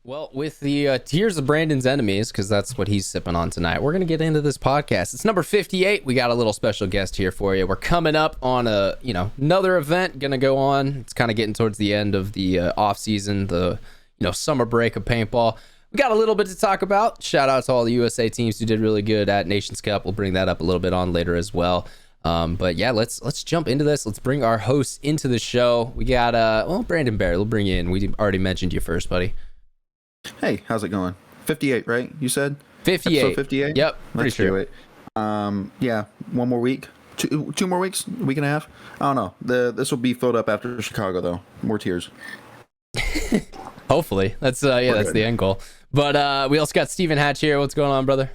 Well, with the Tears of Brandon's Enemies, because that's what he's sipping on tonight, we're going to get into this podcast. It's number 58. We got a little special guest here for you. We're coming up on another event going to go on. It's kind of getting towards the end of the off season, the, summer break of paintball. We got a little bit to talk about. Shout out to all the USA teams who did really good at Nations Cup. We'll bring that up a little bit on later as well. But yeah, let's jump into this. Let's bring our hosts into the show. We got, Brandon Baird. We'll bring you in. We already mentioned you first, buddy. Hey, how's it going? 58, right? You said 58. Episode 58. Yep, pretty sure. Do it. Yeah, one more week, two more weeks, a week and a half. I don't know. This will be filled up after Chicago, though. More tears. Hopefully, that's that's the end goal. But we also got Steven Hatch here. What's going on, brother?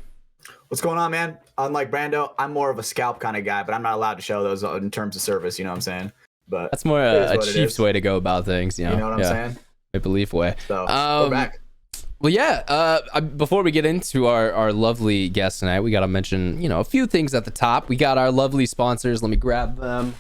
What's going on, man? Unlike Brando, I'm more of a scalp kind of guy, but I'm not allowed to show those in terms of service. You know what I'm saying? But that's more a Chiefs way to go about things. You know what I'm saying? Maple Leaf way. So we're back. Well, yeah, before we get into our lovely guest tonight, we got to mention, a few things at the top. We got our lovely sponsors. Let me grab them.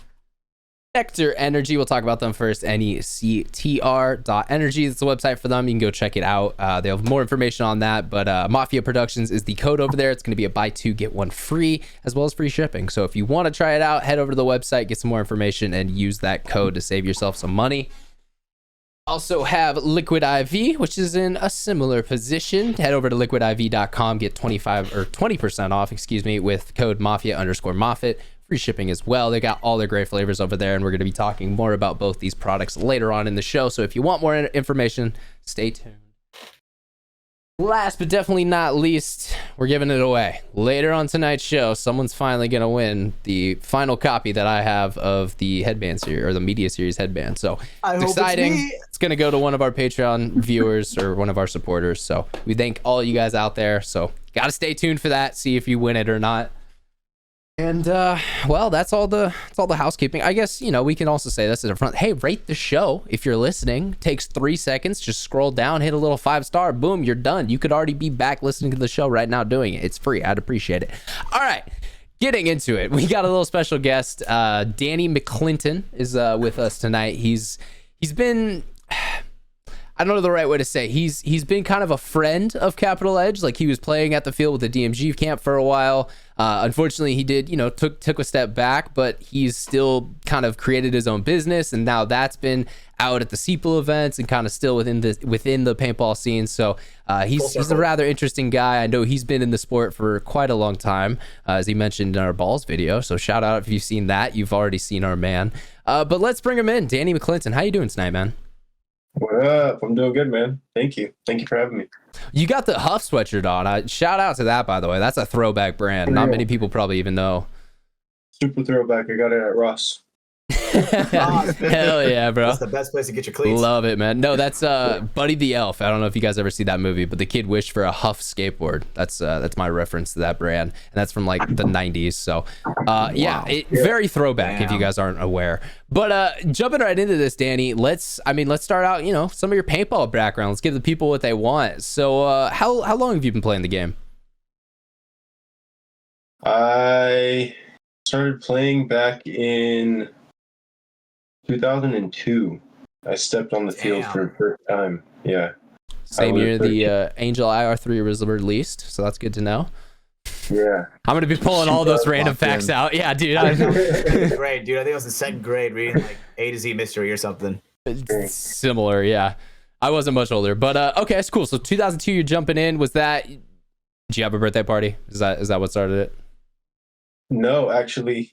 NECTR Energy. We'll talk about them first. NECTR.energy. That's the website for them. You can go check it out. They have more information on that, but MafiaProductions is the code over there. It's going to be a buy two, get one free, as well as free shipping. So if you want to try it out, head over to the website, get some more information, and use that code to save yourself some money. Also have Liquid IV, which is in a similar position. Head over to liquidiv.com, get 20% off, with code Mafia_Moffitt. Free shipping as well. They got all their great flavors over there, and we're going to be talking more about both these products later on in the show. So if you want more information, stay tuned. Last but definitely not least, we're giving it away. Later on tonight's show, someone's finally going to win the final copy that I have of the headband series, or the media series headband. So it's exciting. It's going to go to one of our Patreon viewers or one of our supporters. So we thank all you guys out there. So got to stay tuned for that, see if you win it or not. And that's all the housekeeping. I guess, we can also say this at the front. Hey, rate the show if you're listening. Takes 3 seconds. Just scroll down, hit a little 5-star. Boom, you're done. You could already be back listening to the show right now doing it. It's free. I'd appreciate it. All right, getting into it. We got a little special guest. Danny McClinton is with us tonight. He's been, I don't know the right way to say. He's been kind of a friend of Capital Edge. Like, he was playing at the field with the DMG camp for a while. Unfortunately, he did, took a step back, but he's still kind of created his own business, and now that's been out at the Seapool events and kind of still within the paintball scene. So he's a rather interesting guy. I know he's been in the sport for quite a long time, as he mentioned in our balls video. So shout out if you've seen that. You've already seen our man. But let's bring him in. Danny McClinton, how you doing tonight, man? What up? I'm doing good, man. Thank you for having me. You got the Huff sweatshirt on. Shout out to that, by the way. That's a throwback brand. Not many people probably even know. Super throwback. I got it at Ross. Hell yeah, bro. That's the best place to get your cleats. Love it, man. No, that's Buddy the Elf. I don't know if you guys ever see that movie, but the kid wished for a Huff skateboard. That's my reference to that brand, and that's from like the 90s. So very throwback. Damn. If you guys aren't aware. But jumping right into this, Danny, let's start out, some of your paintball background. Let's give the people what they want. So how long have you been playing the game? I started playing back in 2002. I stepped on the field for the first time. Yeah. Same year the Angel IR3 was released, so that's good to know. Yeah. I'm gonna be pulling all those random facts out. Yeah, dude. Great, dude. I think it was in second grade reading like A to Z mystery or something. Similar, yeah. I wasn't much older, but okay, it's cool. So 2002, you're jumping in. Did you have a birthday party? Is that what started it? No, actually,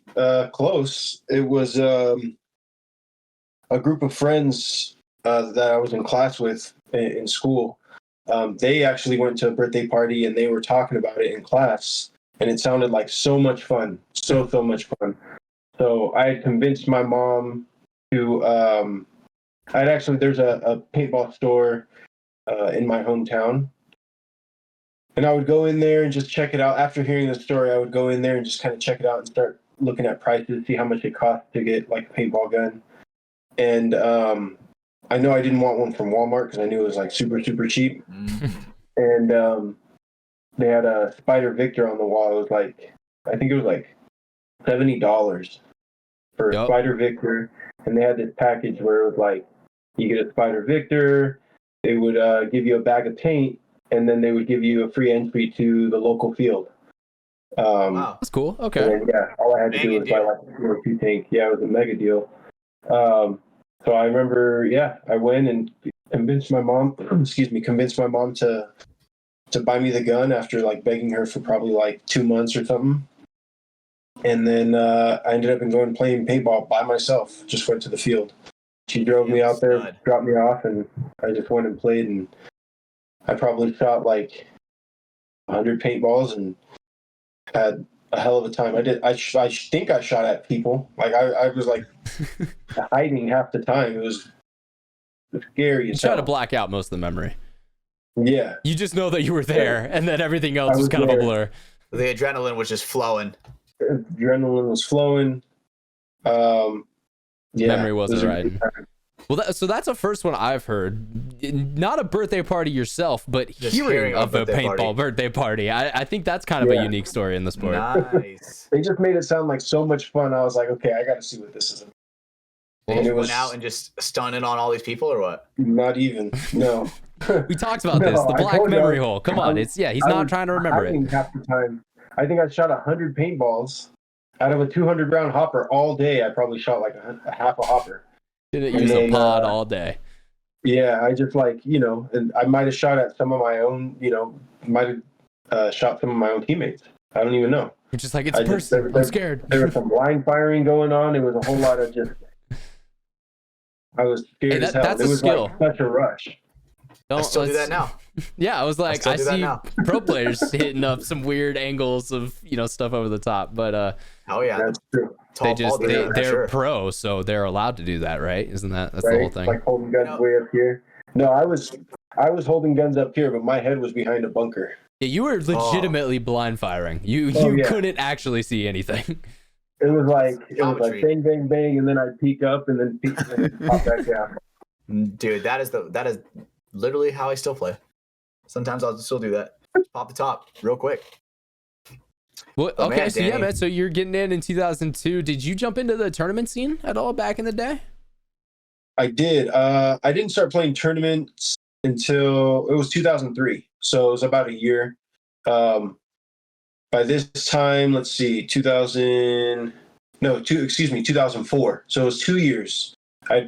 close. It was a group of friends that I was in class with in school. They actually went to a birthday party and they were talking about it in class, and it sounded like so much fun, so much fun. So I had convinced my mom to. There's a paintball store in my hometown. And I would go in there and just check it out. After hearing the story, I would go in there and just kind of check it out and start looking at prices, see how much it costs to get like a paintball gun. And I know I didn't want one from Walmart because I knew it was like super cheap. And they had a Spider Victor on the wall. It was like, I think it was like $70 for a Spider Victor. And they had this package where it was like, you get a Spider Victor, they would give you a bag of paint, and then they would give you a free entry to the local field. Wow. That's cool. Okay. And then, yeah, all I had to do Mega was buy deal. like a 2 tank. Yeah, it was a mega deal. So I remember, I went and convinced my mom to buy me the gun after like begging her for probably like 2 months or something. And then I ended up going playing paintball by myself. Just went to the field. She drove me out there, dropped me off, and I just went and played. And I probably shot like 100 paintballs and had a hell of a time. I think I shot at people. Like I was like hiding half the time. It was scary. You try to black out most of the memory. Yeah. You just know that you were there, and then everything else was kind of a blur. The adrenaline was just flowing. Adrenaline was flowing. Memory wasn't right. Well, so that's the first one I've heard. Not a birthday party yourself, but hearing of a paintball birthday party. I think that's kind of a unique story in the sport. Nice. They just made it sound like so much fun. I was like, okay, I got to see what this is. And it went out and just stunning on all these people, or what? Not even. No. We talked about this. The black memory hole. Come on, he's not trying to remember it. Half the time, I think I shot 100 paintballs out of a 200 round hopper all day. I probably shot like a half a hopper. Didn't use a pod all day. Yeah, I just and I might have shot at some of my own, might have shot some of my own teammates. I don't even know. You're just like, it's a person. I'm scared. There was some blind firing going on. It was a whole lot of just. I was scared as hell. That's it was a skill. like such a rush. I still do that now. Yeah, I was like, I see pro players hitting up some weird angles of stuff over the top, but oh yeah, that's true. They're pro, so they're allowed to do that, right? Isn't that's right? The whole thing? Like holding guns way up here. No, I was holding guns up here, but my head was behind a bunker. Yeah, you were legitimately blind firing. You couldn't actually see anything. It was like bang bang bang, and then I'd peek up and then peek and pop back down. Dude, that is literally how I still play. Sometimes I'll still do that. Pop the top real quick. Well, oh, okay, man, so Danny. yeah, man. So you're getting in 2002. Did you jump into the tournament scene at all back in the day? I did. I didn't start playing tournaments until it was 2003. So it was about a year. By this time, let's see, 2004. So it was 2 years. I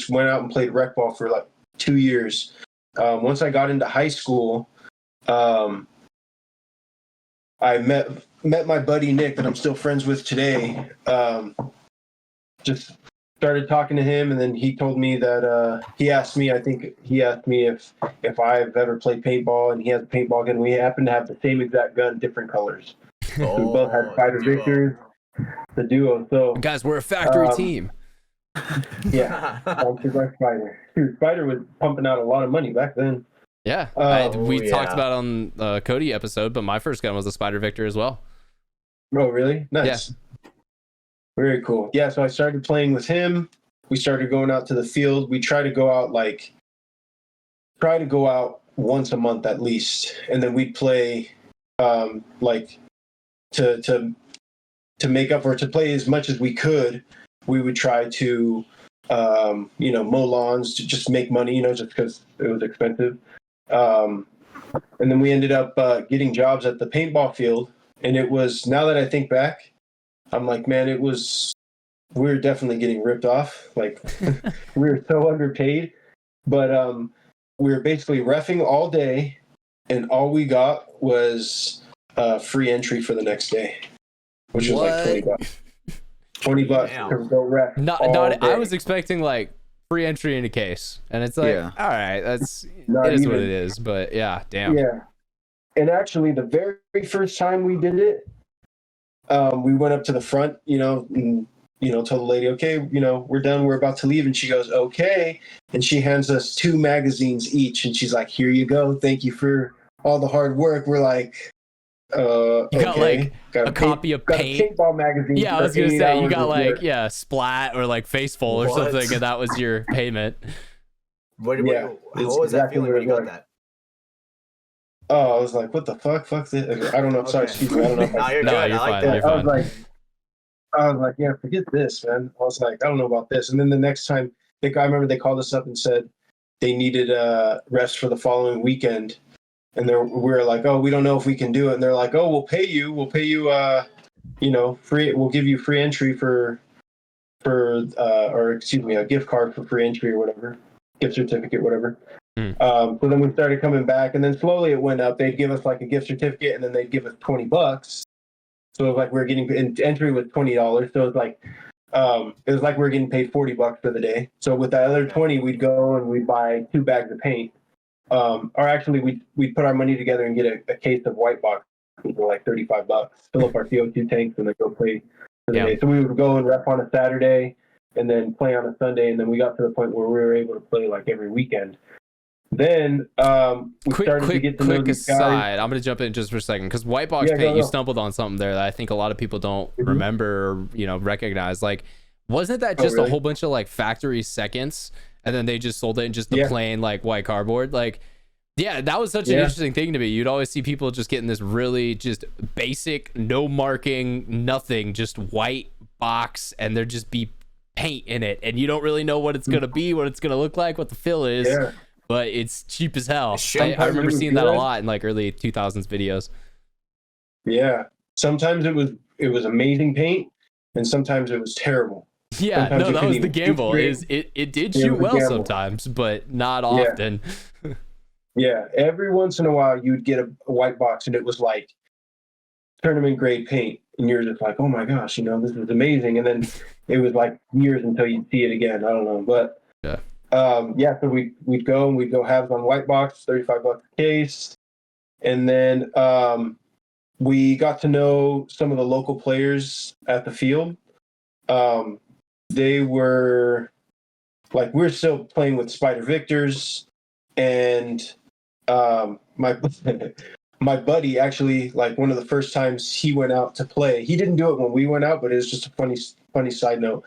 went out and played rec ball for like 2 years. Once I got into high school, I met my buddy Nick that I'm still friends with today. Just started talking to him, and then he told me that he asked me if I've ever played paintball, and he has a paintball gun. We happen to have the same exact gun, different colors. We both had Spider Victors, the duo. So guys, we're a factory team. Yeah, sponsored by Spider. Dude, Spider was pumping out a lot of money back then. Yeah, we talked about it on the Cody episode, but my first gun was a Spider Victor as well. Oh, really? Nice. Yeah. Very cool. Yeah, so I started playing with him. We started going out to the field. We try to go out once a month at least, and then we'd play to make up or to play as much as we could. We would try to mow lawns to just make money, just because it was expensive. And then we ended up getting jobs at the paintball field, and it was, now that I think back, I'm like, man, we were definitely getting ripped off. Like, we were so underpaid, but we were basically reffing all day, and all we got was free entry for the next day, which was like $20. $20 to go ref. I was expecting like free entry in a case, and it's like, all right, it is what it is. But yeah, damn. Yeah, and actually, the very first time we did it, we went up to the front, and told the lady, okay, we're done, we're about to leave, and she goes, okay, and she hands us 2 magazines each, and she's like, here you go, thank you for all the hard work. We're like, you got like a copy of Paint. Paintball magazine. Yeah, I was gonna say you got like Splat or like Faceful or something, and that was your payment. What was that feeling when you got that? Oh, I was like, what the fuck? Fuck this. I don't know. Okay. Sorry, excuse me. I don't know. You're fine. You're fine. I was like, yeah, forget this, man. I was like, I don't know about this. And then the next time, I remember they called us up and said, they needed rest for the following weekend, and we were like, oh, we don't know if we can do it. And they're like, oh, we'll pay you, free. We'll give you free entry or excuse me, a gift card for free entry or whatever, gift certificate, whatever. So then we started coming back, and then slowly it went up. They'd give us like a gift certificate, and then they'd give us $20. So it was like we were getting, and entry was $20. So it was like we were getting paid $40 for the day. So with that other 20, we'd go and we'd buy 2 bags of paint. Or actually, we'd put our money together and get a case of white box for like $35. Fill up our CO2 tanks and then go play for the day. So we would go and rep on a Saturday and then play on a Sunday, and then we got to the point where we were able to play like every weekend. Then we started to get to know these guys. Aside, I'm gonna jump in just for a second because white box paint, you stumbled on something there that I think a lot of people don't remember or recognize. Like, wasn't that just a whole bunch of like factory seconds, and then they just sold it in just the plain like white cardboard? Like, yeah, that was such an interesting thing to me. You'd always see people just getting this really just basic, no marking, nothing, just white box, and there'd just be paint in it, and you don't really know what it's gonna be, what it's gonna look like, what the fill is. Yeah. But it's cheap as hell. I remember seeing that a lot in like early 2000s videos. Yeah. Sometimes it was amazing paint, and sometimes it was terrible. Yeah, sometimes that was the gamble. It did shoot well sometimes, but not often. Yeah. Every once in a while you'd get a white box and it was like tournament grade paint, and you're just like, oh my gosh, this is amazing. And then it was like years until you'd see it again. I don't know, but so we'd go halves on white box, $35 a case, and then we got to know some of the local players at the field. They were like, we're still playing with Spider Victors, and my buddy actually, like, one of the first times he went out to play, he didn't do it when we went out, but it was just a funny side note.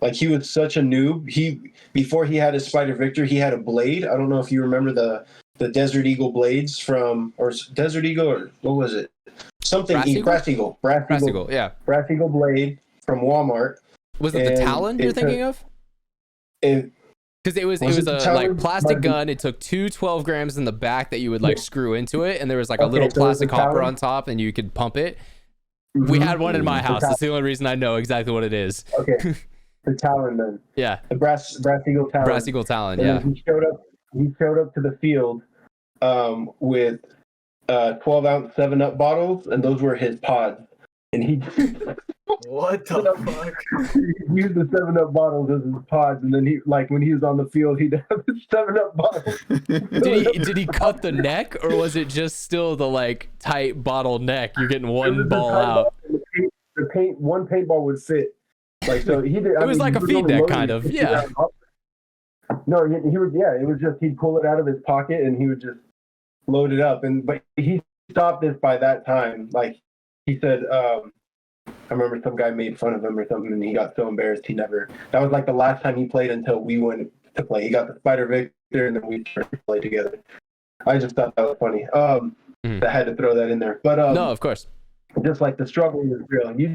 Like, he was such a noob. Before he had his Spider Victor, he had a blade. I don't know if you remember the Desert Eagle blades or Desert Eagle, or what was it? Something. Brass Eagle, yeah. Brass Eagle blade from Walmart. Was it the Talon you're thinking of? Because it was a like plastic gun. It took 12 grams in the back that you would like screw into it, and there was like a little plastic hopper on top, and you could pump it. We had one in my house. That's the only reason I know exactly what it is. Okay. The Talon, then. Yeah. The brass Eagle Talon. Brass Eagle Talon, and yeah. He showed up to the field with 12-ounce 7-Up bottles, and those were his pods. And he what the fuck? He used the 7-Up bottles as his pods, and then he, like, when he was on the field, he'd have his 7-Up bottles. Did he cut the neck, or was it just still the like tight bottle neck? You're getting one ball out. One paintball would fit. Like, so he did. It was like a feed deck, kind of. Yeah. No, he would. Yeah, it was just he'd pull it out of his pocket and he would just load it up. But he stopped this by that time. Like, he said, I remember some guy made fun of him or something, and he got so embarrassed that was like the last time he played until we went to play. He got the Spider Victor, and then we started to play together. I just thought that was funny. I had to throw that in there. But no, of course. Just like the struggle was real. You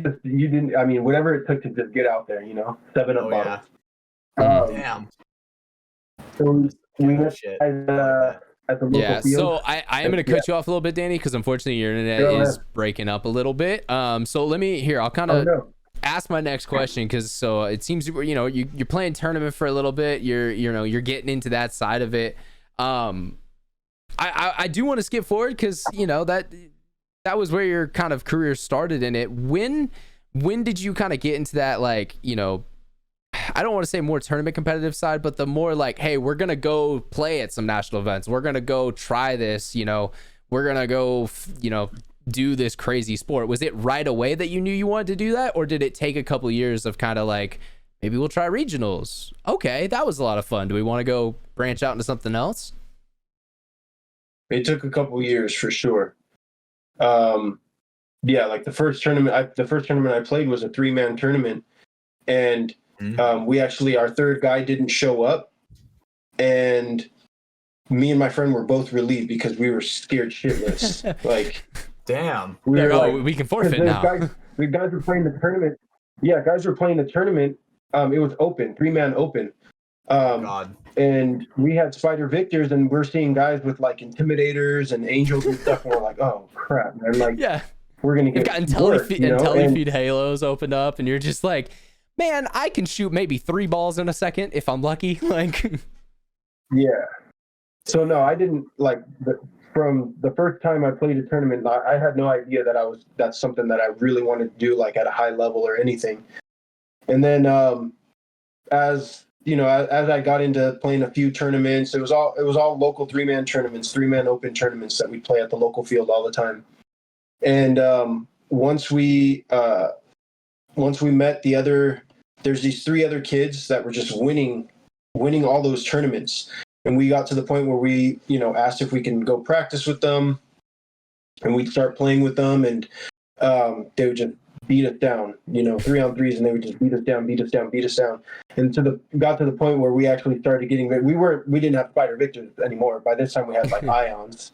didn't. I mean, whatever it took to just get out there, 7-Up bottles. Damn. So we went at the local field. So I am going to cut you off a little bit, Danny, because unfortunately your internet is breaking up a little bit. So I'll kind of ask my next question, because so it seems you're playing tournament for a little bit. You're getting into that side of it. I do want to skip forward because that was where your kind of career started in it. When did you kind of get into that, like, I don't want to say more tournament competitive side, but the more like, hey, we're going to go play at some national events. We're going to go try this, we're going to go, do this crazy sport. Was it right away that you knew you wanted to do that? Or did it take a couple of years of kind of like, maybe we'll try regionals? Okay, that was a lot of fun. Do we want to go branch out into something else? It took a couple of years for sure. Like the first tournament I played was a 3-man tournament, and we actually, our third guy didn't show up, and me and my friend were both relieved because we were scared shitless. Like, damn, we can forfeit now. The guys were playing the tournament. Yeah, guys were playing the tournament. It was open, 3-man open. God. And we had Spider Victors, and we're seeing guys with like Intimidators and Angels and stuff, and we're like, oh crap, man! Like, Yeah. we're gonna You've get got work, you know? IntelliFeed Halos opened up, and you're just like, man, I can shoot maybe 3 balls in a second if I'm lucky. Like, Yeah. So no, I didn't like from the first time I played a tournament. I had no idea that that's something that I really wanted to do, like at a high level or anything. And then as you know, as I got into playing a few tournaments, it was all local 3-man tournaments, 3-man open tournaments that we play at the local field all the time. And once we met there's these 3 other kids that were just winning all those tournaments. And we got to the point where we, you know, asked if we can go practice with them, and we'd start playing with them, and they would just beat us down, you know, 3-on-3s, and they would just beat us down. And got to the point where we actually started getting, we didn't have Spider Victors anymore. By this time we had like Ions.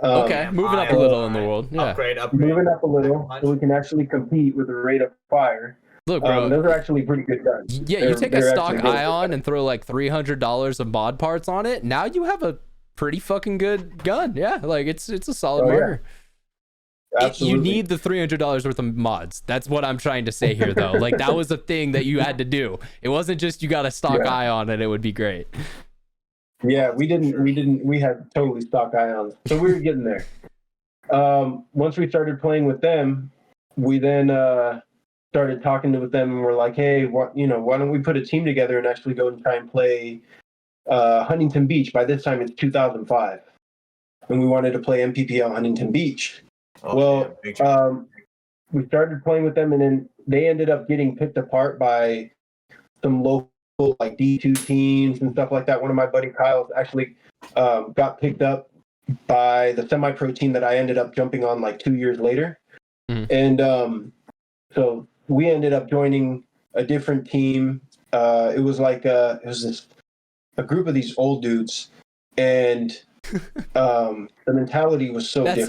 okay, moving up a little in the world. Yeah. Upgrade. Moving up a little so we can actually compete with the rate of fire. Look, bro, those are actually pretty good guns. Yeah, you take a stock Ion and throw like $300 of mod parts on it. Now you have a pretty fucking good gun. Yeah, like it's a solid marker. Absolutely. You need the $300 worth of mods. That's what I'm trying to say here, though. Like, that was a thing that you had to do. It wasn't just you got a stock Ion and it would be great. Yeah, we had totally stock Ions, so we were getting there. Once we started playing with them, we then started talking with them, and we're like, hey, why don't we put a team together and actually go and try and play Huntington Beach? By this time, it's 2005, and we wanted to play MPPL Huntington Beach. We started playing with them, and then they ended up getting picked apart by some local like D2 teams and stuff like that. One of my buddy Kyle's actually got picked up by the semi-pro team that I ended up jumping on like 2 years later. And so we ended up joining a different team. It was like a group of these old dudes, and the mentality was so different.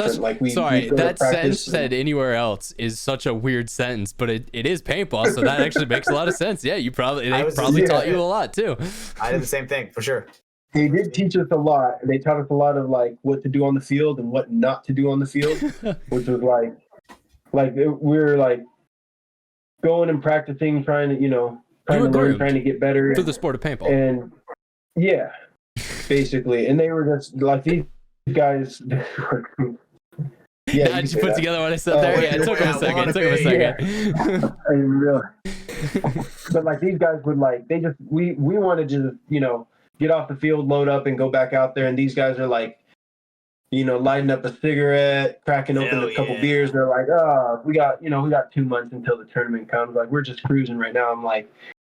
That sentence said anywhere else is such a weird sentence, but it is paintball, so that actually makes a lot of sense. Yeah, they probably taught you a lot too. I did the same thing for sure. They did teach us a lot. They taught us a lot of like what to do on the field and what not to do on the field, which was like we were like going and practicing, trying to get better through the sport of paintball. And yeah, basically. And they were just like these guys. Yeah, did you put together what I said there? Yeah, it took him a second. I really. But like these guys would like we wanted to just get off the field, load up, and go back out there. And these guys are like, lighting up a cigarette, cracking open a couple beers. They're like, oh, we got 2 months until the tournament comes. Like, we're just cruising right now. I'm like,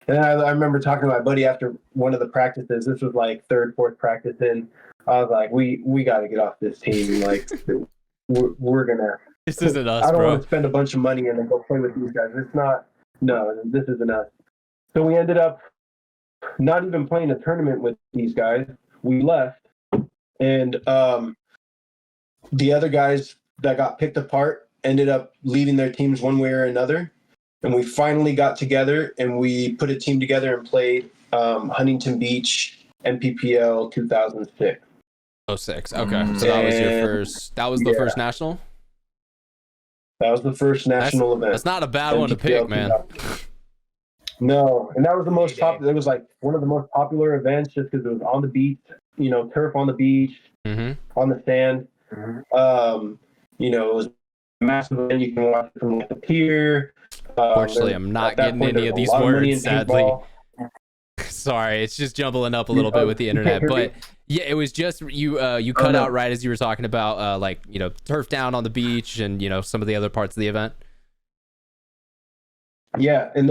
and I remember talking to my buddy after one of the practices. This was like 3rd, 4th practice in. I was like, we got to get off this team. Like, we're gonna. This isn't us, I don't bro. want to spend a bunch of money and then go play with these guys. It's not. No, this isn't us. So we ended up not even playing a tournament with these guys. We left, and the other guys that got picked apart ended up leaving their teams one way or another. And we finally got together and we put a team together and played Huntington Beach MPPL 2006. 06. Okay. So that was your first. That was the first national? That was the first national event. That's not a bad one to pick, man. No, and that was the most popular. It was like one of the most popular events just because it was on the beach, turf on the beach, on the sand. It was a massive event. You can watch it from like the pier. Unfortunately, I'm not getting any of these words, sadly. Sorry, it's just jumbling up a little bit with the internet. But yeah, it was just you cut out right as you were talking about turf down on the beach and some of the other parts of the event. Yeah, and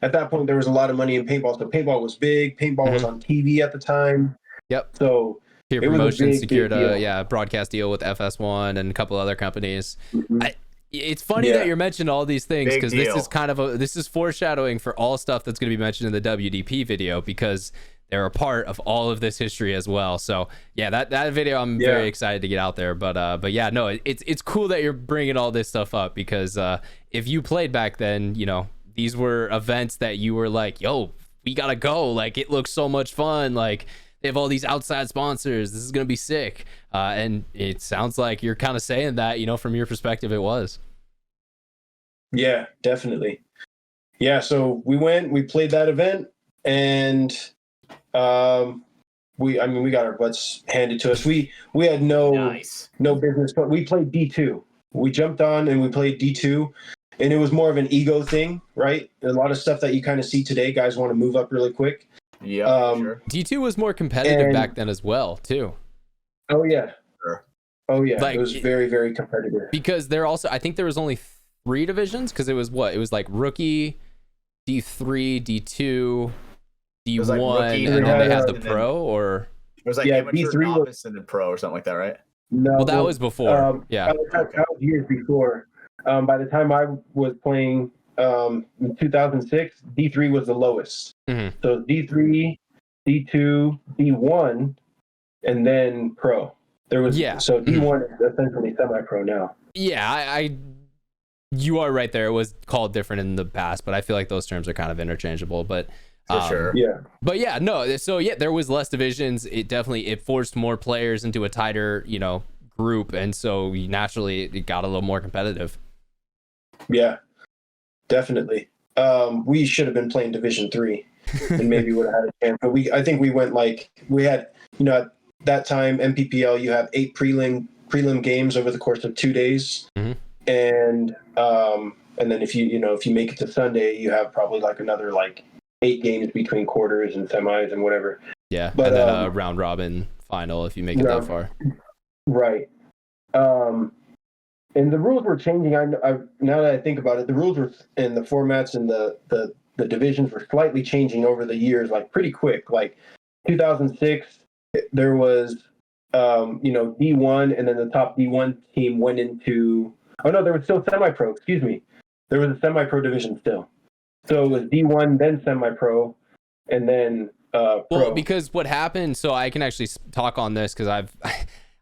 at that point there was a lot of money in paintball. So paintball was big. Paintball was on TV at the time. Yep. So Peer Promotions secured a broadcast deal with FS1 and a couple other companies. It's funny that you're mentioning all these things because this is kind of this is foreshadowing for all stuff that's going to be mentioned in the WDP video because they're a part of all of this history as well. So yeah, that video I'm very excited to get out there. But yeah, no, it's cool that you're bringing all this stuff up because if you played back then, these were events that you were like, yo, we gotta go. Like, it looks so much fun. Like, they have all these outside sponsors. This is gonna be sick. And it sounds like you're kind of saying that, you know, from your perspective, it was. Yeah, definitely. Yeah, so we played that event, and we got our butts handed to us. We had no business, but we played D2. We jumped on and we played D2, and it was more of an ego thing, right? A lot of stuff that you kind of see today, guys want to move up really quick. Yeah, sure. D2 was more competitive back then as well, too. Oh yeah. Sure. Oh yeah. Like, it was very, very competitive. Because there also, I think there was only 3 divisions, because it was like rookie, D3, D2, D1, and then they had the pro, or it was like amateur, D3 novice, and then pro, or something like that, right? No, well, that was before. Yeah, that was years before. By the time I was playing in 2006, D3 was the lowest. Mm-hmm. So D3, D2, D1, and then pro. There was so D1 is essentially semi-pro now. Yeah, you are right there. It was called different in the past, but I feel like those terms are kind of interchangeable. But for sure. Yeah. But yeah, no. So yeah, there was less divisions. It forced more players into a tighter, you know, group, and so naturally it got a little more competitive. Yeah, definitely. We should have been playing Division 3 and maybe would have had a chance. But I think we went we had, you know, at that time MPPL, you have 8 prelim games over the course of 2 days. Mm-hmm. And then if you make it to Sunday, you have probably like another 8 games between quarters and semis and whatever. Yeah, but, and then a round robin final if you make it that far. Right. And the rules were changing. I now that I think about it, the rules were and the formats and the divisions were slightly changing over the years, like pretty quick. Like 2006, there was D1, and then the top D1 team went into. Oh no, there was still semi-pro. Excuse me, there was a semi-pro division still. So it was D1, then semi-pro, and then pro. Well, because what happened, so I can actually talk on this because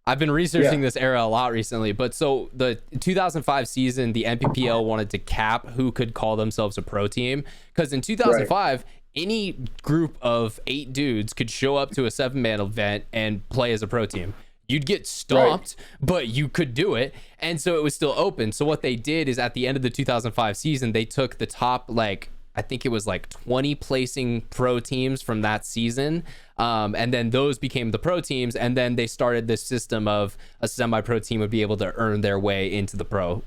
I've been researching this era a lot recently. But so the 2005 season, the NPPL wanted to cap who could call themselves a pro team, because in 2005, any group of 8 dudes could show up to a 7-man event and play as a pro team. You'd get stomped, but you could do it. And so it was still open. So what they did is at the end of the 2005 season, they took the top, I think it was 20 placing pro teams from that season. And then those became the pro teams. And then they started this system of a semi-pro team would be able to earn their way into the pro,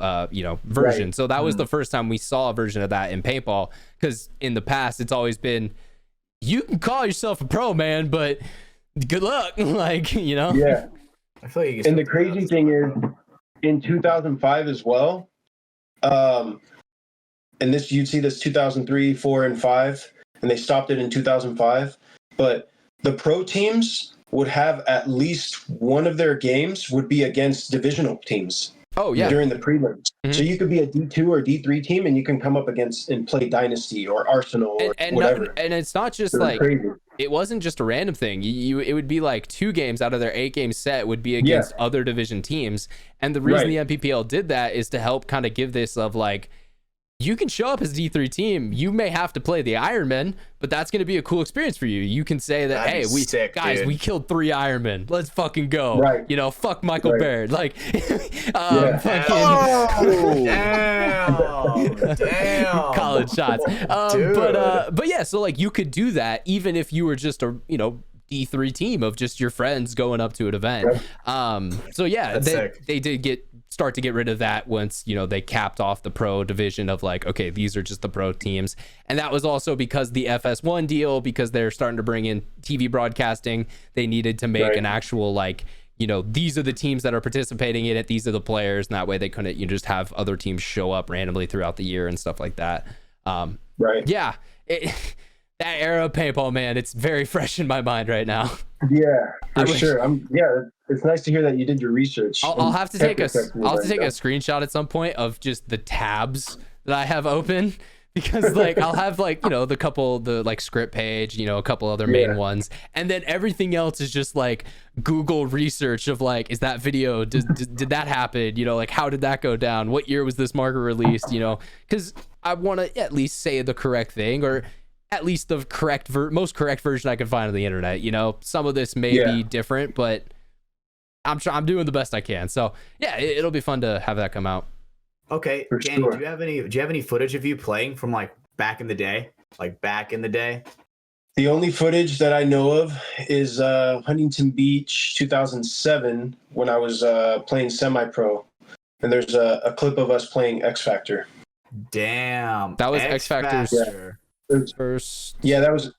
version. Right. So that was the first time we saw a version of that in paintball. Because in the past, it's always been, you can call yourself a pro, man, but good luck. Yeah. I feel like and the crazy thing is, in 2005 as well, and this you'd see this 2003, 4, and 5, and they stopped it in 2005. But the pro teams would have at least one of their games would be against divisional teams. Oh yeah, during the prelims. Mm-hmm. So you could be a D2 or D3 team, and you can come up against and play Dynasty or Arsenal or whatever. And it's not just crazy. It wasn't just a random thing. It would be 2 games out of their 8-game set would be against other division teams. And the reason the MPPL did that is to help kind of give this of you can show up as a D3 team. You may have to play the Ironmen, but that's going to be a cool experience for you. You can say that, hey, we killed 3 Ironmen. Let's fucking go. Right. Fuck Michael Baird. Damn. College shots. But yeah, so you could do that even if you were just a, D3 team of just your friends going up to an event. So yeah, they did start to get rid of that once they capped off the pro division of okay, these are just the pro teams. And that was also because the FS1 deal, because they're starting to bring in TV broadcasting, they needed to make an actual these are the teams that are participating in it, these are the players, and that way they couldn't just have other teams show up randomly throughout the year and stuff like that. Yeah, that era of paintball, man, it's very fresh in my mind right now. Yeah, for sure. It's nice to hear that you did your research. I'll have to take a screenshot at some point of just the tabs that I have open, because I'll have the script page, a couple other main ones, and then everything else is just Google research of is that video, did that happen, how did that go down, what year was this marker released, because I want to at least say the correct thing, or at least the most correct version I could find on the internet. You know, some of this may be different, but I'm doing the best I can. So yeah, it'll be fun to have that come out. Okay, For Danny, sure. do you have any footage of you playing from like back in the day? Like back in the day? The only footage that I know of is Huntington Beach 2007 when I was playing semi-pro. And there's a clip of us playing X Factor. Damn. That was X Factor's first. Yeah, that was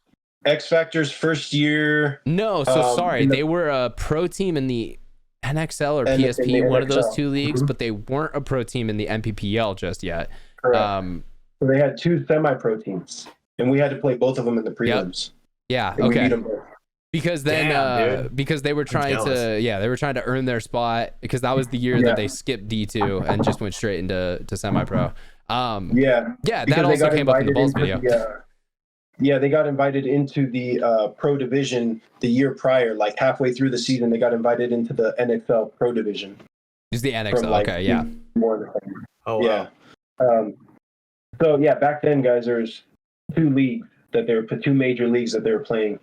X Factor's first year. No, so sorry. They were a pro team in the NXL or PSP, one of those two leagues, but they weren't a pro team in the MPPL just yet. Correct. So they had two semi-pro teams, and we had to play both of them in the prelims. Yeah, and we beat okay. them both. Because then, because they were trying to earn their spot, because that was the year that they skipped D2 and just went straight into semi-pro. Yeah, that also came up in the Balls video. They got invited into the pro division the year prior, like halfway through the season. They got invited into the NXL pro division. Is the NXL? Okay, yeah. Oh, yeah. Wow. So yeah, back then, guys, there's two major leagues that they were playing.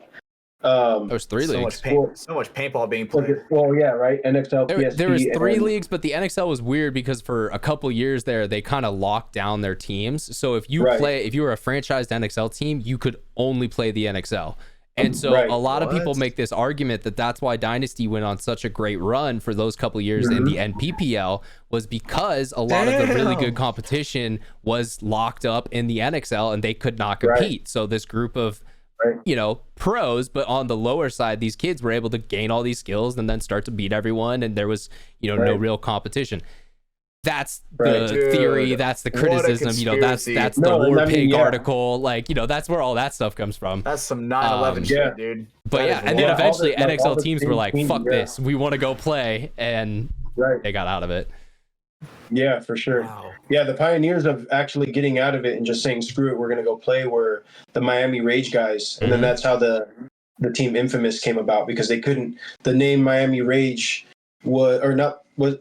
There's three leagues. So much paintball being played. Well, yeah, right. NXL, PSP. There was three leagues, but the NXL was weird because for a couple years there, they kind of locked down their teams. So if you were a franchised NXL team, you could only play the NXL. And so a lot of people make this argument that that's why Dynasty went on such a great run for those couple years in the NPPL, was because a lot of the really good competition was locked up in the NXL and they could not compete. So this group of pros, but on the lower side, these kids were able to gain all these skills and then start to beat everyone, and there was no real competition. That's the theory, that's the criticism, that's the War Pig article, that's where all that stuff comes from. That's some 9/11 shit, dude. But and then eventually NXL teams were like, fuck this, we want to go play, and they got out of it. Yeah, for sure. Wow. Yeah, the pioneers of actually getting out of it and just saying, screw it, we're going to go play were the Miami Rage guys. And then that's how the team Infamous came about, because they couldn't, the name Miami Rage was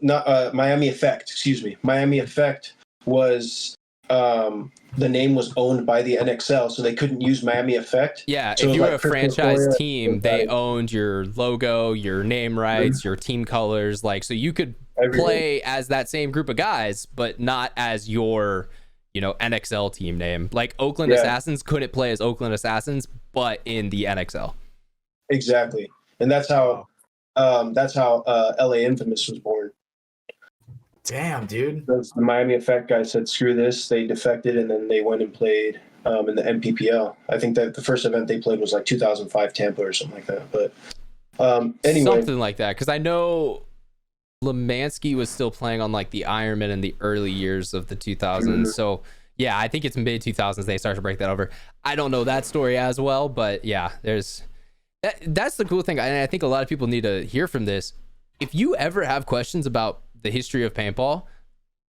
not Miami Effect, excuse me. Miami Effect was, the name was owned by the NXL, so they couldn't use Miami Effect. Yeah, so if you were a franchise team, they owned your logo, your name rights, your team colors, so you could play as that same group of guys, but not as your, NXL team name. Like Oakland Assassins couldn't play as Oakland Assassins, but in the NXL. Exactly, and that's how LA Infamous was born. Damn, dude. The Miami Effect guys said, screw this. They defected, and then they went and played in the MPPL. I think that the first event they played was like 2005 Tampa or something like that. But anyway. Something like that, because I know Lemansky was still playing on like the Ironman in the early years of the 2000s. So yeah, I think it's mid 2000s they start to break that over. I don't know that story as well, but yeah, that's the cool thing. And I think a lot of people need to hear from this. If you ever have questions about the history of paintball,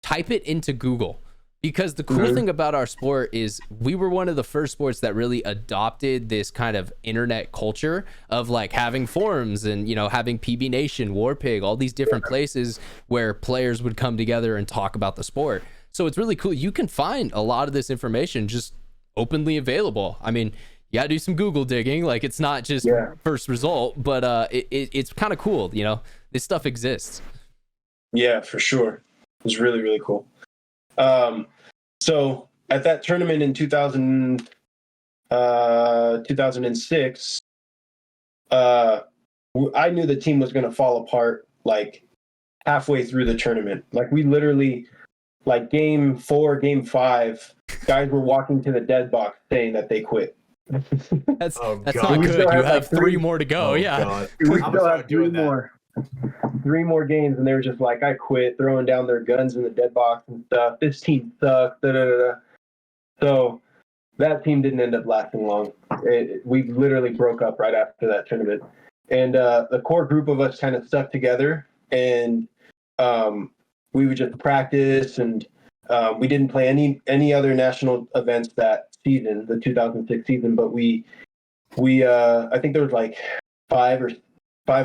type it into Google, because the cool thing about our sport is we were one of the first sports that really adopted this kind of internet culture of like having forums and having PB Nation, War Pig, all these different places where players would come together and talk about the sport. So it's really cool. You can find a lot of this information just openly available. I mean, you gotta do some Google digging, like it's not just first result, but it's kind of cool. This stuff exists. Yeah, for sure. It was really, really cool. So at that tournament in 2006, I knew the team was going to fall apart like halfway through the tournament. Like we literally, like game 4, game 5, guys were walking to the dead box saying that they quit. That's not good. You have 3 more to go. We still have 3 more. 3 more games, and they were just like, I quit, throwing down their guns in the dead box and stuff. This team sucks. So that team didn't end up lasting long. We literally broke up right after that tournament. And the core group of us kind of stuck together, and we would just practice, and we didn't play any other national events that season, the 2006 season, but we I think there was like 5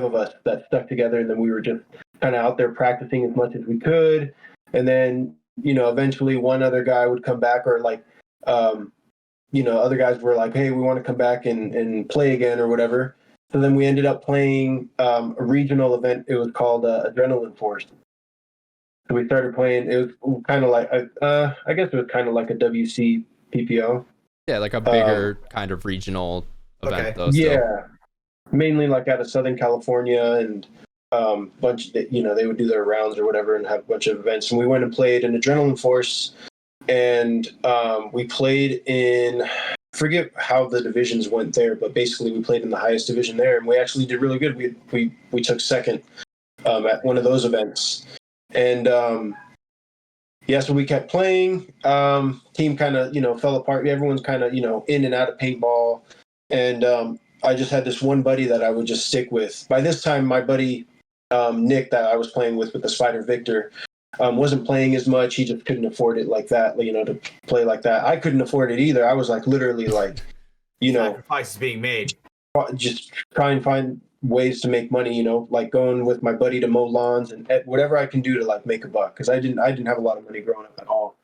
of us that stuck together, and then we were just kind of out there practicing as much as we could. And then, eventually one other guy would come back, or like, other guys were like, hey, we want to come back and play again or whatever. So then we ended up playing a regional event. It was called Adrenaline Force. So we started playing. It was kind of like, I guess it was kind of like a WC PPO. Yeah, like a bigger kind of regional event, though. Still. Yeah, mainly like out of Southern California, and bunch. They would do their rounds or whatever and have a bunch of events. And we went and played an Adrenaline Force, and we played in. Forget how the divisions went there, but basically we played in the highest division there, and we actually did really good. We took second at one of those events, and so we kept playing. Team kind of fell apart. Everyone's kind of in and out of paintball, and I just had this one buddy that I would just stick with. By this time, my buddy Nick that I was playing with the Spider Victor. Wasn't playing as much. He just couldn't afford it like that, to play like that. I couldn't afford it either. I was like literally like, sacrifices being made. Just try and find ways to make money, like going with my buddy to mow lawns and whatever I can do to like make a buck. Cause I didn't have a lot of money growing up at all.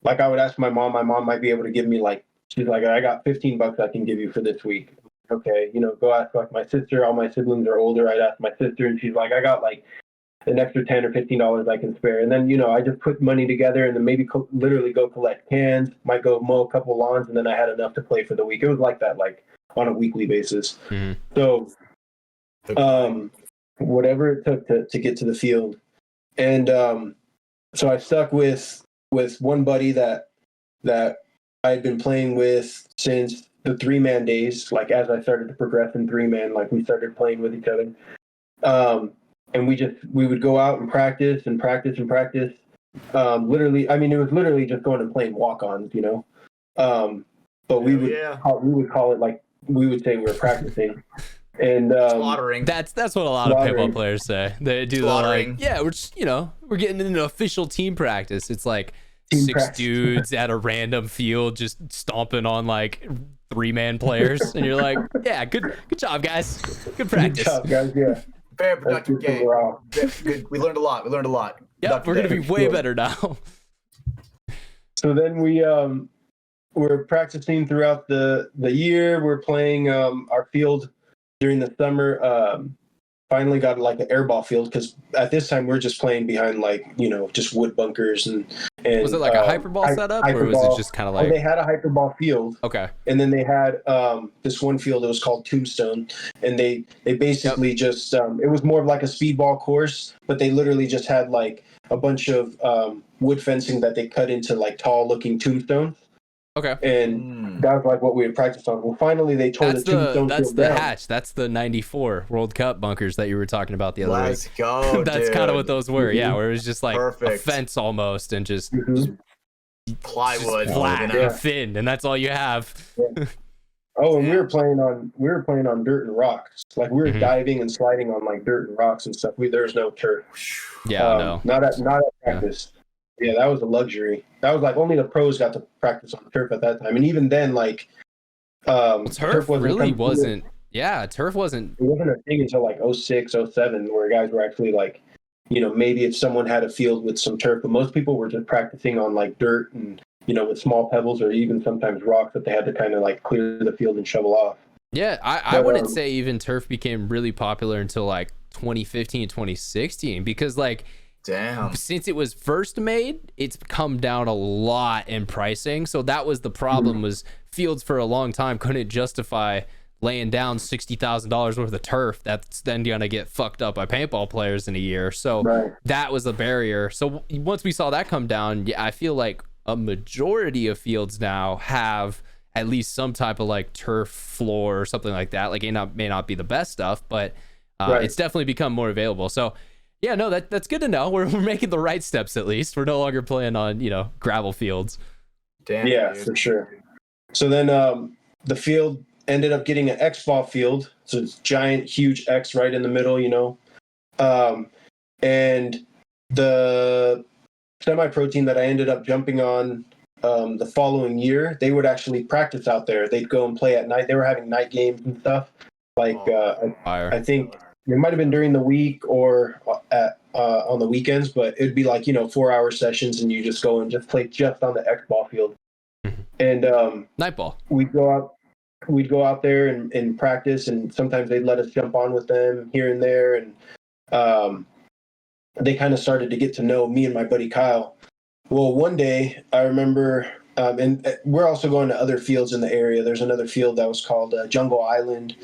Like I would ask my mom might be able to give me she's like, I got $15 I can give you for this week. Okay. Go ask like my sister. All my siblings are older. I'd ask my sister and she's like, I got like an extra $10 or $15 I can spare. And then, I just put money together and then maybe literally go collect cans, might go mow a couple lawns, and then I had enough to play for the week. It was like that, like on a weekly basis. Mm-hmm. So, whatever it took to get to the field. And so I stuck with one buddy that I had been playing with since the 3-man days. Like as I started to progress in 3-man, like we started playing with each other. And we would go out and practice. Literally, I mean, it was literally just going and playing walk-ons, but we would call it like, we would say we were practicing. And slaughtering. That's what a lot of paintball players say. They do slaughtering. We're just, we're getting into official team practice. It's like six dudes at a random field just stomping on like 3-man players, and you're like, yeah, good job, guys. Good practice. Good job, guys. Yeah. Very productive game. Good. We learned a lot. Yeah, we're gonna be way better now. So then we're practicing throughout the year. We're playing our field during the summer. Finally got like an airball field because at this time we're just playing behind like just wood bunkers and was it like a hyperball setup or was it just kind of like they had a hyperball field. Okay. And then they had this one field that was called Tombstone, and they basically just it was more of like a speedball course, but they literally just had like a bunch of wood fencing that they cut into like tall looking tombstones. Okay. And that was like what we would practice on. Well, finally they tore the tombstone. That's the hatch. That's the '94 World Cup bunkers that you were talking about the other week. Let's go. That's kind of what those were. Yeah, where it was just like a fence almost, and just plywood, just flat and thin, and that's all you have. Yeah. Oh, and we were playing on dirt and rocks. Like we were diving and sliding on like dirt and rocks and stuff. There's no turf. Yeah, no. Not at practice. Yeah, that was a luxury. That was like only the pros got to practice on turf at that time, and even then, like, turf really wasn't. Yeah, turf wasn't. It wasn't a thing until like 06, 07, where guys were actually like, maybe if someone had a field with some turf, but most people were just practicing on like dirt and with small pebbles or even sometimes rocks that they had to kind of like clear the field and shovel off. Yeah, I wouldn't say even turf became really popular until like 2015, 2016, because like. Damn. Since it was first made, it's come down a lot in pricing. So that was the problem, was fields for a long time couldn't justify laying down $60,000 worth of turf that's then gonna get fucked up by paintball players in a year. So that was a barrier. So once we saw that come down, yeah, I feel like a majority of fields now have at least some type of like turf floor or something like that. Like it may not be the best stuff, but it's definitely become more available. So yeah, no, that's good to know. We're making the right steps at least. We're no longer playing on, gravel fields. Damn, yeah, dude. For sure. So then the field ended up getting an X-ball field. So it's giant, huge X right in the middle, and the semi-pro team that I ended up jumping on the following year, they would actually practice out there. They'd go and play at night. They were having night games and stuff. Like I think it might have been during the week or on the weekends, but it'd be like 4-hour sessions, and you just go and just play just on the X ball field. And Nightball. we'd go out there and practice, and sometimes they'd let us jump on with them here and there. And they kind of started to get to know me and my buddy Kyle. Well, one day I remember, and we're also going to other fields in the area. There's another field that was called Jungle Island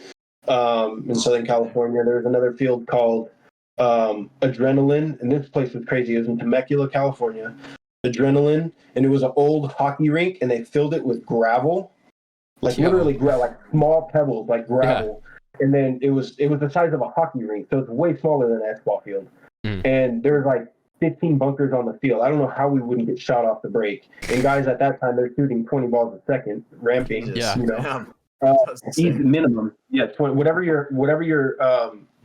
in Southern California. There's another field called Adrenaline, and this place was crazy. It was in Temecula, California. Adrenaline, and it was an old hockey rink, and they filled it with gravel, like literally like small pebbles, like gravel. And then it was the size of a hockey rink, so it's way smaller than an X-ball field. And there's like 15 bunkers on the field. I don't know how we wouldn't get shot off the break. And guys at that time, they're shooting 20 balls a second, ramping. Yeah. You know, easy minimum. Yeah, 20, whatever your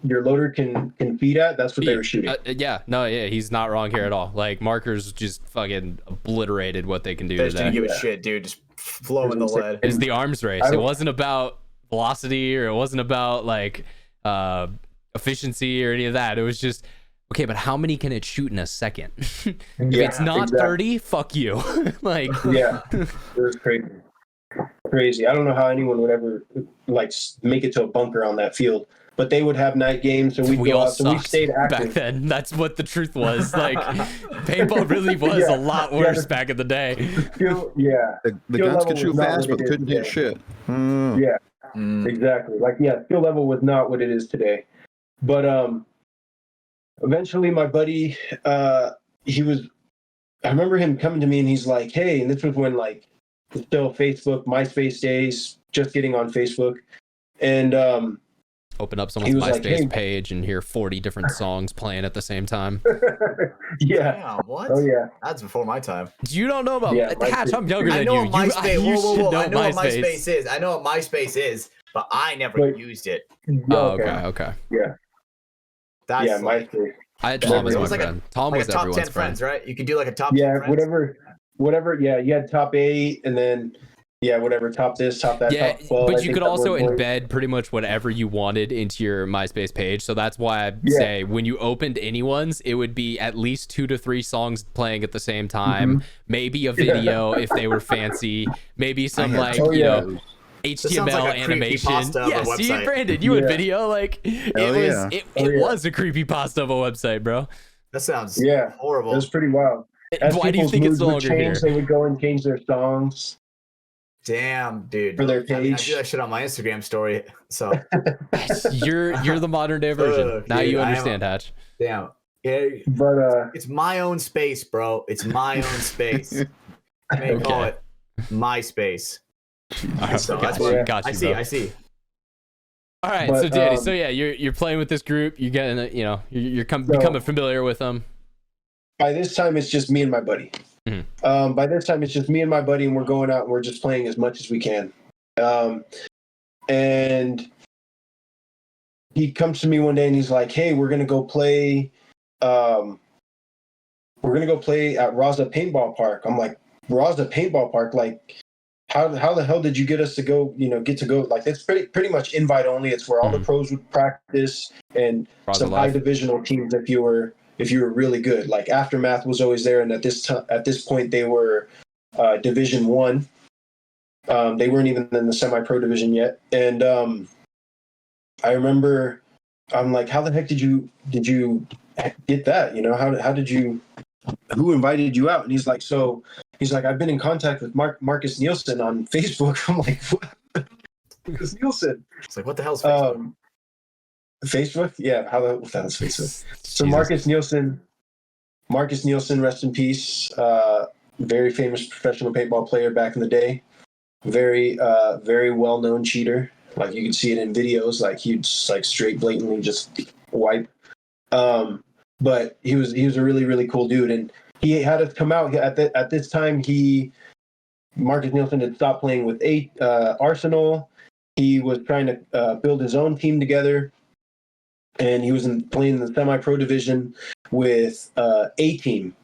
loader can feed at, that's what they were shooting. He's not wrong here at all. Like, markers just fucking obliterated what they can do. They just didn't give a shit, dude. Just flow in the lead. It's the arms race. It wasn't about velocity, or it wasn't about like efficiency or any of that. It was just, okay, but how many can it shoot in a second? If it's not 30, fuck you. Like, yeah, it was crazy. I don't know how anyone would ever like make it to a bunker on that field. But they would have night games, so we'd go out. So we stayed active back then. That's what the truth was. Like, paintball really was a lot worse back in the day. The guns could shoot fast, but couldn't hit shit. Yeah, exactly. Like, skill level was not what it is today. But eventually, my buddy, I remember him coming to me, and he's like, "Hey," and this was when like still Facebook, MySpace days, just getting on Facebook, and open up someone's MySpace page and hear 40 different songs playing at the same time. Yeah. Damn, what? Oh yeah. That's before my time. You don't know about Hatch, I'm younger than you. I know what MySpace is. I know what MySpace is, but I never used it. Okay. Yeah. That's MySpace. I had Tom as my friend. Tom was top everyone's 10 friend. friends, right? You could do like a top 10 friends. Whatever. Yeah, you had top 8, and then whatever, top this, top that, top 12. But you could also embed pretty much whatever you wanted into your MySpace page. So that's why I say when you opened anyone's, it would be at least 2 to 3 songs playing at the same time. Maybe a video if they were fancy. Maybe some HTML animation. Yeah, see, Brandon, you had video. Like, it was a creepypasta of a website, bro. That sounds horrible. It was pretty wild. As why do you think it's no longer here? They would go and change their songs. Damn, dude. For their page. I do that shit on my Instagram story. So you're the modern day version. Now you understand, Hatch. Damn. Yeah, but it's my own space, bro. It's my own space. They call it MySpace. So that's what I see. All right, so Danny, you're playing with this group. You're getting, you're becoming familiar with them. By this time, it's just me and my buddy. By this time, it's just me and my buddy, and we're going out and we're just playing as much as we can. And he comes to me one day and he's like, "Hey, we're gonna go play. We're gonna go play at Raza Paintball Park." I'm like, "Raza Paintball Park? Like, how the hell did you get us to go? Get to go? Like, it's pretty much invite only. It's where all the pros would practice and Raza some Live. high divisional teams if you were really good. Like, Aftermath was always there, and at this point they were Division 1. They weren't even in the semi-pro division yet. And I remember I'm like, "How the heck did you get that? How did you? Who invited you out?" And he's like, "I've been in contact with Marcus Nielsen on Facebook." I'm like, "What? Marcus Nielsen?" It's like, what the hell's Facebook? Facebook? Yeah, that's Facebook. So Marcus Nielsen, rest in peace. Very famous professional paintball player back in the day. Very, very well-known cheater. Like, you can see it in videos. Like, he'd like straight blatantly just wipe. But he was a really, really cool dude, and he had us come out at this time. Marcus Nielsen had stopped playing with Arsenal. He was trying to build his own team together. And he was playing in the semi-pro division with A-Team,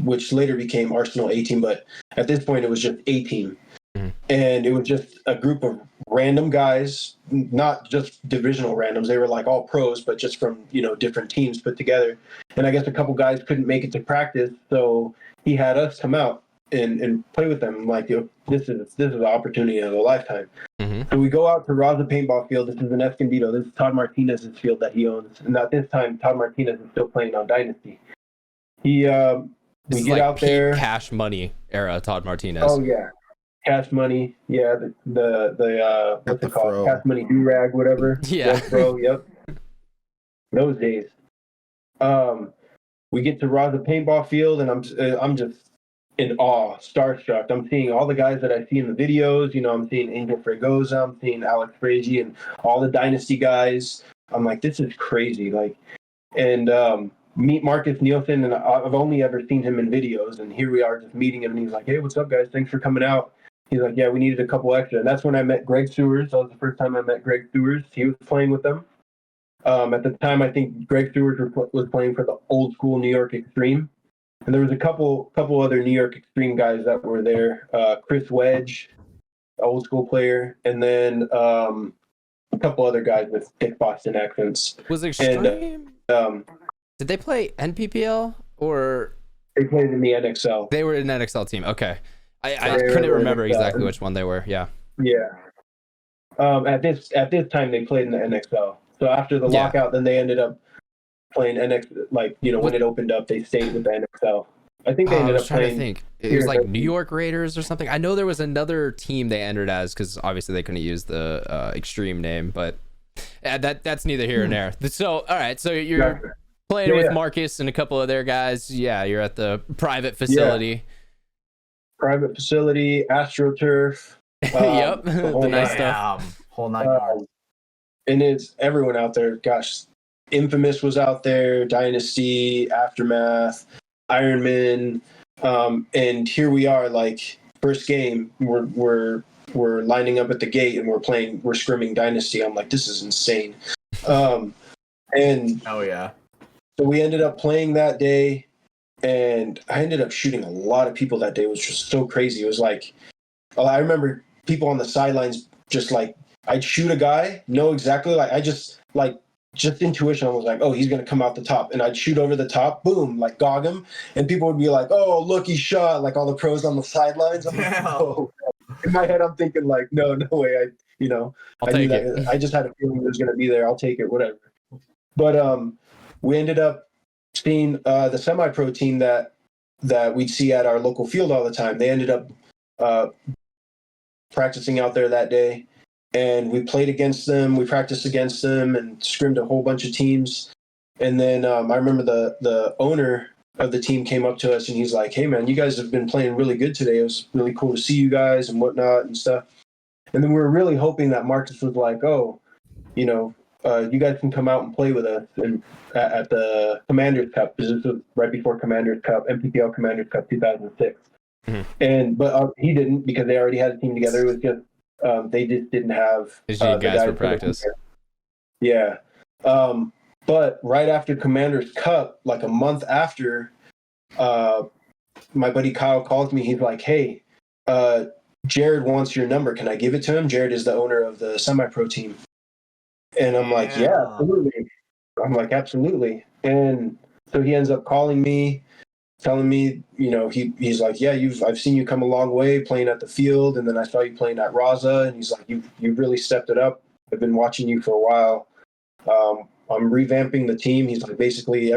which later became Arsenal A-Team. But at this point, it was just A-Team. And it was just a group of random guys, not just divisional randoms. They were like all pros, but just from, different teams put together. And I guess a couple guys couldn't make it to practice. So he had us come out. and play with them. I'm like, yo, this is an opportunity of a lifetime. Mm-hmm. So we go out to Raza Paintball Field. This is in Escondido. This is Todd Martinez's field that he owns. And at this time, Todd Martinez is still playing on Dynasty. We This is get like out there. Cash Money era Todd Martinez. Oh yeah, Cash Money. Yeah, the what's it called? Fro. Cash Money do-rag, whatever. Yeah. Bro, yep. Those days. We get to Raza Paintball Field, and I'm just in awe, starstruck. I'm seeing all the guys that I see in the videos. You know, I'm seeing Angel Fregosa, I'm seeing Alex Frazier, and all the Dynasty guys. I'm like, this is crazy. Like, and meet Marcus Nielsen, and I've only ever seen him in videos, and here we are just meeting him, and he's like, hey, what's up, guys? Thanks for coming out. He's like, yeah, we needed a couple extra. And that's when I met Greg Sewers. That was the first time I met Greg Sewers. He was playing with them. At the time, I think Greg Sewers was playing for the old school New York Extreme. And there was a couple other New York Extreme guys that were there. Chris Wedge, old school player, and then a couple other guys with thick Boston accents. Was Extreme? And, did they play NPPL or they played in the NXL? They were an NXL team. Okay, I couldn't remember exactly which one they were. Yeah. Yeah. At this time, they played in the NXL. So after the lockout, then they ended up playing NX. Like, you know, when it opened up, they stayed with the NXL. I think they ended up playing. To think. It was like New York Raiders or something. I know there was another team they entered as, because obviously they couldn't use the Extreme name, but that's neither here nor there. So all right, so you're playing with Marcus and a couple of their guys. Yeah, you're at the private facility. Yeah. Private facility, AstroTurf. Yep, the nice stuff. Whole nine yards. And it's everyone out there. Gosh, Infamous was out there, Dynasty, Aftermath, Ironman, and here we are. Like, first game, we're lining up at the gate and we're scrimming Dynasty. I'm like, this is insane. And oh yeah. So we ended up playing that day, and I ended up shooting a lot of people that day. It was just so crazy. It was like, I remember people on the sidelines just like, I'd shoot a guy, know exactly, like I just intuition. I was like, oh, he's gonna come out the top, and I'd shoot over the top, boom, like gog him, and people would be like, oh, look, he shot, like all the pros on the sidelines. I'm like, oh. In my head, I'm thinking like, no way, I'll take it. I just had a feeling it was gonna be there. I'll take it, whatever. But we ended up seeing the semi-pro team that we'd see at our local field all the time. They ended up practicing out there that day. And we played against them. We practiced against them and scrimmed a whole bunch of teams. And then I remember the owner of the team came up to us and he's like, hey, man, you guys have been playing really good today. It was really cool to see you guys and whatnot and stuff. And then we were really hoping that Marcus was like, oh, you guys can come out and play with us at the Commanders Cup. This was right before Commanders Cup, MPPL Commanders Cup 2006. Mm-hmm. But he didn't, because they already had a team together. It was just, they just didn't have the guys for practice. Yeah. But right after Commander's Cup, like a month after, my buddy Kyle calls me. He's like, hey, Jared wants your number. Can I give it to him? Jared is the owner of the semi-pro team. And I'm like, yeah, absolutely. I'm like, absolutely. And so he ends up calling me, telling me, he's like, yeah, I've seen you come a long way playing at the field, and then I saw you playing at Raza, and he's like, you've really stepped it up. I've been watching you for a while. I'm revamping the team. He's like, basically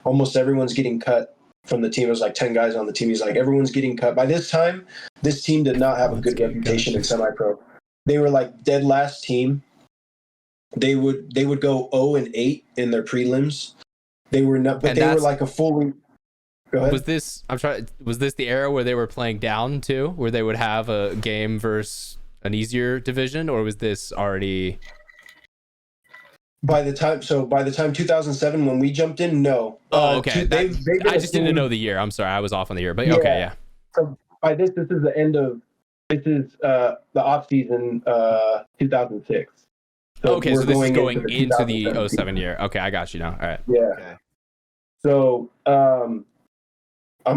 almost everyone's getting cut from the team. It was like 10 guys on the team. He's like, everyone's getting cut. By this time, this team did not have a good reputation in semi-pro. They were like dead last team. They would go 0-8 in their prelims. They were not, but they were like a full. Was this the era where they were playing down too, where they would have a game versus an easier division, or was this already? By the time 2007, when we jumped in, no. Oh, okay. I just didn't know the year. I'm sorry, I was off on the year, but okay, yeah. So by this is the end of the off season, 2006. So okay, so this is going into the 07 year. Okay, I got you now. All right. Yeah. Okay. So I'm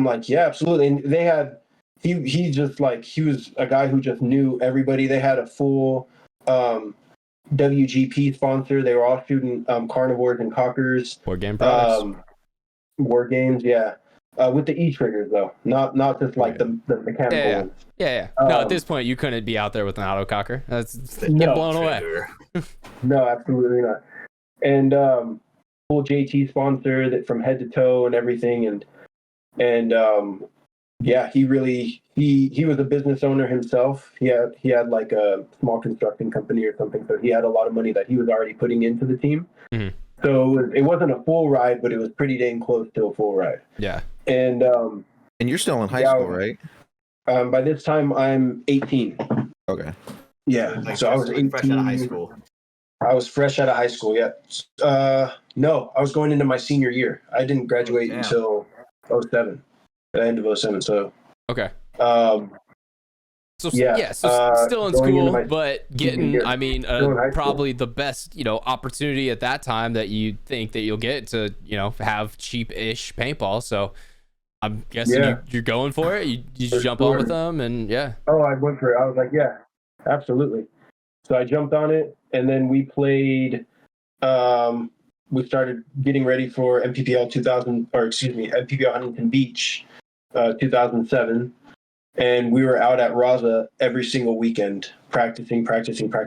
like, yeah, absolutely. And they had he just like, he was a guy who just knew everybody. They had a full WGP sponsor. They were all shooting carnivores and cockers. War game products. War games, yeah. with the E triggers though, not just like the mechanical ones. Yeah. No, at this point you couldn't be out there with an autococker. That's get blown away. No, absolutely not. And full JT sponsor that from head to toe and everything, and yeah, he was a business owner himself. He had like a small construction company or something, so he had a lot of money that he was already putting into the team. Mm-hmm. So it wasn't a full ride, but it was pretty dang close to a full ride. Yeah. And you're still in high school, right? By this time, I'm 18. Okay. Yeah. So I was 18. Fresh out of high school. I was fresh out of high school. Yeah. No, I was going into my senior year. I didn't graduate until 07, the end of 07. So. Okay. So yeah, still in school, but getting, I mean, probably the best, opportunity at that time that you think that you'll get to, have cheap-ish paintball. So I'm guessing you're going for it. You just jump on with them, and yeah. Oh, I went for it. I was like, yeah, absolutely. So I jumped on it, and then we played. We started getting ready for MPPL MPPL Huntington Beach, 2007. And we were out at Raza every single weekend practicing.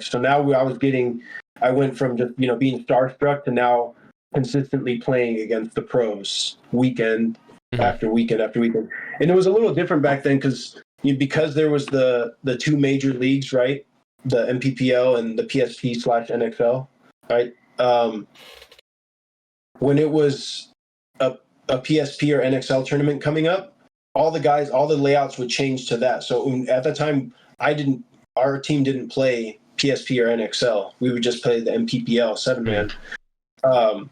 So now I went from just, being starstruck to now consistently playing against the pros weekend after weekend after weekend. And it was a little different back then because there was the two major leagues, right? The MPPL and the PSP/NXL, right? When it was a PSP or NXL tournament coming up, all the layouts would change to that. So at the time, our team didn't play PSP or NXL. We would just play the MPPL 7-man,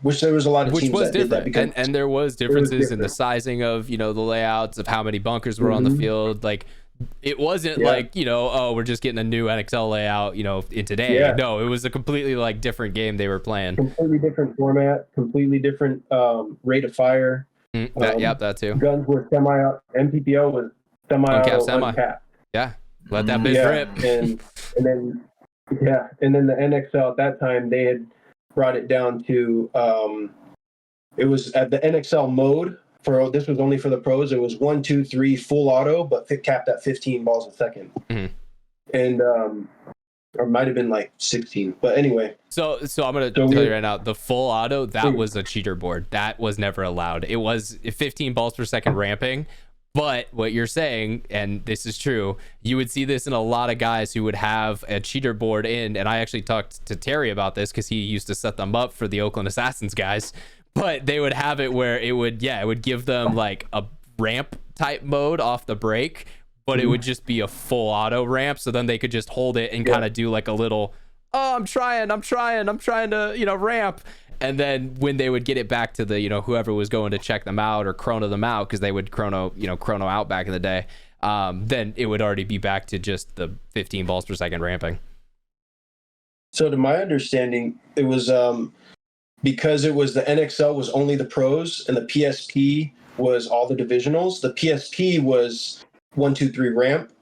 which there was a lot of teams that did that. Because and there was differences in the sizing of, the layouts, of how many bunkers were on the field. Like, it wasn't like, we're just getting a new NXL layout, in today. Yeah. No, it was a completely different game they were playing. Completely different format, completely different rate of fire. That too. Guns were MPPL was uncapped. Yeah, let that bitch rip. and then the NXL at that time they had brought it down to it was at the NXL mode this was only for the pros. It was 1, 2, 3 full auto, but capped at 15 balls a second, and or might have been 16, but anyway. So I'm gonna tell you right now, the full auto, that was a cheater board. That was never allowed. It was 15 balls per second ramping. But what you're saying, and this is true, you would see this in a lot of guys who would have a cheater board in, and I actually talked to Terry about this because he used to set them up for the Oakland Assassins guys. But they would have it where it would give them a ramp type mode off the break, but it would just be a full auto ramp. So then they could just hold it and kind of do a little, I'm trying to, ramp. And then when they would get it back to the, whoever was going to check them out or chrono them out, because they would chrono out back in the day, then it would already be back to just the 15 balls per second ramping. So to my understanding, it was because it was the NXL was only the pros and the PSP was all the divisionals. The PSP was 1, 2, 3 ramp,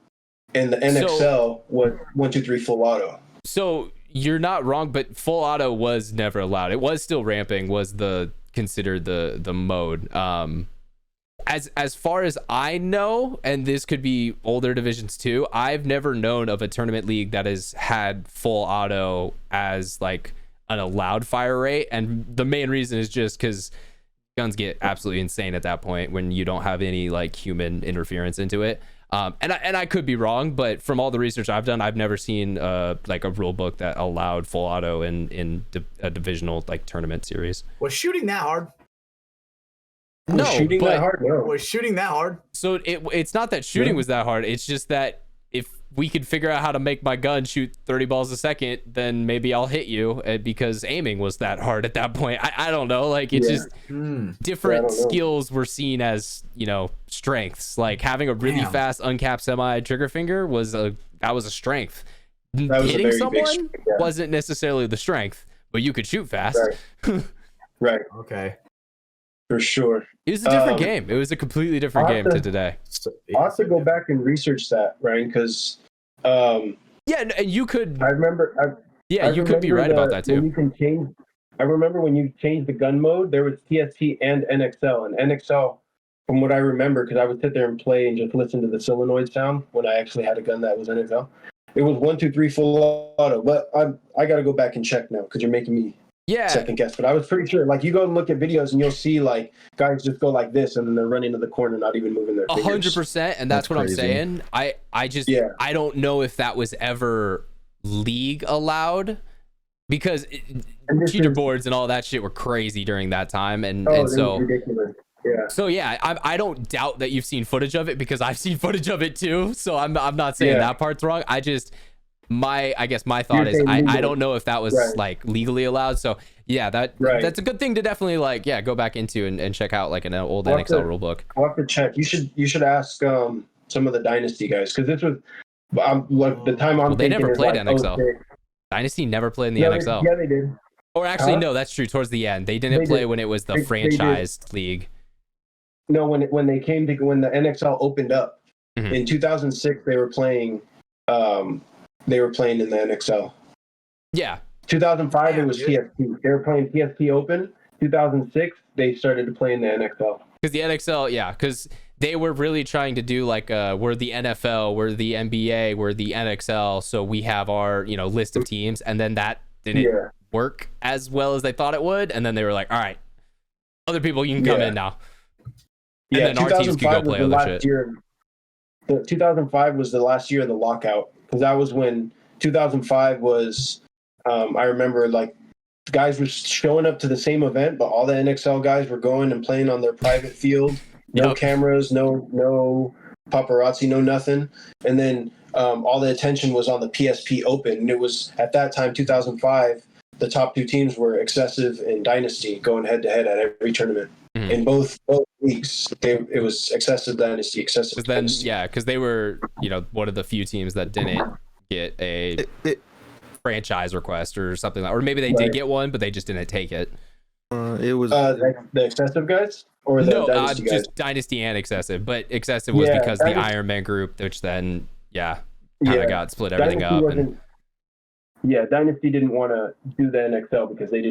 and the NXL was 1, 2, 3 full auto. So you're not wrong, but full auto was never allowed. It was still ramping, was considered the mode. As far as I know, and this could be older divisions too, I've never known of a tournament league that has had full auto as an allowed fire rate. And the main reason is just because guns get absolutely insane at that point when you don't have any human interference into it. And I could be wrong, but from all the research I've done, I've never seen a rule book that allowed full auto in a divisional tournament series. Was shooting that hard? No, Was shooting that hard? So it's not that shooting was that hard. It's just that if we could figure out how to make my gun shoot 30 balls a second, then maybe I'll hit you, because aiming was that hard at that point. I don't know. It's just different skills were seen as, strengths. Having a really fast uncapped semi trigger finger was a strength. Hitting someone wasn't necessarily the strength, but you could shoot fast. Right. Okay. For sure. It was a different game. It was a completely different game to today. I'll have to go back and research that, Ryan, because and you could. I remember. You could be right about that too. I remember when you changed the gun mode, there was TST and NXL, and NXL from what I remember, because I would sit there and play and just listen to the solenoid sound when I actually had a gun that was NFL. It was 1, 2, 3 full auto, but I got to go back and check now because you're making me second guess. But I was pretty sure. Like you go and look at videos and you'll see like guys just go like this and then they're running to the corner, not even moving their fingers. 100%, and that's what crazy. I'm saying. I just I don't know if that was ever league allowed because cheater boards and all that shit were crazy during that time, and so ridiculous. Yeah. So yeah, I don't doubt that you've seen footage of it because I've seen footage of it too. So I'm not saying that part's wrong. I guess my thought is I don't know if that was like legally allowed. So yeah, that's a good thing to definitely like go back into and check out like an old NXL rule book. I'll have to check. You should ask some of the Dynasty guys because this was like the time I'm. Well, they never played NXL. 06. Dynasty never played in the NXL. Yeah, they did. Or actually, no, that's true. Towards the end, they didn't play when it was the franchised league. No, when the NXL opened up in 2006, they were playing. They were playing in the NXL. Yeah. 2005 it was TSP. They were playing TSP Open. 2006 they started to play in the NXL. Because the NXL, because they were really trying to do like we're the NFL, we're the NBA, we're the NXL, so we have our list of teams, and then that didn't work as well as they thought it would, and then they were like, all right, other people you can come in now. And then our teams could go play other shit. 2005 was the last year of the lockout because that was when 2005 was. I remember like guys were showing up to the same event, but all the NXL guys were going and playing on their private field. No cameras, no paparazzi, no nothing. And then all the attention was on the PSP Open. And it was at that time, 2005, the top two teams were Excessive and Dynasty going head to head at every tournament. Mm-hmm. In both weeks, it was Excessive Dynasty, Excessive Dynasty. Because they were, one of the few teams that didn't get a franchise request or something or maybe they did get one, but they just didn't take it. It was the Excessive guys or the Dynasty guys? Just Dynasty and Excessive, but Excessive was because the Iron Man group, which then kind of got split everything Dynasty up. Dynasty didn't want to do the NXL because they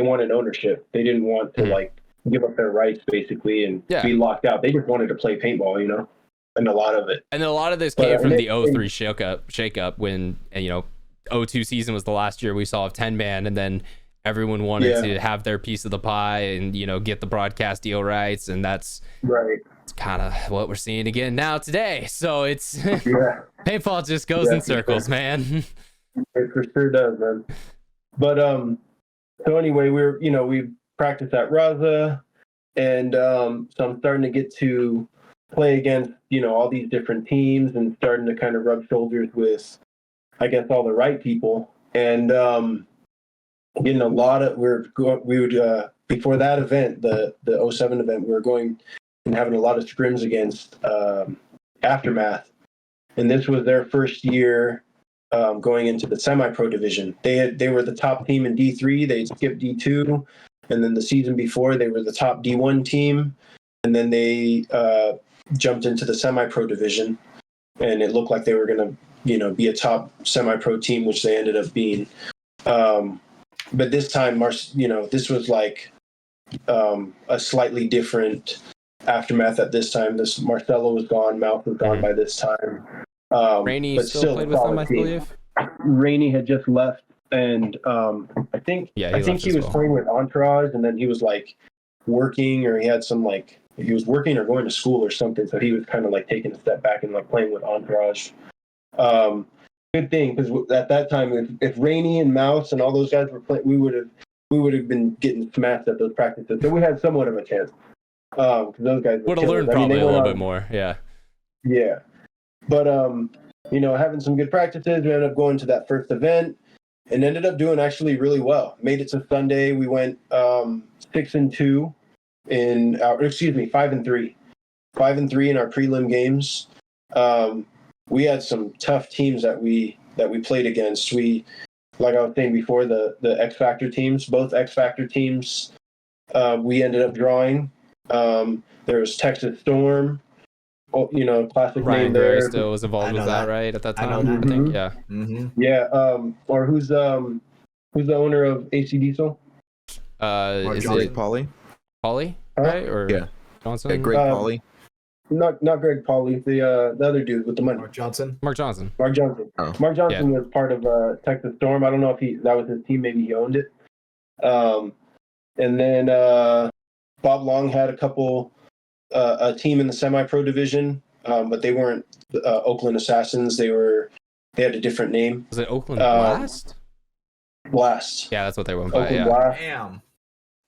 wanted ownership. They didn't want to give up their rights basically and be locked out. They just wanted to play paintball, and a lot of it. And a lot of this came from the 03 shake-up when 02 season was the last year we saw of 10-man, and then everyone wanted to have their piece of the pie and get the broadcast deal rights, and that's it's kind of what we're seeing again now today. So it's paintball just goes in circles, man. It for sure does, man. But so anyway, we practice at Raza, and so I'm starting to get to play against all these different teams and starting to kind of rub shoulders with I guess all the right people, and getting a lot of we would before that event, the 07 event, we were going and having a lot of scrims against Aftermath, and this was their first year going into the semi-pro division. They were the top team in D3. They skipped D2, and then the season before they were the top D1 team, and then they jumped into the semi-pro division, and it looked like they were going to be a top semi-pro team, which they ended up being. But this time, this was like a slightly different Aftermath at this time. This Marcelo was gone, Mouth was gone by this time. Rainey still played with them, I believe. Rainey had just left, and I think he was playing with Entourage, and then he was like working, or he had some he was working or going to school or something. So he was kind of like taking a step back and like playing with Entourage. Good thing, because at that time, if Rainey and Mouse and all those guys were playing, we would have been getting smashed at those practices. So we had somewhat of a chance. Because those guys would have learned probably a little bit more. Yeah. Yeah, but having some good practices, we ended up going to that first event and ended up doing actually really well. Made it to Sunday. We went 6-2 in our 5-3, 5-3 in our prelim games. We had some tough teams that we played against. We, like I was saying before, the X Factor teams, both X Factor teams, we ended up drawing. There was Texas Storm, classic Ryan name there. Still was involved with that, right, at that time? I think, yeah. Mm-hmm. Yeah. Or who's the owner of AC Diesel? Is it Polly? Polly? Right? Or yeah. Johnson. Yeah, Greg Pauly. Not Greg Pauly, the other dude with the money. Mark Johnson. Mark Johnson. Oh. Mark Johnson was part of Texas Storm. I don't know if that was his team. Maybe he owned it. And then Bob Long had a team in the semi-pro division, but they weren't Oakland Assassins. They had a different name. Was it Oakland Blast? Blast. Yeah, that's what they went by. Oakland Yeah. Blast. Damn.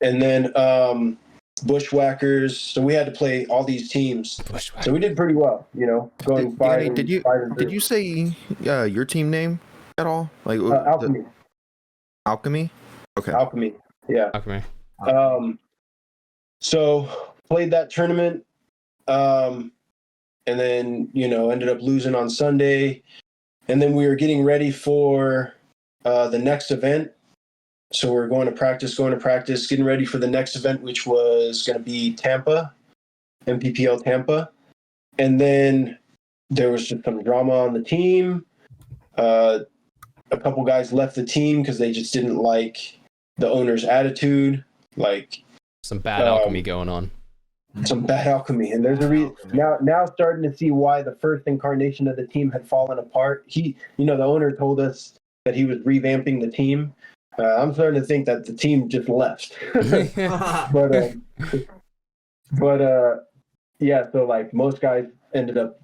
And then Bushwhackers. So we had to play all these teams. So we did pretty well, going Danny, five. did you say your team name at all? Like Alchemy? Alchemy? Okay. Alchemy. Yeah. Alchemy. So played that tournament, and then ended up losing on Sunday, and then we were getting ready for the next event. So we're going to practice, getting ready for the next event, which was going to be Tampa, MPPL Tampa. And then there was just some drama on the team. A couple guys left the team because they just didn't like the owner's attitude. Like some bad alchemy going on. Some bad alchemy. And there's a reason now starting to see why the first incarnation of the team had fallen apart. The owner told us that he was revamping the team. I'm starting to think that the team just left. but yeah, so like most guys ended up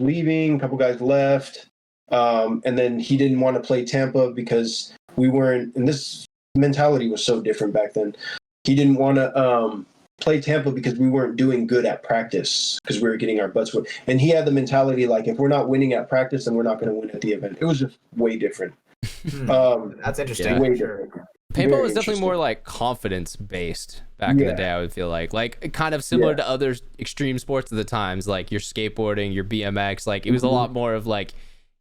leaving, a couple guys left. And then he didn't want to play Tampa because we weren't, and this mentality was so different back then. He didn't want to play Tampa because we weren't doing good at practice because we were getting our butts whipped. And he had the mentality like, if we're not winning at practice, then we're not going to win at the event. It was just way different. That's interesting. Yeah. Way different. Paintball was definitely more like confidence based back in the day. I would feel like kind of similar to other extreme sports of the times, like your skateboarding, your BMX. Like it was a lot more of like,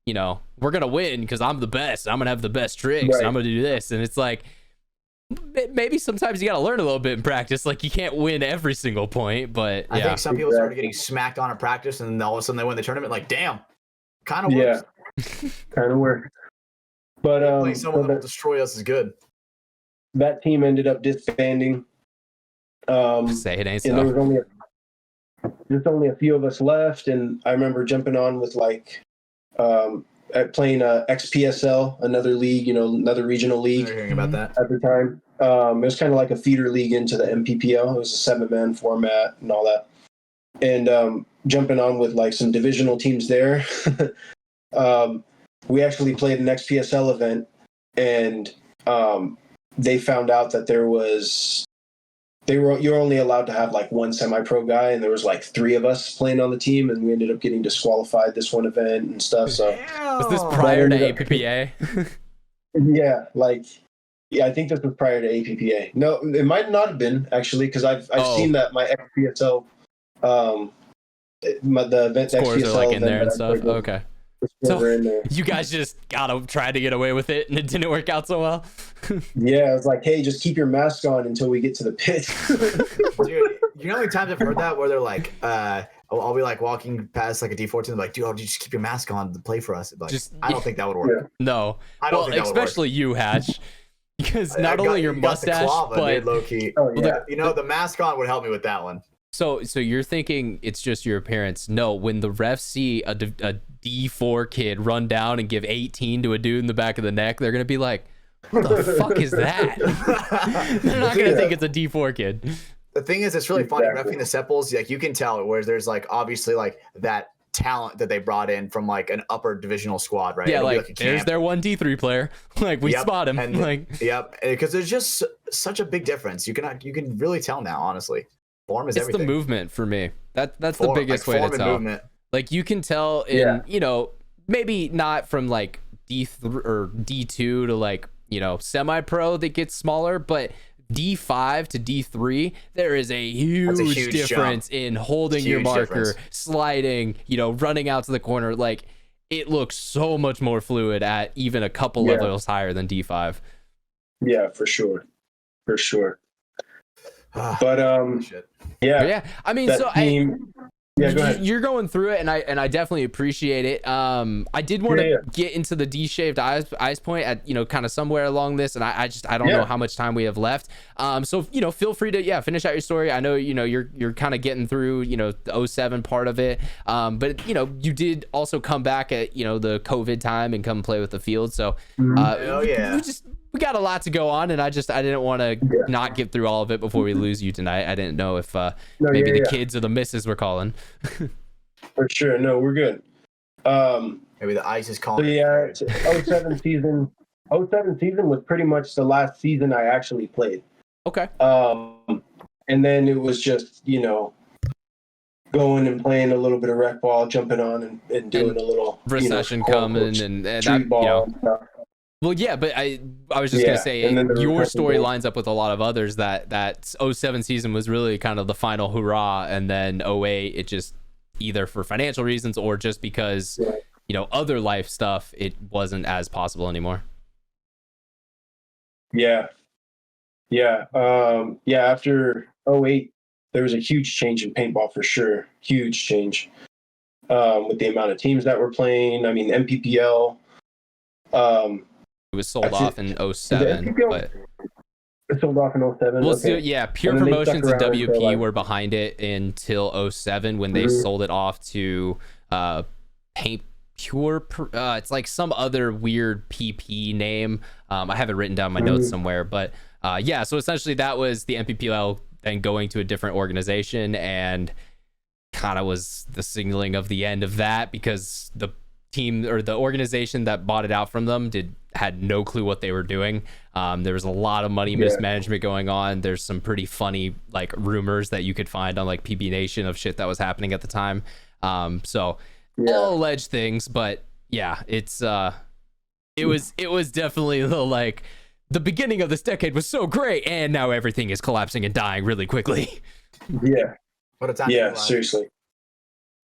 we're gonna win because I'm the best. I'm gonna have the best tricks. And I'm gonna do this, and it's like maybe sometimes you gotta learn a little bit in practice. Like you can't win every single point, but I think some people started getting smacked on at practice, and then all of a sudden they win the tournament. Like, damn, kind of works. Kind of works. But playing someone that will destroy us is good. That team ended up disbanding. Say it ain't so. And there was only a few of us left, and I remember jumping on with like playing XPSL, another league, another regional league. Hearing about that at the time. It was kind of like a feeder league into the MPPL. It was a 7-man format and all that. And jumping on with like some divisional teams there. We actually played an XPSL event, and they found out that you're only allowed to have like one semi-pro guy, and there was like 3 of us playing on the team, and we ended up getting disqualified this one event and stuff. So was this prior to APPA? I think this was prior to APPA. No, it might not have been actually, because I've seen that my XPSL, the event scores XPSL are like in event there and stuff. Okay. So in there. You guys just tried to get away with it, and it didn't work out so well. Yeah, I was like, hey, just keep your mask on until we get to the pit. Dude, you know how many times I've heard that where they're like, I'll be like walking past like a D14, they're like, dude, you just keep your mask on to play for us. Like, I don't think that would work. No. I don't think that would work. Especially you, Hatch. Because not only your mustache, but low key. Oh, yeah. The mask on would help me with that one. So you're thinking it's just your appearance. No, when the refs see a D4 kid run down and give 18 to a dude in the back of the neck, they're going to be like, what the fuck is that? They're not going to think it's a D4 kid. The thing is, it's really funny. Reffing the Sepples, like you can tell where there's like obviously like that talent that they brought in from like an upper divisional squad, right? Yeah, like there's their one D3 player. Like we spot him. And, like because there's just such a big difference. You can really tell now, honestly. Form is everything. It's the movement for me. That's the biggest way to tell. Movement. Like you can tell in maybe not from like D3 or D2 to like semi-pro that gets smaller, but D5 to D3 there is a huge difference in holding your marker, sliding, running out to the corner. Like it looks so much more fluid at even a couple levels higher than D5. Yeah, for sure. But yeah, I mean, so Yeah, go ahead. You're going through it, and I definitely appreciate it. I did want to get into the D-shaped eyes point at kind of somewhere along this, and I don't know how much time we have left. So feel free to finish out your story. I know you're kind of getting through the 07 part of it, but you did also come back at the COVID time and come play with the field. So we got a lot to go on, and I didn't want to not get through all of it before we lose you tonight. I didn't know if maybe the kids or the missus were calling. For sure. No, we're good. Maybe the ice is calling. So yeah, 07 season. 07 season was pretty much the last season I actually played. Okay. And then it was just, going and playing a little bit of rec ball, jumping on and doing a little recession coming and that, ball and stuff. Well, yeah, but I was just going to say, your story lines up with a lot of others that 07 season was really kind of the final hurrah, and then 08, it just either for financial reasons or just because, other life stuff, it wasn't as possible anymore. Yeah. Yeah. After 08, there was a huge change in paintball for sure. Huge change with the amount of teams that were playing. I mean, MPPL. It was sold off in 07, but it sold off in 07. Well, okay. So, Pure Promotions and WP were behind it until 07 when they sold it off to Paint Pure. It's like some other weird PP name. I have it written down in my notes somewhere, but so essentially that was the MPPL then going to a different organization, and kind of was the signaling of the end of that, because the team or the organization that bought it out from them had no clue what they were doing. There was a lot of money mismanagement going on. There's some pretty funny rumors that you could find on PB Nation of shit that was happening at the time. All alleged things, but it's it was definitely the beginning of this decade was so great, and now everything is collapsing and dying really quickly. Yeah. What a time. Yeah, seriously.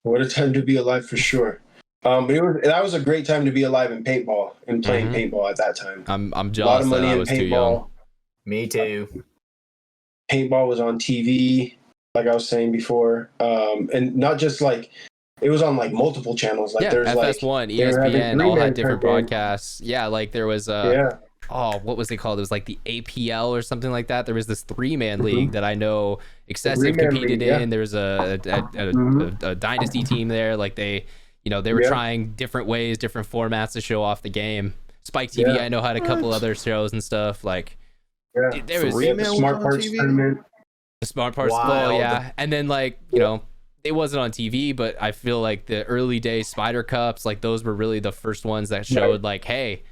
What a time to be alive for sure. But that was a great time to be alive in paintball and playing paintball at that time. I'm jealous that I was too young. Me too. Paintball was on TV, like I was saying before, and not just it was on multiple channels. There's FS1, ESPN, all had different broadcasts. Yeah, there was what was it called? It was the APL or something like that. There was this 3-man league that I know Excessive competed in. There was a dynasty team there. They were trying different ways, different formats to show off the game. Spike TV, I know, had a couple other shows and stuff. There was the Smart Parts tournament. The Smart Parts, and then it wasn't on TV, but I feel the early day Spider Cups, those were really the first ones that showed hey,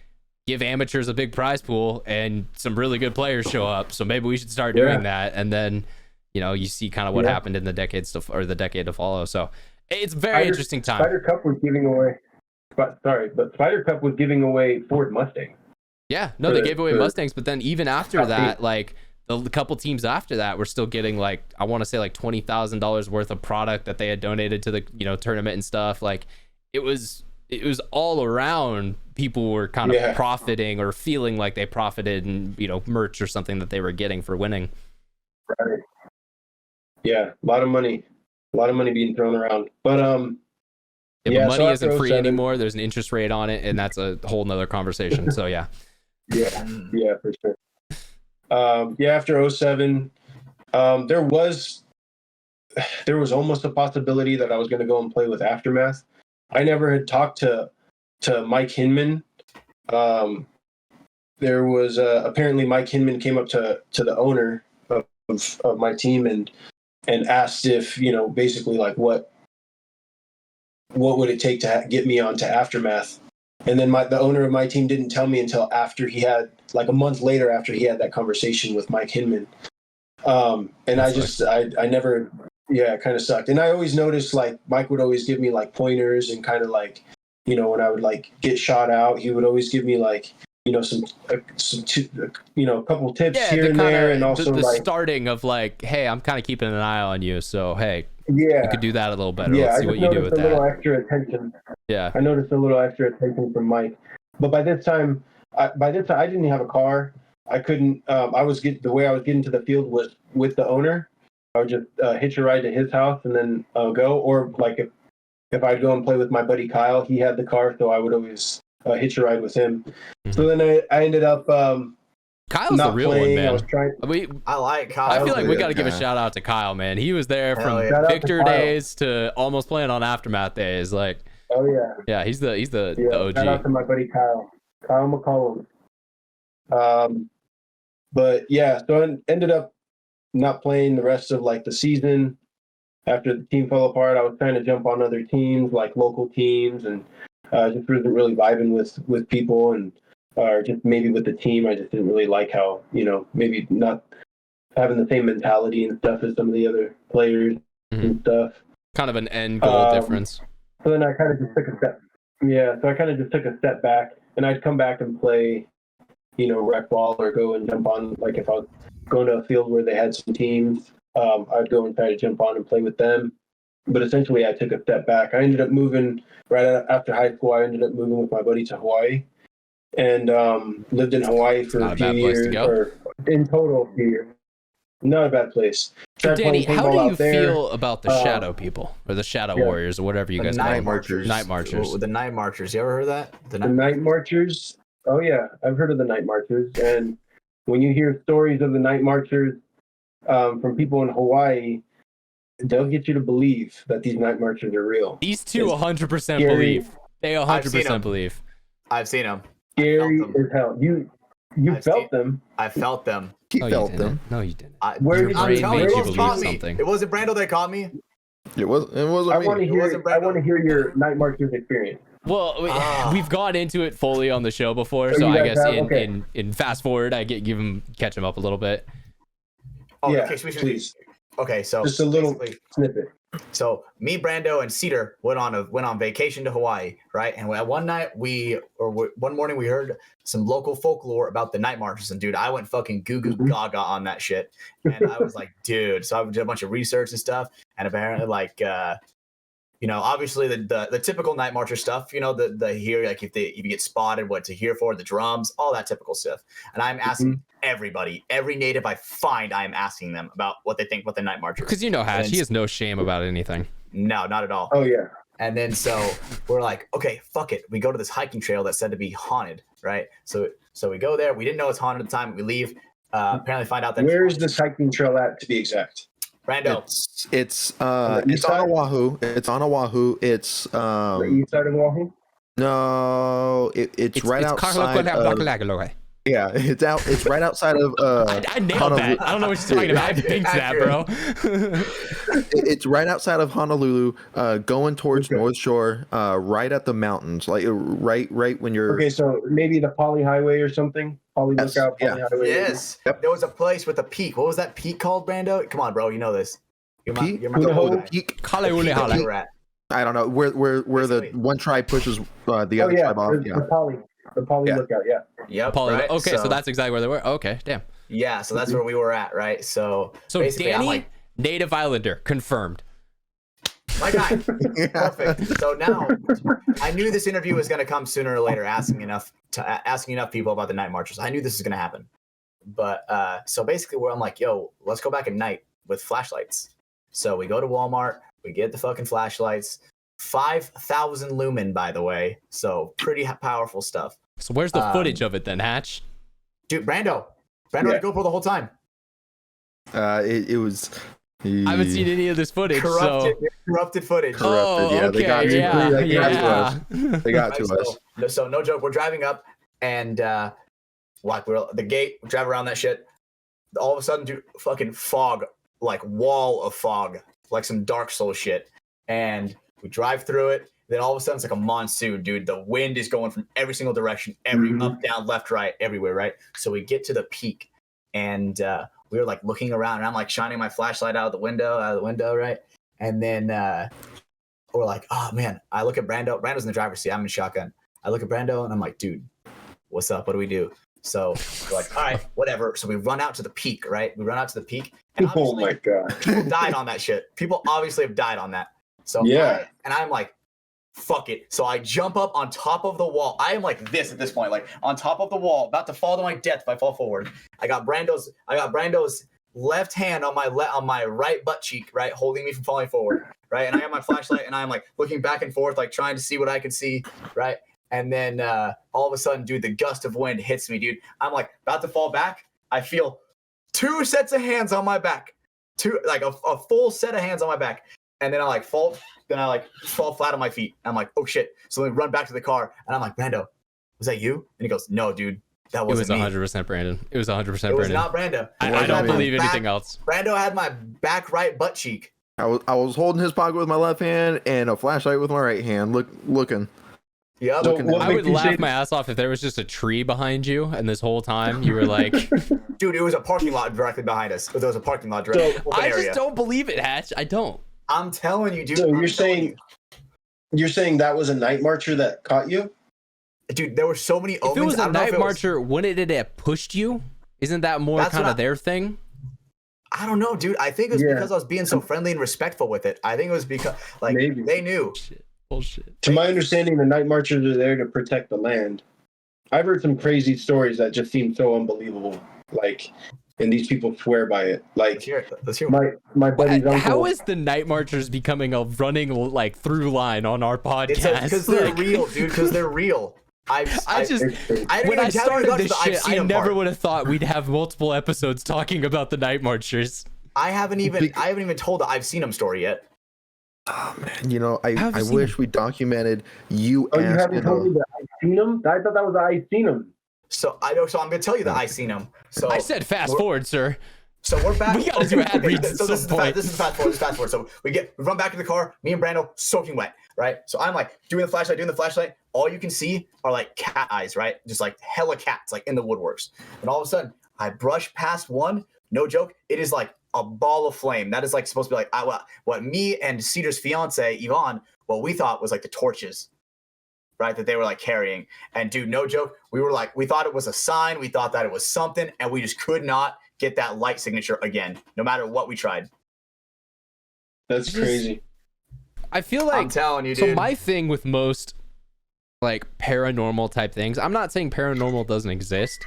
give amateurs a big prize pool and some really good players show up. So maybe we should start doing that. And then you see kind of what happened in the decade to follow. So. It's very interesting time. Spider Cup was giving away, but Spider Cup was giving away Ford Mustangs. Yeah, no, they gave away Mustangs, but then even after that, the couple teams after that were still getting I want to say $20,000 worth of product that they had donated to the tournament and stuff. It was all around. People were kind of profiting or feeling like they profited, and merch or something that they were getting for winning. Right. Yeah, a lot of money. A lot of money being thrown around, but but money isn't free anymore. There's an interest rate on it, and that's a whole nother conversation. So yeah, for sure. After 07, there was almost a possibility that I was going to go and play with Aftermath. I never had talked to Mike Hinman. There was apparently Mike Hinman came up to the owner of my team and asked if, basically what would it take to get me onto Aftermath. And then the owner of my team didn't tell me until after he had, a month later after he had that conversation with Mike Hinman. And I never, it kind of sucked. And I always noticed, Mike would always give me, pointers and kind of, when I would, get shot out, he would always give me, some a couple tips here and there, and also the starting of hey, I'm kind of keeping an eye on you, so hey, you could do that a little better. Yeah, let's see what you do with that. A little extra attention. Yeah, I noticed a little extra attention from Mike, but by this time I didn't have a car. I couldn't. The way I was getting to the field was with the owner. I would just hitch a ride to his house and then go. Or like if I'd go and play with my buddy Kyle, he had the car, so I would always hitch a ride with him. Mm-hmm. So then I ended up Kyle's the real one, man. I like Kyle. I feel like we got to give a shout out to Kyle, man. He was there from Victor days to almost playing on Aftermath days. Like, oh yeah, yeah, he's the OG. Shout out to my buddy Kyle McCollum. But yeah, so I ended up not playing the rest of like the season. After the team fell apart, I was trying to jump on other teams, like local teams, and just wasn't really vibing with people, and or just maybe with the team. I just didn't really like how, maybe not having the same mentality and stuff as some of the other players and stuff. Kind of an end goal difference. So then I kind of just took a step. Yeah, so I kind of just took a step back, and I'd come back and play, rec ball or go and jump on. Like if I was going to a field where they had some teams, I'd go and try to jump on and play with them. But essentially, I took a step back. I ended up moving right after high school. I ended up moving with my buddy to Hawaii, and lived in Hawaii for a few years. Or in total, a few years. Not a bad place. Danny, how do you feel about the shadow people or the shadow warriors or whatever you guys call them? Night marchers. The night marchers. You ever heard of that? The night marchers. Oh yeah, I've heard of the night marchers. And when you hear stories of the night marchers from people in Hawaii, they'll get you to believe that these night marchers are real. These two 100% believe. They 100% believe. I've seen them. Scary as hell. You felt them. I felt them. He felt them. No, you didn't. Where did brain made you believe me. something. It wasn't Brando that caught me. It wasn't me. I want to hear your night marchers experience. Well, we've gone into it fully on the show before, so I guess in fast forward, I catch him up a little bit. Oh, yeah, okay, please. Okay, so just a little snippet. So me, Brando, and Cedar went on vacation to Hawaii, right? And one morning we heard some local folklore about the night marches, and dude, I went fucking goo gaga on that shit, and I was like, dude. So I did a bunch of research and stuff, and apparently, like, obviously the typical night marcher stuff, the here, like if you get spotted, what to hear for, the drums, all that typical stuff. And I'm asking everybody, every native I find, I am asking them about what they think about the night marchers. Because Hash, he has no shame about anything. No, not at all. Oh yeah. And then so we're like, okay, fuck it. We go to this hiking trail that's said to be haunted, right? So we go there. We didn't know it's haunted at the time. We leave. Apparently find out that where's this hiking trail at, to be exact? Brando. It's on Oahu. It's on Oahu. It's the east side of Oahu. No, it's right outside. Yeah, it's right outside of. I nailed that. I don't know what you're talking about. I pinked that, bro. It's right outside of Honolulu, going towards North Shore, right at the mountains, like right when you're. Okay, so maybe the Poly Highway or something. Poly Lookout. Poly Highway. Yes. Yep. There was a place with a peak. What was that peak called, Brando? Come on, bro. You know this. You're my peak. I don't know where the one tribe pushes the other tribe off. The Poly Lookout, yeah. Yep. Right? Okay, so that's exactly where they were. Okay, damn. Yeah, so that's where we were at, right? So basically, Danny, I'm like, native islander, confirmed. My guy. Perfect. So now I knew this interview was going to come sooner or later, asking enough people about the night marchers. I knew this was going to happen. But so basically where I'm like, yo, let's go back at night with flashlights. So we go to Walmart, we get the fucking flashlights. 5,000 lumen, by the way. So pretty powerful stuff. So where's the footage of it then, Hatch? Dude, Brando had GoPro the whole time. It was. I haven't seen any of this footage. Corrupted footage. Okay. They got to us. So no joke, we're driving up, and like we're at the gate, we drive around that shit. All of a sudden, dude, fucking fog, like wall of fog, like some Dark Souls shit, and we drive through it. Then all of a sudden, it's like a monsoon, dude. The wind is going from every single direction, up, down, left, right, everywhere, right? So we get to the peak, and we were like looking around, and I'm like shining my flashlight out of the window, right? And then we're like, oh man, I look at Brando. Brando's in the driver's seat. I'm in shotgun. I look at Brando, and I'm like, dude, what's up? What do we do? So we're like, all right, whatever. So we run out to the peak, right? We run out to the peak. And oh my God. People died on that shit. People obviously have died on that. So yeah. I'm like, fuck it. So I jump up on top of the wall. I am like this at this point, like on top of the wall, about to fall to my death if I fall forward. I got Brando's left hand on my right butt cheek, right, holding me from falling forward, right, and I got my flashlight and I'm like looking back and forth, like trying to see what I could see, right, and then all of a sudden, dude, the gust of wind hits me, dude. I'm like about to fall back. I feel 2 sets of hands on my back, a full set of hands on my back, and then I fall flat on my feet. I'm like, oh shit! So then we run back to the car, and I'm like, Brando, was that you? And he goes, no, dude. That wasn't me. It was 100% Brandon. It was 100% Brandon. It was not Brando. I don't believe anything else. Brando had my back right butt cheek. I was holding his pocket with my left hand and a flashlight with my right hand, looking. Yeah, So I would laugh my ass off if there was just a tree behind you, and this whole time you were like, dude, it was a parking lot directly behind us. There was a parking lot directly. So, I just don't believe it, Hatch. I don't. I'm telling you, dude. So you're saying that was a night marcher that caught you? Dude, there were so many omens. If it was a night marcher, wouldn't it have pushed you? Isn't that more kind of their thing? I don't know, dude. I think it was because I was being so friendly and respectful with it. I think it was because, like, Maybe. They knew. Bullshit. To my understanding, the night marchers are there to protect the land. I've heard some crazy stories that just seem so unbelievable. Like, and these people swear by it. Like, Let's hear it. my buddy's uncle. How is the night marchers becoming a running like through line on our podcast? Because they're real, dude. Because they're real. I when I started this shit, I never would have thought we'd have multiple episodes talking about the night marchers. I haven't even told the I've seen them story yet. Oh man, I wish we documented you. Oh, you haven't told me that I've seen them? I thought that was I seen them. So I'm gonna tell you that I seen them. So I said fast forward, sir. So we're back. We gotta do ad reads. So this is fast forward. So we run back to the car. Me and Brando soaking wet, right? So I'm like doing the flashlight. All you can see are like cat eyes, right? Just like hella cats, like in the woodworks. And all of a sudden, I brush past one. No joke. It is like a ball of flame. That is like supposed to be like what me and Cedar's fiance Yvonne, what we thought was like the torches, right? That they were like carrying. And dude, no joke. We thought it was a sign. We thought that it was something, and we just could not get that light signature again, no matter what we tried. That's crazy. I feel like I'm telling you, dude. So my thing with most like paranormal type things, I'm not saying paranormal doesn't exist,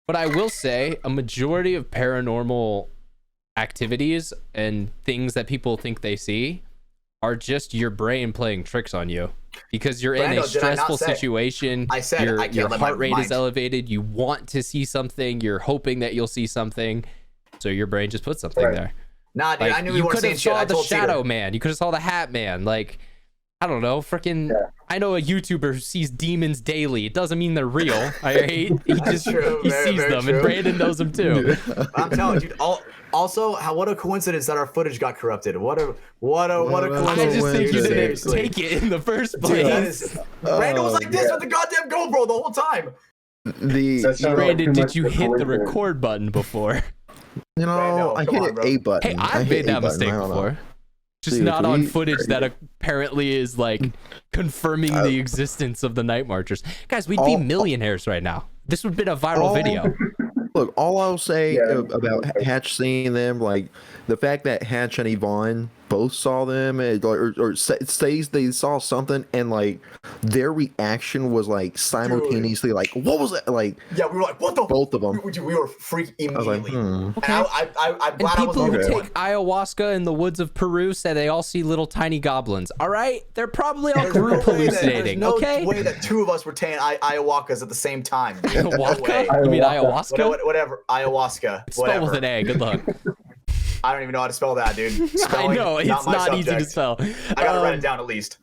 but I will say a majority of paranormal activities and things that people think they see are just your brain playing tricks on you because you're in a stressful situation. I said your heart rate is elevated. You want to see something. You're hoping that you'll see something. So your brain just puts something there. Nah, dude, like, I knew you could have saw the Shadow Man. You could have saw the Hat Man. Like, I don't know, freaking. Yeah. I know a YouTuber who sees demons daily. It doesn't mean they're real. He just he sees them, and Brandon knows them too. I'm telling you, dude. Also, what a coincidence that our footage got corrupted. What a coincidence. I just think you didn't take it in the first place. Brandon was like this with the goddamn GoPro the whole time. Brandon, did you hit the record button before? Brando, I hit A button. Hey, I've made that mistake before. Just not on footage that apparently is like confirming the existence of the night marchers. Guys, we'd be millionaires right now. This would have been a viral video. Look, all I'll say about Hatch seeing them, like the fact that Hatch and Yvonne both saw them, or says they saw something, and like their reaction was like simultaneously, like, what was that? Like, yeah, we were like, what the? Both of them. We were freaked immediately. Okay. I'm glad I was people who take ayahuasca in the woods of Peru say they all see little tiny goblins. All right, they're probably all group hallucinating. There's okay. No way that two of us were taking ayahuascas at the same time. Ayahuasca? You mean ayahuasca? Whatever. Ayahuasca. Spell with an A. Good luck. I don't even know how to spell that, dude. I know, it's not easy to spell. I gotta write it down at least.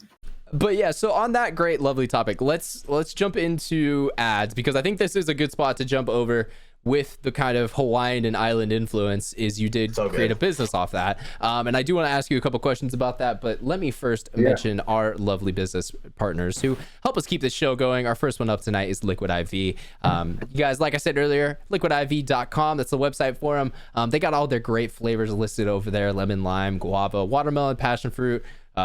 But yeah, so on that great, lovely topic, let's jump into ads, because I think this is a good spot to jump over with the kind of Hawaiian and island influence is you did create a business off that. And I do want to ask you a couple questions about that, but let me first mention our lovely business partners who help us keep this show going. Our first one up tonight is Liquid IV. You guys, like I said earlier, liquidiv.com, that's the website for them. They got all their great flavors listed over there: lemon, lime, guava, watermelon, passion fruit,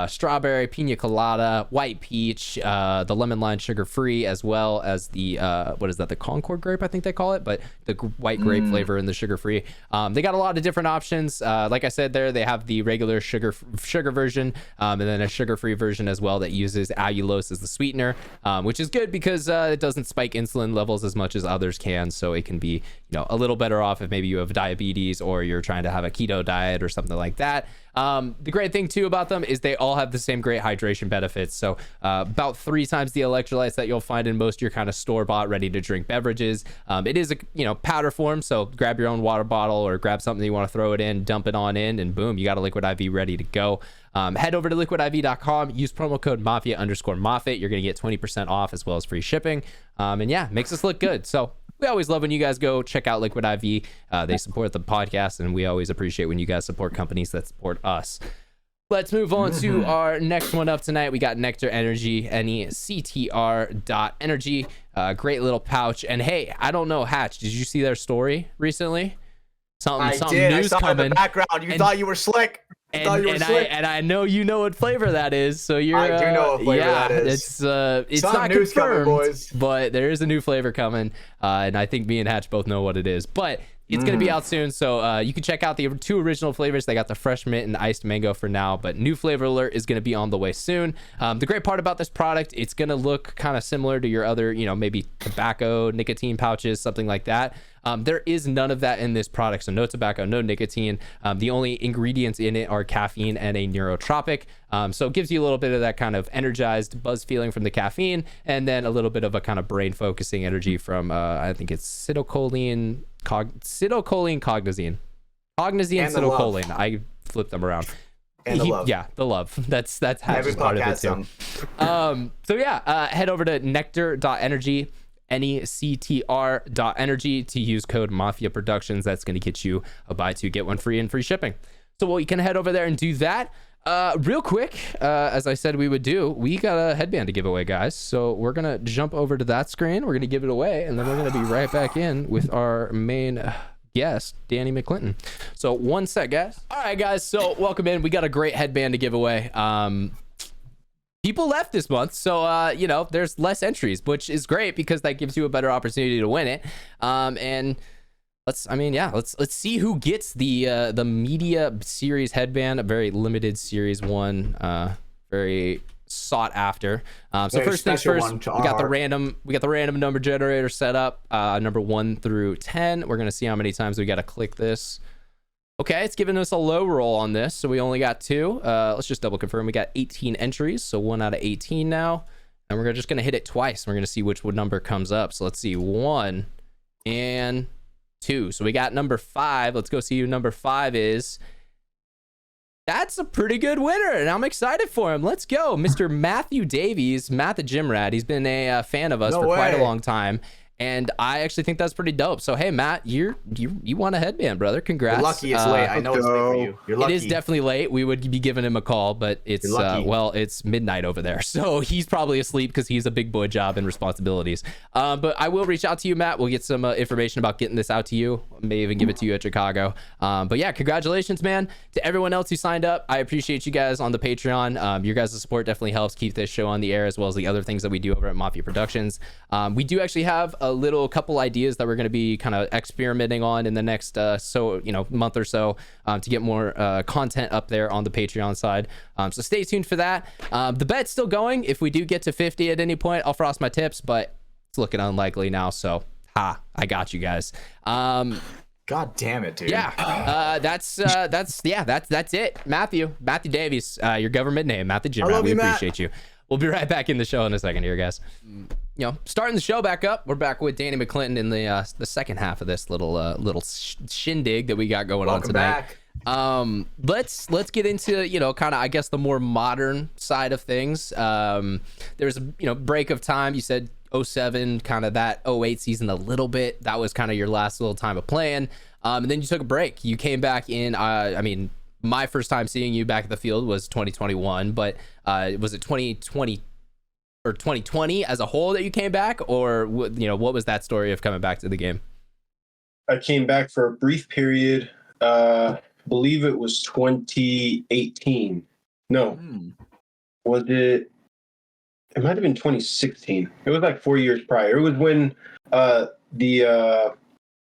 strawberry, pina colada, white peach, the lemon lime sugar free, as well as the what is that, the Concord grape, I think they call it, but the white grape flavor and the sugar free. They got a lot of different options. Like I said there, they have the regular sugar version, and then a sugar free version as well that uses allulose as the sweetener, which is good because it doesn't spike insulin levels as much as others can, so it can be a little better off if maybe you have diabetes or you're trying to have a keto diet or something like that. The great thing too about them is they all have the same great hydration benefits. So about 3 times the electrolytes that you'll find in most of your kind of store-bought ready to drink beverages. It is a powder form, so grab your own water bottle or grab something you want to throw it in, dump it on in, and boom, you got a Liquid IV ready to go. Head over to liquidiv.com, use promo code Mafia_Moffitt. You're going to get 20% off as well as free shipping. And yeah, makes us look good. So we always love when you guys go check out Liquid IV. They support the podcast, and we always appreciate when you guys support companies that support us. Let's move on to our next one up tonight. We got NECTR Energy, NECTR.energy. Great little pouch. And hey, I don't know, Hatch, did you see their story recently? Something did. news I saw coming. in the background. You thought you were slick. I know you know what flavor that is, so you're. I do know what flavor that is. It's not news confirmed, coming, boys. but there is a new flavor coming, and I think me and Hatch both know what it is. But it's going to be out soon, so you can check out the 2 original flavors. They got the fresh mint and iced mango for now, but new flavor alert is going to be on the way soon. The great part about this product, it's going to look kind of similar to your other, maybe tobacco, nicotine pouches, something like that. There is none of that in this product, so no tobacco, no nicotine. The only ingredients in it are caffeine and a neurotropic. So it gives you a little bit of that kind of energized buzz feeling from the caffeine, and then a little bit of a kind of brain focusing energy from, I think it's cognizine, acetylcholine. I flipped them around. And the love. Yeah, the love. That's Hatch's part of it too. So yeah, head over to NECTR.energy. NECTR.energy to use code MafiaProductions. That's going to get you a buy 2 get 1 free and free shipping. So you can head over there and do that. Real quick, as I said we would do, we got a headband to give away, guys. So we're going to jump over to that screen. We're going to give it away, and then we're going to be right back in with our main guest, Danny McClinton. So one sec, guys. All right, guys. So welcome in. We got a great headband to give away. People left this month, so there's less entries, which is great because that gives you a better opportunity to win it. And let's see who gets the media series headband, a very limited series one, very sought after. So very first things first, we got the random number generator set up, number 1 through 10. We're gonna see how many times we got to click this. Okay, it's giving us a low roll on this, so we only got 2. Let's just double confirm. We got 18 entries, so 1 out of 18 now. And we're just going to hit it twice. We're going to see which number comes up. So let's see, 1 and 2. So we got number 5. Let's go see who number 5 is. That's a pretty good winner, and I'm excited for him. Let's go. Mr. Matthew Davies, Matt the Gym Rat. He's been a fan of us for quite a long time. And I actually think that's pretty dope. So hey, Matt, you won a headband, brother. Congrats. You're lucky it's late. I know it's late for you. You're lucky. It is definitely late. We would be giving him a call, but it's it's midnight over there, so he's probably asleep because he's a big boy job and responsibilities. But I will reach out to you, Matt. We'll get some information about getting this out to you. May even give it to you at Chicago. But yeah, congratulations, man. To everyone else who signed up, I appreciate you guys on the Patreon. Your guys' support definitely helps keep this show on the air, as well as the other things that we do over at Mafia Productions. We do actually have a couple ideas that we're going to be kind of experimenting on in the next month or so to get more content up there on the Patreon side. So stay tuned for that. The bet's still going. If we do get to 50 at any point, I'll frost my tips, but it's looking unlikely now. So I got you guys. God damn it, dude. Yeah, that's it. Matthew Davies, your government name, Matt the Gym Rat. We appreciate you. We'll be right back in the show in a second here, guys. Starting the show back up. We're back with Danny McClinton in the second half of this little shindig that we got going on tonight. Let's get into kind of, I guess, the more modern side of things. There's a break of time. You said 07, kind of that 08 season a little bit. That was kind of your last little time of playing. And then you took a break. You came back in. My first time seeing you back at the field was 2021, but was it 2020 or 2020 as a whole that you came back, or what was that story of coming back to the game? I came back for a brief period. Believe it was 2018. No, Hmm. was it? It might have been 2016. It was like 4 years prior. It was when the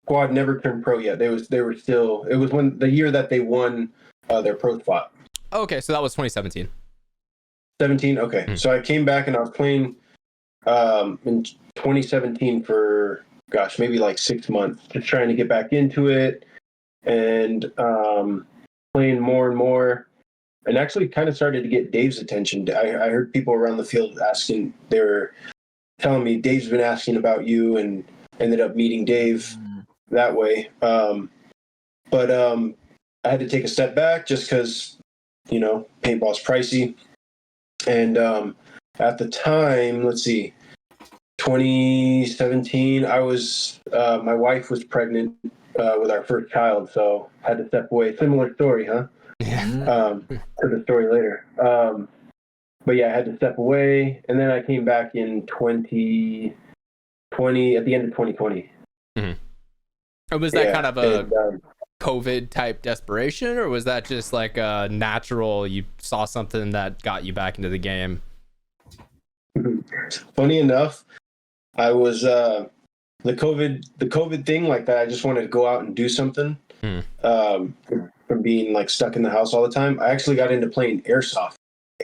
squad never turned pro yet. They were still. It was when the year that they won their pro spot. Okay, so that was 2017. 17. Okay, so I came back and I was playing in 2017 for maybe like 6 months, just trying to get back into it and playing more and more. And actually kind of started to get Dave's attention. I heard people around the field asking, they were telling me, Dave's been asking about you, and ended up meeting Dave that way. But I had to take a step back just because, paintball's pricey. And at the time, let's see, 2017, I was, my wife was pregnant with our first child, so I had to step away. Similar story, huh? To the story later. But yeah, I had to step away, and then I came back in 2020, at the end of 2020. And was that kind of a COVID type desperation, or was that just like a natural, you saw something that got you back into the game? Funny enough, I was the COVID thing like that. I just wanted to go out and do something. From being like stuck in the house all the time. I actually got into playing airsoft.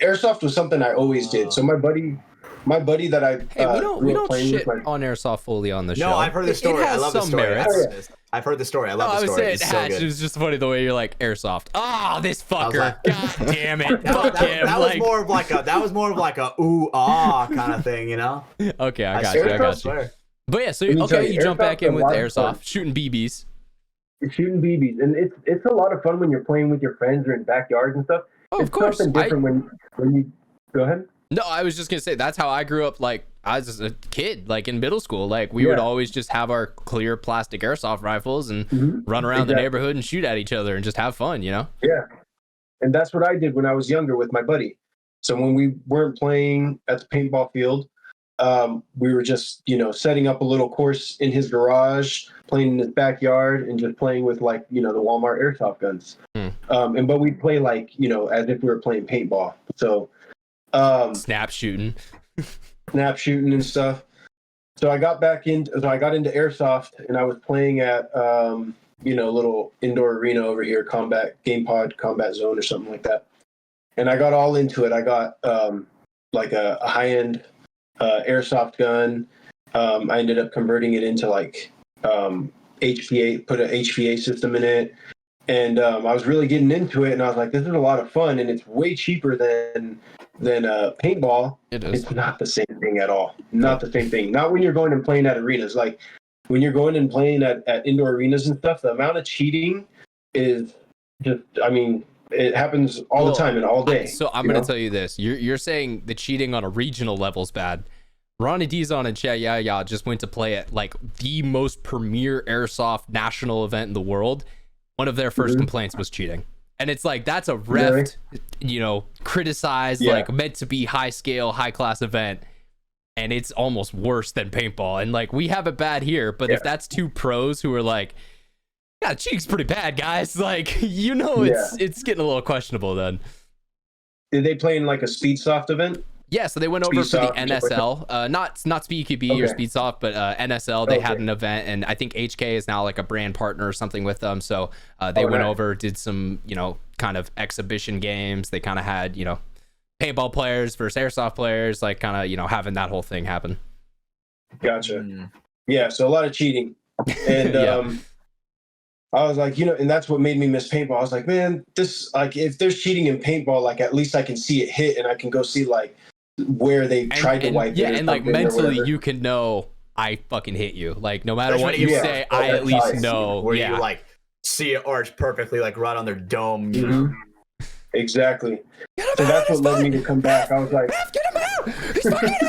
Airsoft was something I always did. So my buddy that I we don't shit on airsoft fully on the show. No, I've heard the story. I love the story. Merits. I've heard the story. I love the story. I was saying, Hatch, it was just funny the way you're like, airsoft. Oh, this fucker. Like, God damn it. Fuck him. That was more of like a ooh ah kind of thing, Okay, I got you. But yeah, so you jump back in with airsoft, shooting BBs. Shooting BBs, and it's a lot of fun when you're playing with your friends or in backyards and stuff. Oh, of course. Something different when you go ahead. No, I was just gonna say that's how I grew up. Like I was a kid, like in middle school, like we would always just have our clear plastic airsoft rifles and run around the neighborhood and shoot at each other and just have fun, Yeah, and that's what I did when I was younger with my buddy. So when we weren't playing at the paintball field, we were just setting up a little course in his garage, playing in his backyard, and just playing with the Walmart airsoft guns. But we'd play as if we were playing paintball. So snap shooting and stuff. So I got into airsoft, and I was playing at a little indoor arena over here, Combat Zone or something like that. And I got all into it. I got like a high-end airsoft gun. I ended up converting it into HPA, put an HPA system in it, and I was really getting into it. And I was like, "This is a lot of fun, and it's way cheaper than paintball." It is. It's not the same thing at all. Not the same thing. Not when you're going and playing at arenas. Like when you're going and playing at indoor arenas and stuff. The amount of cheating is just. I mean, it happens all the time and all day. So I'm going to tell you this. You're saying the cheating on a regional level is bad. Ronnie Dizon and Chat Yaya just went to play at the most premier airsoft national event in the world. One of their first complaints was cheating. And it's that's a ref, criticized, meant to be high scale, high class event. And it's almost worse than paintball. And we have it bad here, but if that's two pros who are cheating's pretty bad, guys. It's getting a little questionable then. Did they play in a speed soft event? Yeah, so they went over for the NSL, not SpeedQB or Speedsoft, but NSL. They had an event, and I think HK is now a brand partner or something with them. So they went over, did some, kind of exhibition games. They kind of had, paintball players versus airsoft players, having that whole thing happen. Gotcha. Yeah, so a lot of cheating. And I was like, and that's what made me miss paintball. I was like, man, this, if there's cheating in paintball, at least I can see it hit, and I can go see, where they tried to wipe it. Yeah, and mentally you can know I fucking hit you. No matter what you say, I at least know. Where you see it arch perfectly, right on their dome. Exactly. So that's what led me to come back. I was like, get him out! He's fucking out!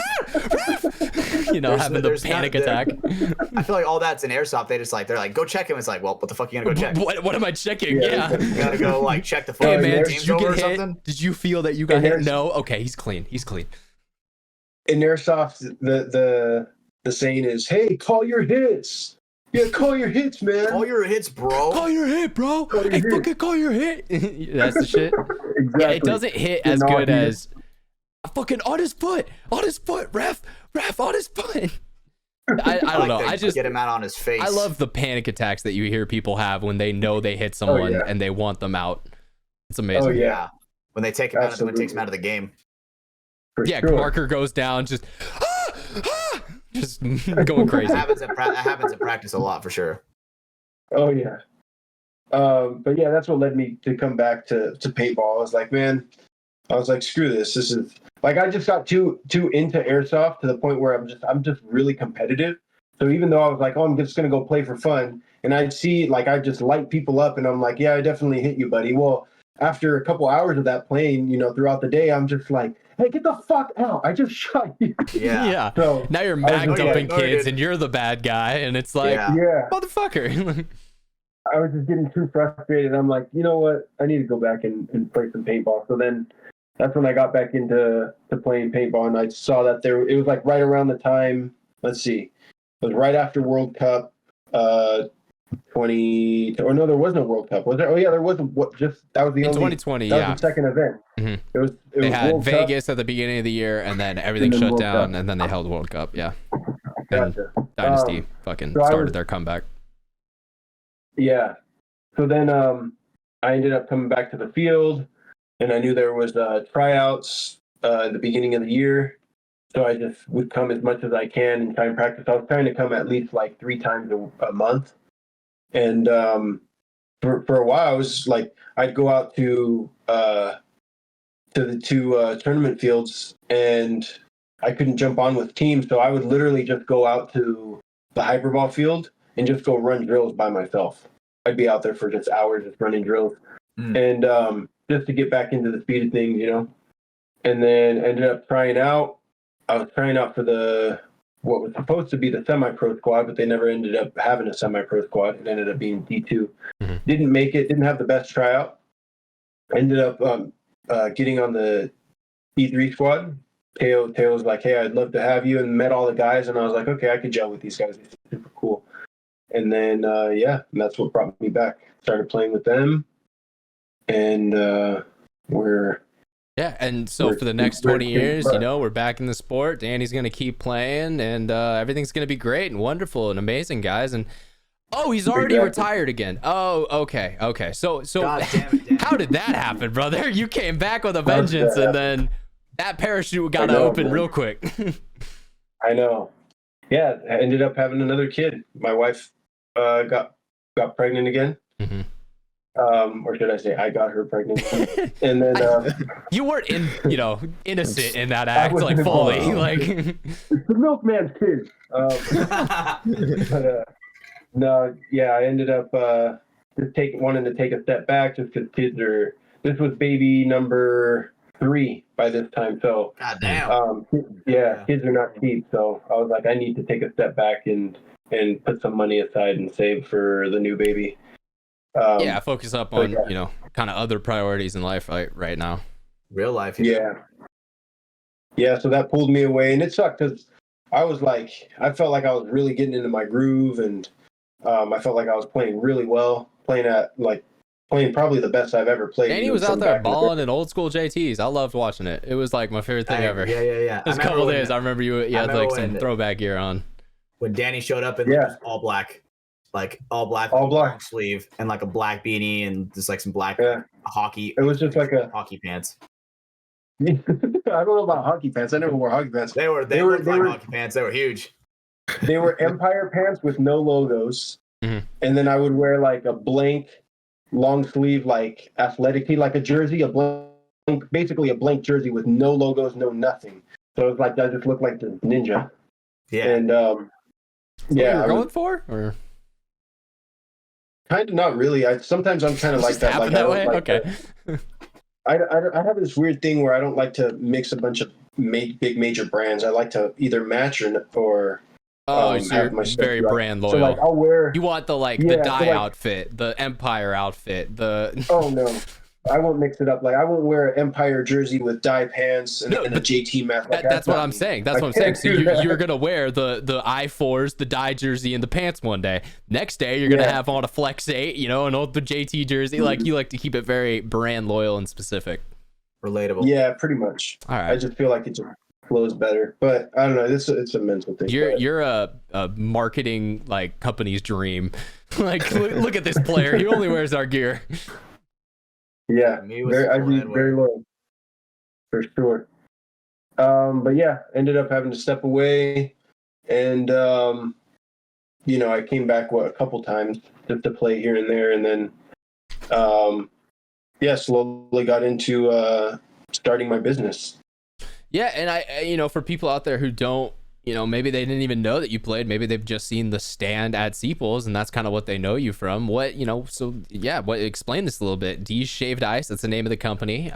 Having the panic attack. I feel like all that's in airsoft. They just they're go check him. It's well, what the fuck are you gonna go check? What am I checking? Yeah. You gotta go check the phone. Hey man, did you get hit? Did you feel that you got hit? No. Okay, he's clean. He's clean. In airsoft, the saying is, "Hey, call your hits." Yeah, call your hits, man. Call your hits, bro. Call your hit, bro. Fucking call your hit. That's the shit. exactly. Yeah, it doesn't hit as good as fucking on his foot, ref, on his foot. I don't know. I just get him out on his face. I love the panic attacks that you hear people have when they know they hit someone and they want them out. It's amazing. Oh yeah, when they take him out, when it takes him out of the game. Marker goes down, just going crazy. That happens at practice a lot for sure. Oh yeah. But yeah, that's what led me to come back to paintball. I was like, man, screw this. This is like, I just got too into airsoft to the point where I'm just really competitive. So even though I was like, oh, I'm just gonna go play for fun, and I'd see like I just light people up, and I'm like, yeah, I definitely hit you, buddy. Well, after a couple hours of that playing, throughout the day, I'm just like, hey, get the fuck out! I just shot you. Yeah. So now you're mag dumping kids, and you're the bad guy, and it's like, motherfucker. I was just getting too frustrated. I'm like, you know what? I need to go back and play some paintball. So then that's when I got back into playing paintball, and I saw that it was like right around the time. Let's see, it was right after World Cup. 20 or no, there was no World Cup, was there? Oh yeah, there was. That was the in only 2020. That was the second event. Mm-hmm. It was they had World Vegas Cup, at the beginning of the year, and then everything shut World down, Cup. and then they held World Cup. Yeah, Gotcha. and Dynasty started their comeback. Yeah. So then I ended up coming back to the field, and I knew there was tryouts at the beginning of the year. So I just would come as much as I can and try and practice. I was trying to come at least like 3 times a month. And for a while, I was like, I'd go out to the 2 tournament fields, and I couldn't jump on with teams. So I would literally just go out to the hyperball field and just go run drills by myself. I'd be out there for just hours, just running drills, and just to get back into the speed of things, And then ended up trying out. I was trying out for what was supposed to be the semi-pro squad, but they never ended up having a semi-pro squad. It ended up being D2. Mm-hmm. Didn't make it. Didn't have the best tryout. Ended up getting on the E3 squad. Teo was like, hey, I'd love to have you, and met all the guys. And I was like, okay, I could gel with these guys. They're super cool. And then, and that's what brought me back. Started playing with them. And and so for the next 20 years, we're back in the sport. Danny's going to keep playing, and everything's going to be great and wonderful and amazing, guys. And he's already retired again. Oh, okay. So God damn it, Danny. How did that happen, brother? You came back with a vengeance, and then that parachute got to open real quick. I know. Yeah, I ended up having another kid. My wife got pregnant again. Mm-hmm. Or should I say, I got her pregnant, and then you weren't innocent in that act, like fully, like it's the milkman's kid. No, yeah, I ended up just wanting to take a step back, just because this was baby number 3 by this time, so God damn. Kids are not cheap, so I was like, I need to take a step back and put some money aside and save for the new baby. Focus up on kind of other priorities in life right now. Real life. Yeah. So that pulled me away, and it sucked because I felt like I was really getting into my groove, and I felt like I was playing really well, playing probably the best I've ever played. Danny was out there balling in old school JTs. I loved watching it. It was like my favorite thing ever. Yeah. There's a couple days I remember you had like some throwback gear on. When Danny showed up in all black. Like all black long sleeve and like a black beanie and just like some black hockey. It was just like a hockey pants. I don't know about hockey pants. I never wore hockey pants. They were hockey pants. They were huge. They were Empire pants with no logos. Mm-hmm. And then I would wear like a blank long sleeve, like athletic tee, like a jersey, basically a blank jersey with no logos, no nothing. So it was like I just looked like the ninja. Yeah. And what you were going for, or kind of not really. Sometimes I'm kind of like that. Like that way. Okay. I have this weird thing where I don't like to mix a bunch of big major brands. I like to either match or so you're very brand loyal. So like I'll wear. You want the the dye outfit, the Empire outfit, the. Oh no. I won't mix it up. Like I won't wear an Empire jersey with dye pants and a JT mask. That's what I'm saying. That's what I'm saying. So you're gonna wear the I4s, the dye jersey, and the pants one day. Next day you're gonna have on a Flex 8, an old JT jersey. Like you like to keep it very brand loyal and specific. relatable. Yeah, pretty much. All right. I just feel like it just flows better, but I don't know. It's a mental thing. You're a marketing like company's dream. Like look at this player. He only wears our gear. Yeah, Me with I'd be Squall very Headwear. loyal for sure. But yeah, ended up having to step away, and I came back a couple times just to play here and there, and then slowly got into starting my business. Yeah, and I for people out there who don't, maybe they didn't even know that you played. Maybe they've just seen the stand at Seeples, and that's kind of what they know you from. Explain this a little bit. D's Shaved Ice, that's the name of the company.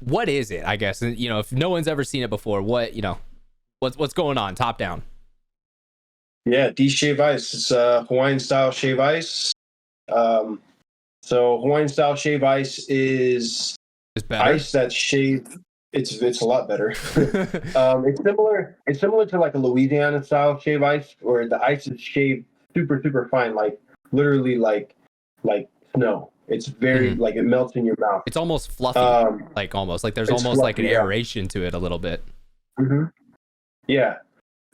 What is it? I guess, and if no one's ever seen it before, what's going on? Top down. Yeah, D's Shaved Ice. It's Hawaiian style shave ice. So Hawaiian style shave ice is ice that's shaved. It's a lot better. It's similar to like a Louisiana style shave ice, where the ice is shaved super super fine, like literally like snow. It's very like it melts in your mouth. It's almost fluffy, like there's almost fluffy, like an aeration to it a little bit. Yeah.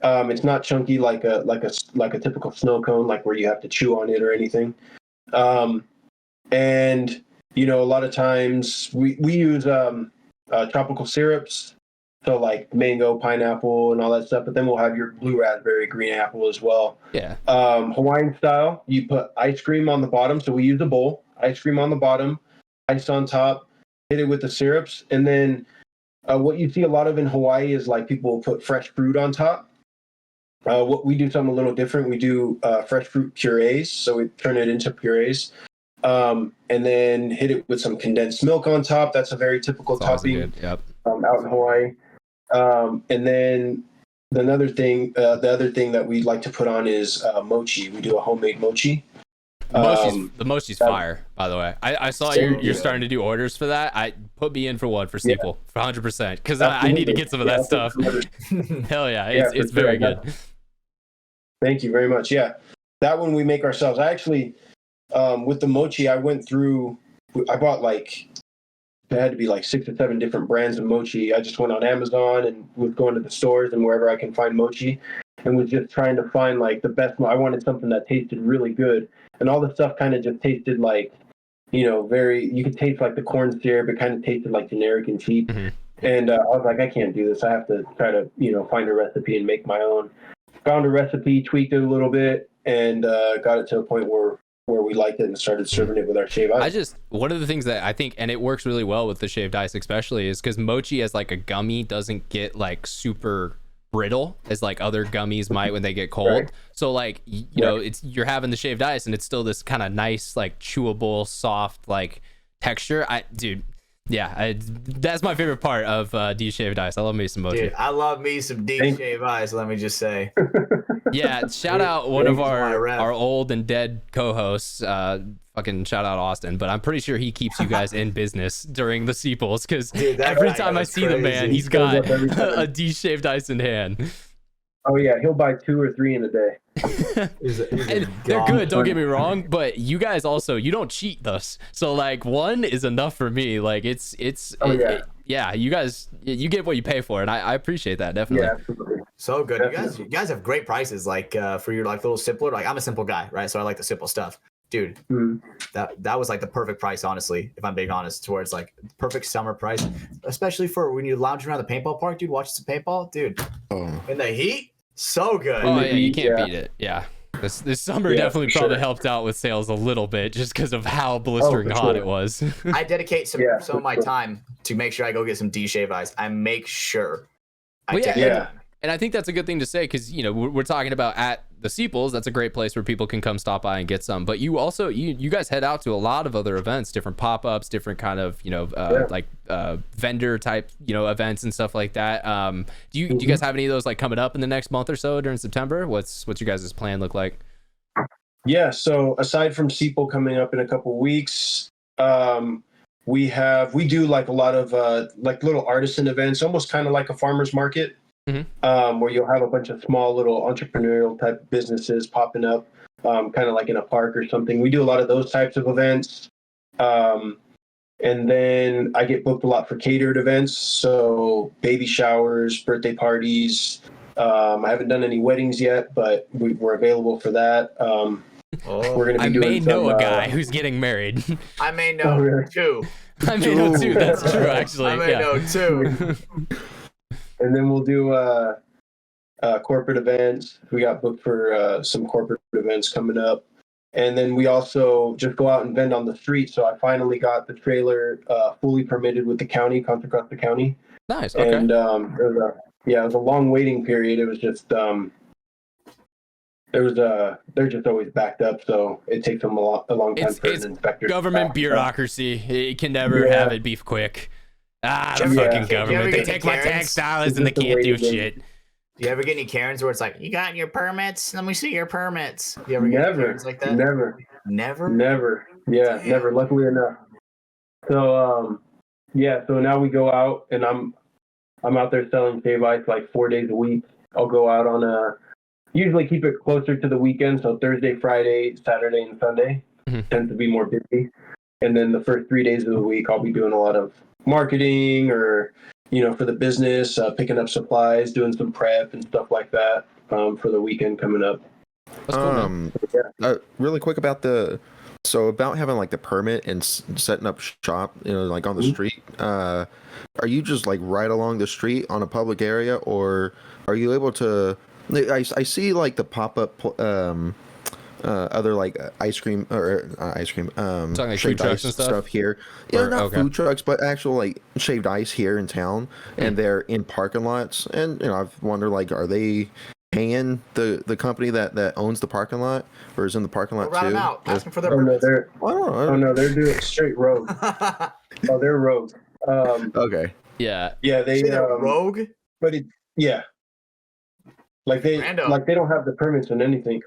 It's not chunky like a typical snow cone, like where you have to chew on it or anything. And a lot of times we use tropical syrups, so like mango, pineapple, and all that stuff. But then we'll have your blue raspberry, green apple as well. Yeah. Hawaiian style, you put ice cream on the bottom. So we use a bowl, ice cream on the bottom, ice on top, hit it with the syrups, and then what you see a lot of in Hawaii is like people will put fresh fruit on top. What we do something a little different. We do fresh fruit purees, so we turn it into purees, and then hit it with some condensed milk on top. That's a very typical topping Yep. Out in Hawaii. And then the other thing that we like to put on is mochi. We do a homemade mochi. The mochi's fire, by the way. I saw you're starting to do orders for that. I put me in for one for Steeple for 100% because I need to get some of that stuff. Hell yeah, it's very good. Thank you very much. Yeah, that one we make ourselves. I actually, with the mochi, I bought there had to be like 6 or 7 different brands of mochi. I just went on Amazon and was going to the stores and wherever I can find mochi, and was just trying to find like the best. I wanted something that tasted really good, and all the stuff kind of just tasted like, you could taste like the corn syrup. It kind of tasted like generic and cheap. And I was like, I can't do this. I have to try to, find a recipe and make my own. Found a recipe, tweaked it a little bit, and got it to a point where we liked it and started serving it with our shaved ice. One of the things that I think, and it works really well with the shaved ice especially, is because mochi as like a gummy doesn't get like super brittle as like other gummies might when they get cold. Right. So like, you're having the shaved ice and it's still this kind of nice, like chewable, soft, like texture. That's my favorite part of D shaved ice. I love me some mochi. Dude, I love me some D shaved ice. Let me just say. Yeah, shout out one of our old and dead co-hosts. Fucking shout out Austin, but I'm pretty sure he keeps you guys in business during the Seeples because every time I see the man, he's got a D shaved ice in hand. Oh yeah, he'll buy 2 or 3 in a day. And they're good, don't get me wrong, but you guys also, you don't cheat thus. So like 1 is enough for me. Like you guys, you get what you pay for, and I appreciate that definitely. Yeah, absolutely. So good. You guys have great prices. Like for your like little simpler. Like I'm a simple guy, right? So I like the simple stuff. Dude, that was like the perfect price, honestly, if I'm being honest, towards like perfect summer price, especially for when you lounge around the paintball park, dude, watch some paintball, dude. In the heat, so good. Oh yeah, you can't beat it. Yeah. This summer definitely probably helped out with sales a little bit just because of how blistering hot it was. I dedicate some of my time to make sure I go get some D shave ice. I make sure. And I think that's a good thing to say because, we're talking about at the Seeples. That's a great place where people can come stop by and get some. But you also, you guys head out to a lot of other events, different pop-ups, different kind of, vendor type, events and stuff like that. Do you guys have any of those like coming up in the next month or so during September? What's your guys' plan look like? Yeah. So aside from Seeple coming up in a couple weeks, we do like a lot of like little artisan events, almost kind of like a farmer's market. Where you'll have a bunch of small little entrepreneurial type businesses popping up, kind of like in a park or something. We do a lot of those types of events. And And then I get booked a lot for catered events, so baby showers, birthday parties. I haven't done any weddings yet, but we're available for that. We're gonna be I doing may know some, a guy who's getting married. I may know really? too. I may know too. That's true, actually. I may know too. And then we'll do corporate events. We got booked for some corporate events coming up. And then we also just go out and vend on the street. So I finally got the trailer fully permitted with the county, Contra Costa County. Nice. Okay. And it was a long waiting period. It was just they're just always backed up, so it takes them a long time for an inspector. Government bureaucracy. It can never have it be quick. The fucking government. They take my tax dollars and they can't do shit. Do you ever get any Karens where it's like, you got your permits? Let me see your permits. Do you ever get any Karens like that? Never. Yeah, Damn. never. Luckily enough. So so now we go out and I'm out there selling shave ice like 4 days a week. I'll go out on usually keep it closer to the weekend, so Thursday, Friday, Saturday, and Sunday tends to be more busy. And then the first 3 days of the week, I'll be doing a lot of marketing or, for the business, picking up supplies, doing some prep and stuff like that for the weekend coming up. That's cool, really quick about about having like the permit and setting up shop, like on the street. Are you just like right along the street on a public area, or are you able to? I see like the pop-up other like ice cream or ice cream talking like shaved food trucks ice and stuff here. Not food trucks, but actual like shaved ice here in town, and they're in parking lots. And I've wondered, like, are they paying the company that owns the parking lot, or is in the parking lot Rat too? them out. Asking for their Oh no, permits. they're I don't know. doing straight rogue. Oh, they're rogue. Okay. Yeah. Yeah, they Say they're rogue? But like they Brando. they don't have the permits and anything.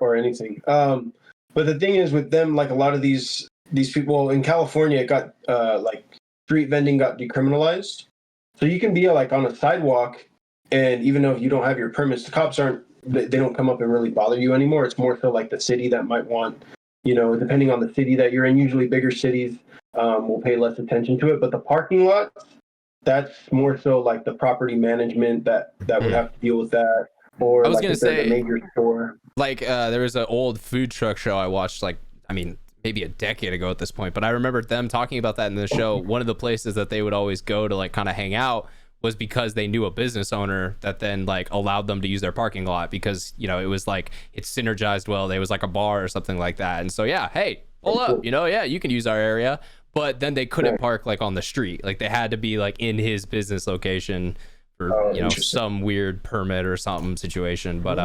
But the thing is with them, like a lot of these people in California, it got like street vending got decriminalized. So you can be like on a sidewalk, and even though if you don't have your permits, the cops they don't come up and really bother you anymore. It's more so like the city that might want, depending on the city that you're in. Usually bigger cities will pay less attention to it. But the parking lot, that's more so like the property management that would have to deal with that. Or I was like gonna if there's say, a major store. like there was an old food truck show I watched, maybe a decade ago at this point, but I remember them talking about that in the show. One of the places that they would always go to like kind of hang out was because they knew a business owner that then like allowed them to use their parking lot, because it was like it synergized well. There was like a bar or something like that, and so hey, pull up, you can use our area. But then they couldn't park like on the street, like they had to be like in his business location for some weird permit or something situation. But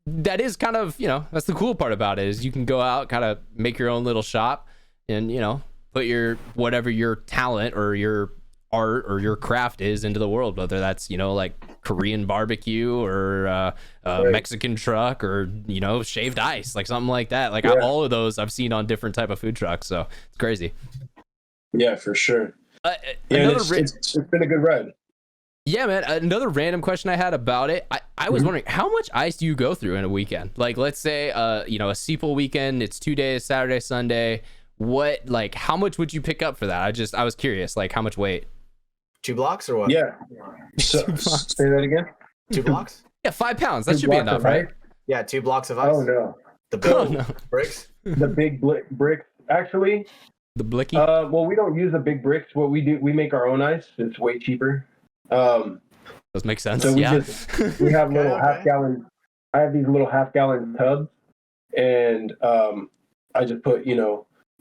that is kind of that's the cool part about it, is you can go out, kind of make your own little shop, and put your whatever your talent or your art or your craft is into the world, whether that's like Korean barbecue or Mexican truck or shaved ice, like something like that. Like all of those I've seen on different type of food trucks, so it's crazy. Yeah, for sure. It's been a good ride. Yeah, man. Another random question I had about it. I was wondering, how much ice do you go through in a weekend? Like, let's say, a Seaple weekend, it's 2 days, Saturday, Sunday. How much would you pick up for that? I was curious, like, how much weight? 2 blocks or what? Yeah. So, say that again? 2 blocks? Yeah, 5 pounds. That should be enough, right? Yeah, 2 blocks of ice. Oh, no. The big bricks? The big bricks. Actually, the blicky? Well, we don't use the big bricks. What we do, we make our own ice. It's way cheaper. Does make sense. So we have little half-gallon. I have these little half-gallon tubs, and I just put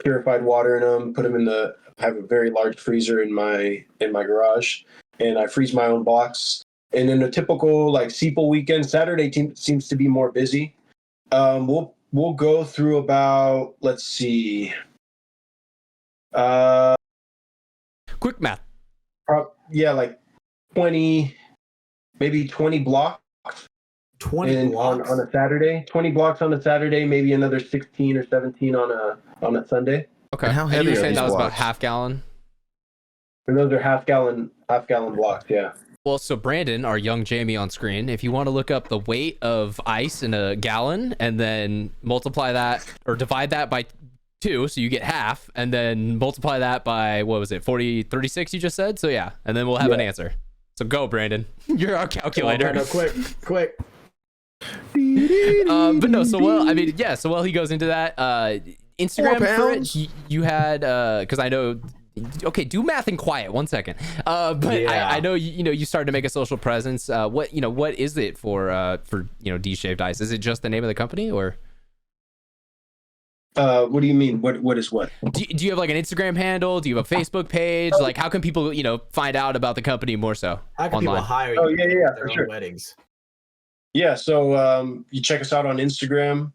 purified water in them. Put them I have a very large freezer in my garage, and I freeze my own blocks. And in a typical like Seaple weekend, Saturday seems to be more busy. We'll go through about, let's see. Quick math. Like 20, maybe 20 blocks. 20 blocks on a Saturday. 20 blocks on a Saturday, maybe another 16 or 17 on a Sunday. Okay. And how heavy you are saying these that was about blocks? half gallon? And those are half gallon blocks, yeah. Well, so Brandon, our young Jamie on screen, if you want to look up the weight of ice in a gallon and then multiply that or divide that by 2, so you get half, and then multiply that by, what was it, 36 you just said? So yeah, and then we'll have an answer. So go, Brandon. You're our calculator. Oh, Brando, quick. But no, so well, I mean, yeah, so while he goes into that, Instagram for it, you had, because I know, okay, do math in quiet, 1 second. But yeah. I know, you started to make a social presence. What is it for D-Shaved Ice? Is it just the name of the company, or? What do you mean? What is what? Do you have like an Instagram handle? Do you have a Facebook page? Like, how can people, find out about the company more so? How can online? people hire you? Oh, yeah, for sure. weddings? Yeah, so you check us out on Instagram,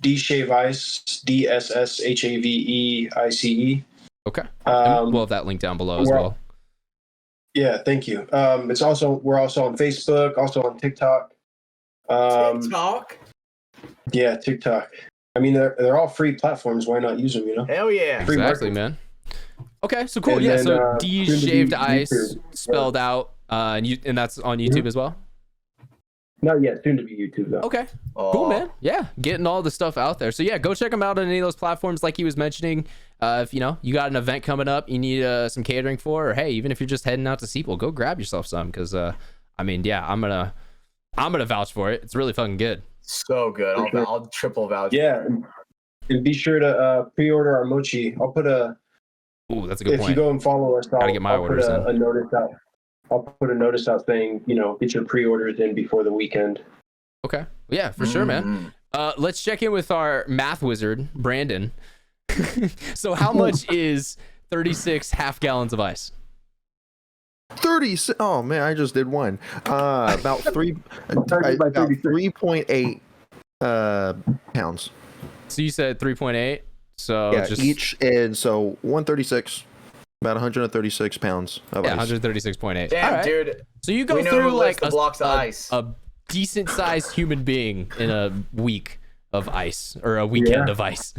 D-Shave Ice, DSSHAVEICE. Okay. We'll have that link down below as well. Yeah, thank you. We're also on Facebook, also on TikTok. TikTok? Yeah, TikTok. I mean, they're all free platforms. Why not use them? Hell yeah! Free exactly, market. man. Okay, so cool. And Yeah, then, so D-Shaved Ice YouTube. spelled out, and that's on YouTube as well. Not yet. Soon to be YouTube though. Okay. Cool, man. Yeah, getting all the stuff out there. So yeah, go check them out on any of those platforms, like he was mentioning. If you got an event coming up, you need some catering for, or hey, even if you're just heading out to Sequel, go grab yourself some, because I mean, yeah, I'm gonna vouch for it. It's really fucking good. So good. I'll triple vouch. Yeah, and be sure to pre-order our mochi. I'll put a. Ooh, that's a good point. If you go and follow us, Gotta get my orders in. a notice out. I'll put a notice out saying, get your pre-orders in before the weekend. Okay. Yeah, for sure, man. Let's check in with our math wizard, Brandon. So how much is 36 half gallons of ice? 30. Oh man, I just did one. About 3.8 pounds. So you said 3.8. So Yeah, just each, and so 136. About 136 pounds of ice. 136.8. Damn, right. dude. So you go We know through who like lifts the blocks of ice. a decent sized human being in a week of ice, or a weekend of ice.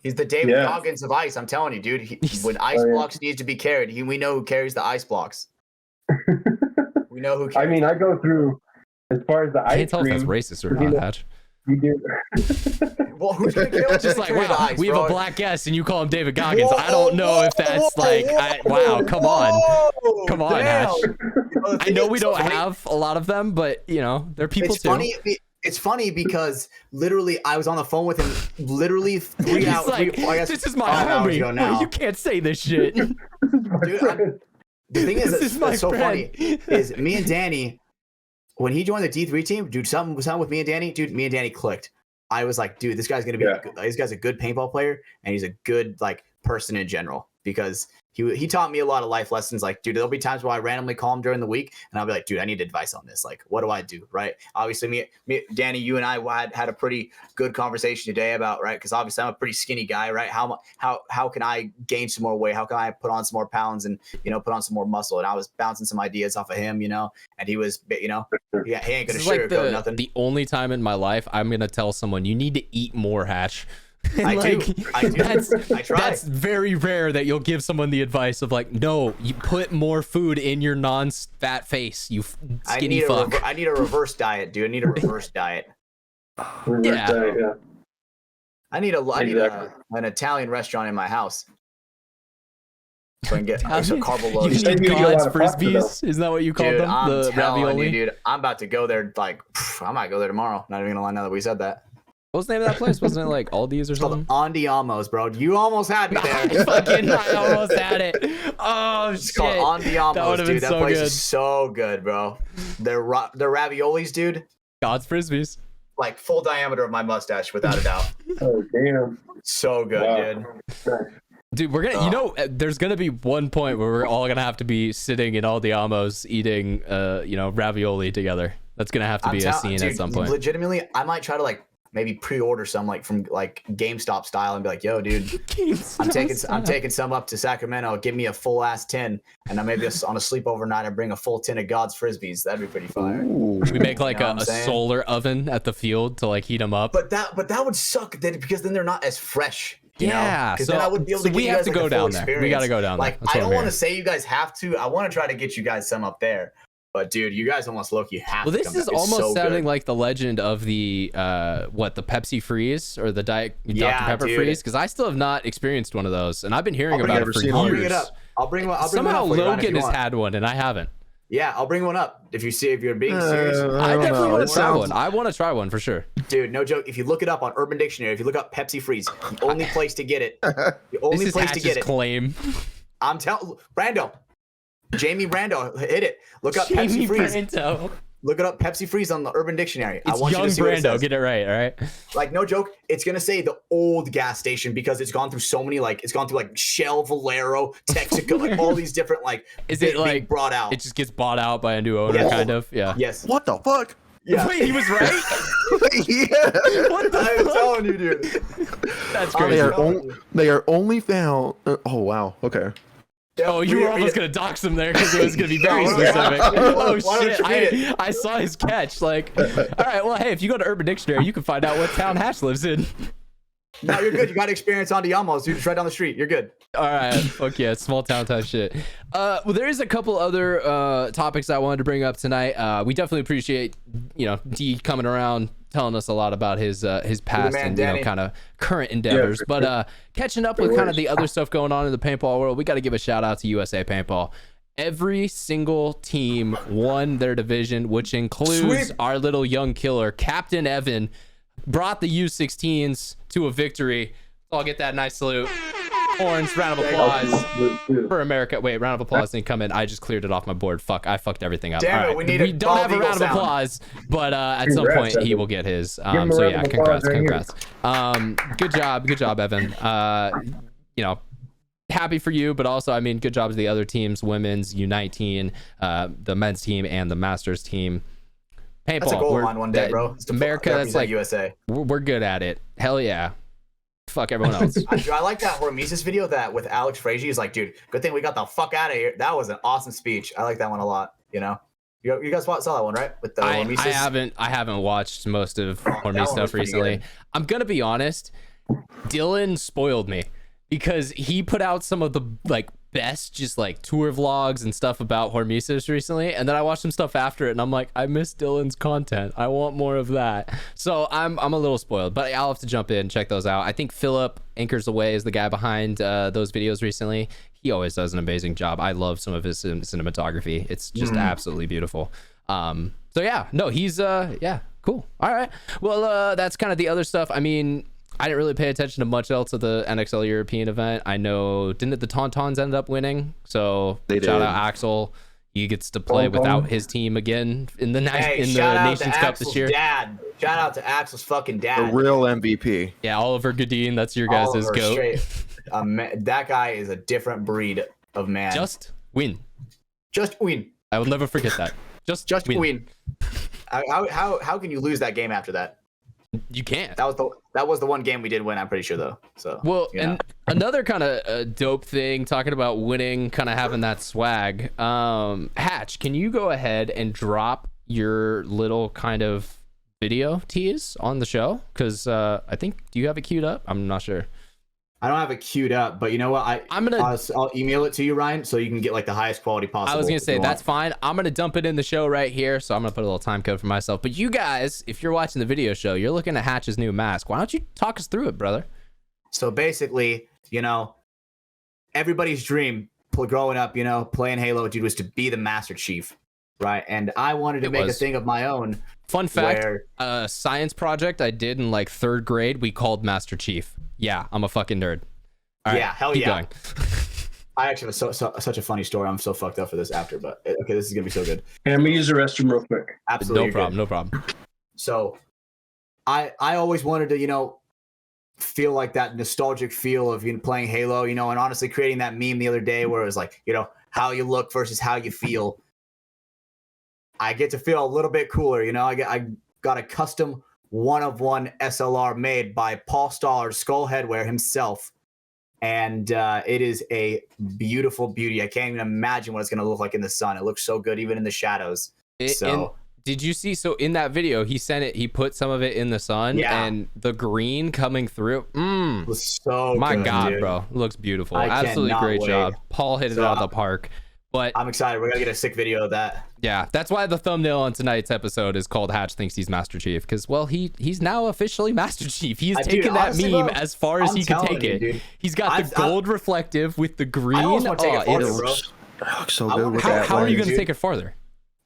He's the David Goggins of ice. I'm telling you, dude. When ice blocks needs to be carried, we know who carries the ice blocks. We know who carries. I mean, I go through as far as the I ice can't tell cream. if that's racist or not, Hatch. You do. Well, who's gonna kill Just like, the wow, ice, we have bro? a black guest and you call him David Goggins. I don't know if that's wow, come on. Come on, damn. Hatch. I know we don't have a lot of them, but they're people It's too. funny. It's funny because literally I was on the phone with him literally 3 hours. Like, this is my homie. Well, you can't say this shit. Dude, the thing is, This is that's so my funny friend. is me and Danny, when he joined the D3 team, dude, something was with me and Danny. Dude, me and Danny clicked. I was like, dude, this guy's gonna be this guy's a good paintball player, and he's a good person in general, because he taught me a lot of life lessons. Like, dude, there'll be times where I randomly call him during the week and I'll be like, dude, I need advice on this. Like, what do I do? Right. Obviously me, Danny, you and I had a pretty good conversation today about, right. Cause obviously I'm a pretty skinny guy, right? How can I gain some more weight? How can I put on some more pounds and, put on some more muscle? And I was bouncing some ideas off of him, and he was, he ain't going to sugarcoat nothing. The only time in my life I'm going to tell someone you need to eat more, Hatch. I do. I try. That's very rare that you'll give someone the advice of like, no, you put more food in your non-fat face, you skinny fuck. I need a reverse diet, dude. I need a reverse diet. Yeah. I need an Italian restaurant in my house. So I can get some carbo load. You need God's frisbees? Isn't that what you called them? The ravioli? Dude, I'm about to go there. I might go there tomorrow. Not even gonna lie, now that we said that. What was the name of that place? Wasn't it like Aldi's or something? Andiamo's, bro. You almost had me there. I almost had it. Oh, it's shit. called Andiamo's, dude. That place good. is so good, bro. Their raviolis, dude. God's frisbees. Like full diameter of my mustache, without a doubt. Oh, damn. So good, dude. Dude, we're gonna, there's gonna be one point where we're all gonna have to be sitting in Aldiamo's eating, ravioli together. That's gonna have to be a scene at some point. Legitimately, I might try to maybe pre-order some from GameStop style and be like, yo, dude, I'm taking some up to Sacramento. Give me a full ass tin, and then maybe on a sleepover night I bring a full tin of God's frisbees. That'd be pretty fire. We make a solar oven at the field to heat them up. But that would suck because then they're not as fresh. Because then I would be able to get we you have guys to go the full down there. experience. We got to go down there. I don't want to say you guys have to. I want to try to get you guys some up there. But dude, you guys almost low-key have Well, to this come is back. It's almost so sounding good. like the legend of the the Pepsi Freeze or the Diet Dr. Pepper dude. Freeze, because I still have not experienced one of those, and I've been hearing I'll bring about it- it for never seen years. one. I'll bring it up. I'll bring one. Somehow up for you, Ryan, if Logan you has want. had one, and I haven't. Yeah, I'll bring one up if you're being serious. I don't definitely know. want It to try sounds- one. I want to try one for sure. Dude, no joke. If you look it up on Urban Dictionary, if you look up Pepsi Freeze, the only place to get it, the This only is place to Hatch's get it. claim. I'm telling Brando, Jamie Brando, hit it. Look up Jamie Pepsi Freeze. Brando. Look it up Pepsi Freeze on the Urban Dictionary. I It's want you young to see what it Brando. says. Get it right, all right? Like, no joke, it's gonna say the old gas station because it's gone through so many, like it's gone through like Shell, Valero, Texaco, like all these different like Is it being like brought out. it just gets bought out by a new owner, Yes. kind of? Yeah. Yes. What the fuck? Yeah. Wait, he was right? Yeah. What the I'm fuck? telling you, dude. That's I'm crazy. They are, telling on, you. they are only found. Oh wow. Okay. Oh, you were almost gonna dox him there because it was gonna be very No, specific. Oh why don't shit! you read I saw his catch. Like, all right, well, hey, if you go to Urban Dictionary, you can find out what town Hatch lives in. No, you're good. You got experience on Diamos, dude. It's right down the street. You're good. All right, fuck yeah, small town type shit. Well, there is a couple other topics I wanted to bring up tonight. We definitely appreciate D coming around, telling us a lot about his past man, and Danny. kind of current endeavors. for But catching up with kind of the other stuff going on in the paintball world, we got to give a shout out to USA Paintball. Every single team won their division, which includes Sweet. our little young killer, Captain Evan, brought the U16s to a victory. So I'll get that nice salute. Horns, round of applause for America. Wait, round of applause didn't come in. I just cleared it off my board. Fuck, I fucked everything up. Damn it, All right. we need a don't have a bald round of eagle sound. applause, but at some Congrats, point he Evan. will get his. him a So round yeah, of applause congrats, right congrats. Good job, Evan. Happy for you, but also, I mean, good job to the other teams, women's U19, the men's team, and the masters team. Paintball. That's a goal line one day, bro. It's to America, that's represent like USA. we're good at it. Hell yeah. Fuck everyone else. I like that Hormesis video that with Alex Frazier. He's like, dude, good thing we got the fuck out of here. That was an awesome speech. I like that one a lot. You guys saw that one, right? With the I Hormesis. haven't watched most of that Hormesis one stuff was pretty recently. good. I'm gonna be honest. Dylan spoiled me because he put out some of the like best just like tour vlogs and stuff about Hormesis recently, and then I watched some stuff after it, and I'm like, I miss Dylan's content. I want more of that. So I'm a little spoiled, but I'll have to jump in and check those out. I think Philip Anchors Away is the guy behind those videos recently. He always does an amazing job. I love some of his cinematography. It's just absolutely beautiful. So yeah, no, he's yeah, cool. All right. Well, that's kind of the other stuff. I mean, I didn't really pay attention to much else of the NXL European event. I know, didn't the Tauntauns end up winning? So They shout did. out Axel. He gets to play without his team again in the Hey, shout out Nations to Cup Axel's this year. dad. Shout out to Axel's fucking The dad. real MVP. Yeah, Oliver Goodine, that's your guys' Oliver, goat. straight. That guy is a different breed of man. Just win. Just win. I will never forget that. Just Win. How can you lose that game after that? You can't. That was the one game we did win. I'm pretty sure though. So Well, you know. and another kind of dope thing, talking about winning, kind of having that swag. Hatch, can you go ahead and drop your little kind of video tease on the show? Because I think, do you have it queued up? I'm not sure. I don't have it queued up, but you know what? I'll email it to you, Ryan, so you can get like the highest quality possible. I was gonna if say you that's want. fine. I'm gonna dump it in the show right here, so I'm gonna put a little time code for myself. But you guys, if you're watching the video show, you're looking at Hatch's new mask. Why don't you talk us through it, brother? So basically, everybody's dream growing up, playing Halo, dude, was to be the Master Chief, right? And I wanted to It make was. a thing of my own. Fun fact: Where- a science project I did in like 3rd grade, we called Master Chief. Yeah, I'm a fucking nerd. All right, Yeah, hell keep yeah. going. I actually have such a funny story. I'm so fucked up for this after, but okay, this is gonna be so good. Hey, I'm gonna use the restroom real quick. Absolutely, No problem. No problem. So, I always wanted to feel like that nostalgic feel of playing Halo, and honestly creating that meme the other day where it was like how you look versus how you feel. I get to feel a little bit cooler, I got a custom 1-of-1 SLR made by Paul Stoller, Squll Headwear himself. And it is a beautiful beauty. I can't even imagine what it's going to look like in the sun. It looks so good, even in the shadows. Did you see? So in that video, he sent it. He put some of it in the sun, Yeah. and the green coming through. It was so My good, God, dude. bro, it looks beautiful. I Absolutely cannot great wait. job. Paul hit it So, out of the park. But I'm excited. We're gonna get a sick video of that. yeah, that's why the thumbnail on tonight's episode is called Hatch Thinks He's Master Chief, because well, he's now officially Master Chief. He's taken that honestly, meme bro, as far as he could take it. Dude. He's got the gold reflective with the green. almost want to take it farther, bro. It looks so good with that. How are you lens. going to take it farther?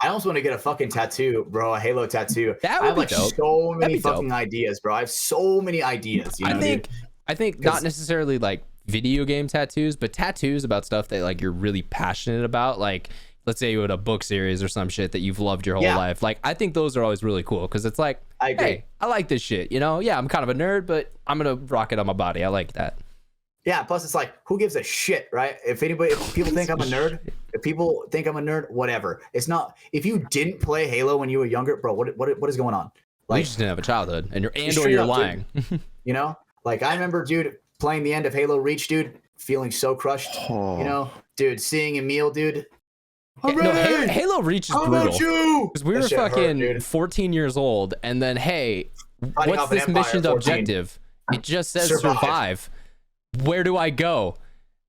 I almost want to get a fucking tattoo, bro. A Halo tattoo. That I have would like be dope. so many That'd be fucking ideas, bro. I have so many ideas. You know, I think not necessarily like video game tattoos, but tattoos about stuff that like you're really passionate about. Like, let's say you had a book series or some shit that you've loved your whole life. Like, I think those are always really cool because it's like, I agree. hey, I like this shit. You know, yeah, I'm kind of a nerd, but I'm gonna rock it on my body. I like that. Yeah, plus it's like, who gives a shit, right? If people think I'm a nerd, if people think I'm a nerd, whatever. It's not. If you didn't play Halo when you were younger, bro, what is going on? Like, you just didn't have a childhood, and you're straight up, lying. You know, like I remember, dude, playing the end of Halo Reach, dude, feeling so crushed. Oh. You know, dude, seeing Emil, dude. Yeah, no, Halo Reach is brutal. Because we were fucking hurt, 14 years old, and then hey, Fighting what's off an this empire mission at 14. objective? It just says survive. Where do I go?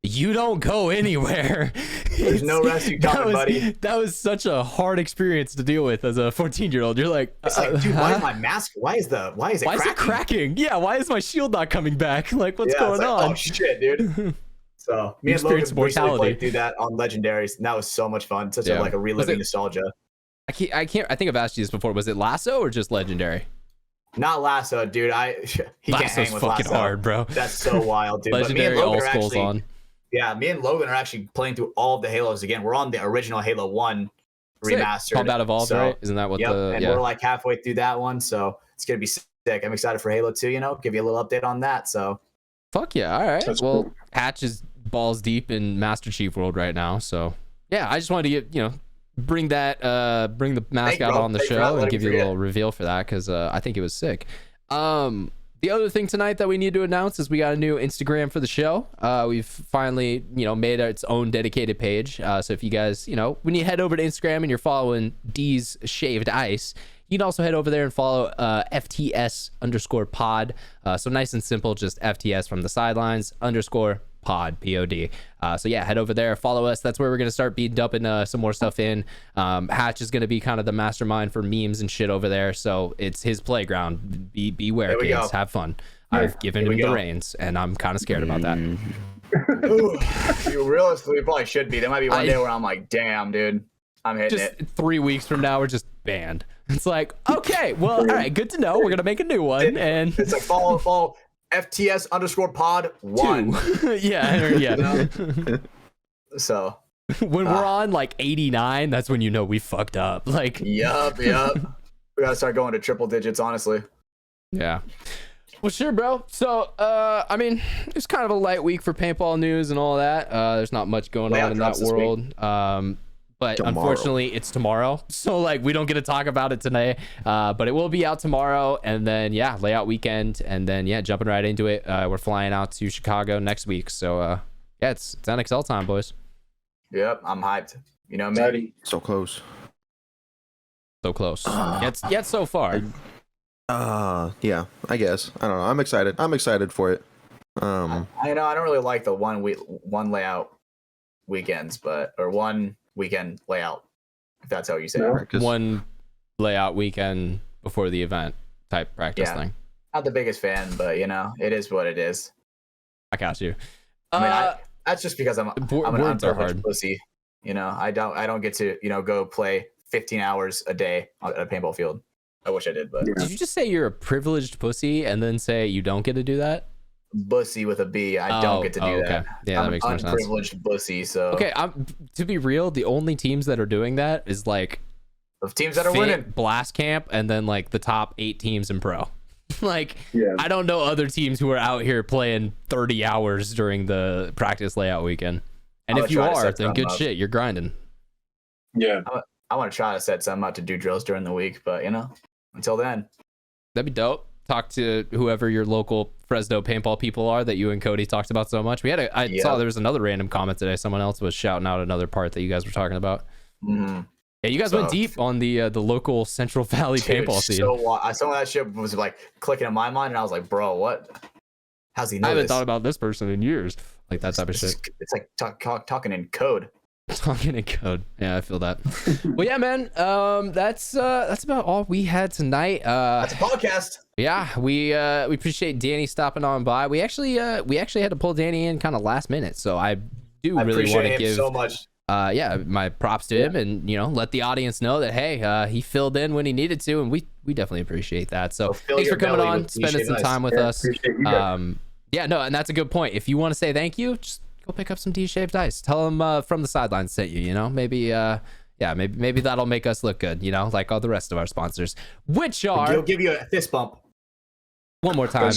You don't go anywhere. There's no rescue coming, buddy. That was such a hard experience to deal with as a 14-year-old. You're like, it's like, dude, why is my mask? Why is it cracking? Yeah, why is my shield not coming back? Like, what's going on? Oh shit, dude. So me and Logan recently played through that on Legendaries, and that was so much fun. Such a reliving nostalgia. I think I've asked you this before. Was it Lasso or just Legendary? Not Lasso, dude. He can't hang with fucking Lasso. Hard, bro. That's so wild, dude. Legendary, but me and Logan all skulls on. Yeah, me and Logan are actually playing through all of the Halos again. We're on the original Halo 1 remastered. Combat Evolved, right? Isn't that what we're like halfway through that one, so it's gonna be sick. I'm excited for Halo 2, you know, give you a little update on that. So fuck yeah. All right. That's well, cool. Hatch is balls deep in Master Chief world right now. So yeah, I just wanted to get, bring the mask out on the show and give you a little reveal for that because I think it was sick. The other thing tonight that we need to announce is we got a new Instagram for the show. We've finally, made its own dedicated page. So if you guys, when you head over to Instagram and you're following D's Shaved Ice, you can also head over there and follow FTS_pod. So nice and simple, just FTS from the sidelines _ pod, POD. So yeah, head over there, follow us. That's where we're gonna start dumping some more stuff in. Hatch is gonna be kind of the mastermind for memes and shit over there, so it's his playground. Beware, kids. Have fun. I've given him the reins, and I'm kind of scared about that. You realistically probably should be. There might be one day where I'm like, damn, dude, I'm hitting it. 3 weeks from now, we're just banned. It's like, okay, well, all right, good to know. We're gonna make a new one, and it's like follow FTS_pod 1. yeah. So when we're on like 89, that's when we fucked up. Like, yup. We gotta start going to triple digits, honestly. Yeah. Well, sure, bro. So, I mean, it's kind of a light week for paintball news and all that. There's not much going on in that world. But unfortunately, it's tomorrow. So, like, we don't get to talk about it today. But it will be out tomorrow. And then, yeah, layout weekend. And then, yeah, jumping right into it. We're flying out to Chicago next week. So, yeah, it's NXL time, boys. Yep, I'm hyped. You know me. So close. So close. Yet so far. Yeah, I guess. I don't know. I'm excited. I'm excited for it. I don't really like the one layout weekends, or one weekend layout, if that's how you say it. One layout weekend before the event type practice thing. Not the biggest fan, but it is what it is. I got you. That's just because I'm an unprivileged pussy. I don't get to go play 15 hours a day at a paintball field. I wish I did, but did you just say you're a privileged pussy and then say you don't get to do that? Bussy with a B. I don't get to do that. Yeah, that makes more sense. I'm an unprivileged bussy. So okay, to be real, the only teams that are doing that is like of teams that are winning Blast Camp, and then like the top 8 teams in pro. Like, I don't know other teams who are out here playing 30 hours during the practice layout weekend. And if you are, then good shit, you're grinding. Yeah, I want to try to set something up to do drills during the week, but until then, that'd be dope. Talk to whoever your local Fresno paintball people are that you and Cody talked about so much. I saw there was another random comment today. Someone else was shouting out another part that you guys were talking about. Mm-hmm. Yeah, you guys went deep on the local Central Valley paintball scene. So some of that shit was like clicking in my mind, and I was like, bro, what? How's he know I haven't this? thought about this person in years. Like that type of shit. It's like talking in code. Talking in code. Yeah, I feel that. Well, yeah, man. That's about all we had tonight. That's a podcast. Yeah, we appreciate Danny stopping on by. We actually had to pull Danny in kind of last minute, so I really want to give so much. My props to him, and let the audience know that hey, he filled in when he needed to, and we definitely appreciate that. So thanks for coming on, spending some time with us. Yeah, no, and that's a good point. If you want to say thank you, just go pick up some D-shaped dice. Tell them from the sideline sent you. Maybe maybe that'll make us look good. Like all the rest of our sponsors, which are. He'll give you a fist bump. One more time,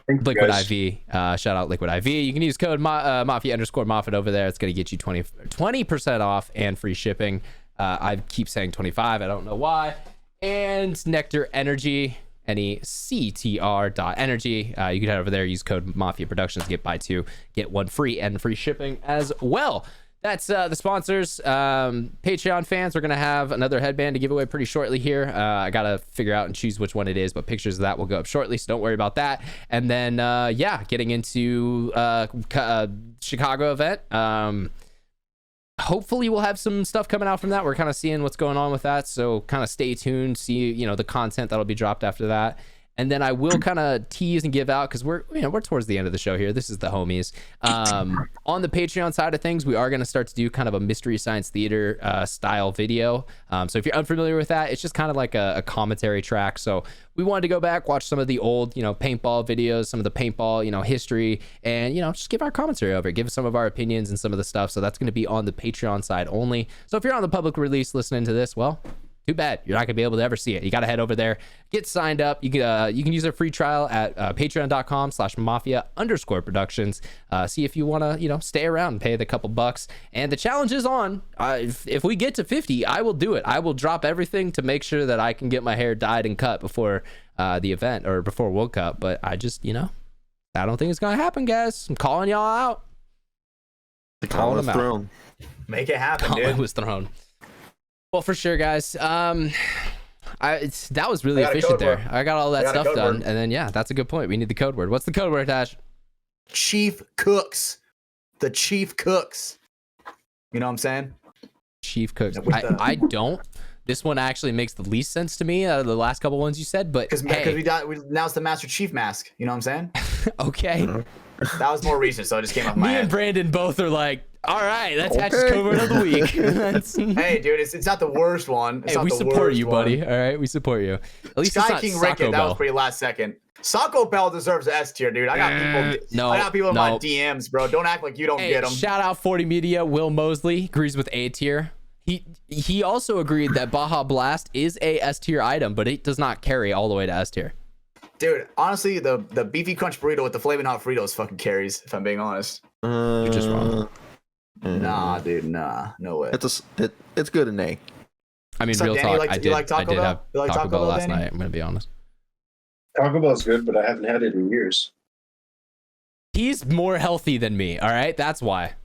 Liquid IV. Shout out Liquid IV. You can use code Mafia_Moffat over there. It's going to get you 20% off and free shipping. I keep saying 25. I don't know why. And NECTR Energy, NECTR.energy. You can head over there, use code MafiaProductions, buy 2, get 1 free, and free shipping as well. That's the sponsors. Patreon fans, we're going to have another headband to give away pretty shortly here. I got to figure out and choose which one it is, but pictures of that will go up shortly, so don't worry about that. And then, getting into Chicago event. Hopefully we'll have some stuff coming out from that. We're kind of seeing what's going on with that, so kind of stay tuned, see the content that'll be dropped after that. And then I will kind of tease and give out, because we're towards the end of the show here. This is the homies. On the Patreon side of things, we are going to start to do kind of a Mystery Science Theater style video. So if you're unfamiliar with that, it's just kind of like a commentary track. So we wanted to go back, watch some of the old, paintball videos, some of the paintball, history, and, just give our commentary over it, give some of our opinions and some of the stuff. So that's going to be on the Patreon side only. So if you're on the public release listening to this, well, too bad. You're not going to be able to ever see it. You got to head over there, get signed up. You can use a free trial at patreon.com/Mafia_Productions. See if you want to, stay around and pay the couple bucks. And the challenge is on. If we get to 50, I will do it. I will drop everything to make sure that I can get my hair dyed and cut before the event or before World Cup. But I just, I don't think it's going to happen, guys. I'm calling y'all out. The call was thrown. Make it happen, dude. It was thrown. Well, for sure, guys. That was really efficient there. I got all that stuff done, and then that's a good point. We need the code word. What's the code word, Tash? Chief Cooks. The Chief Cooks. You know what I'm saying? Chief Cooks. I don't. This one actually makes the least sense to me out of the last couple ones you said, but because now it's the Master Chief mask. You know what I'm saying? Okay. That was more recent, so it just came off my head. Me and Brandon both are like, all right, that's Hatch's code word of the week. Hey, dude, it's not the worst one. We support you, buddy. All right, we support you. At least Sky it's not King Socko Ricket, Bell. that was pretty last second. Socko Bell deserves an S tier, dude. I got people in my DMs, bro. Don't act like you don't get them. Shout out 40 Media. Will Mosley agrees with A tier. He also agreed that Baja Blast is a S tier item, but it does not carry all the way to S tier. Dude, honestly, the beefy crunch burrito with the flaming hot Fritos fucking carries, if I'm being honest. You're just wrong. Nah, dude, nah. No way. It's good in A. I mean, So, real Danny, talk, I did have Taco Taco Bell last Danny? night, I'm going to be honest. Taco Bell's good, but I haven't had it in years. He's more healthy than me, all right? That's why.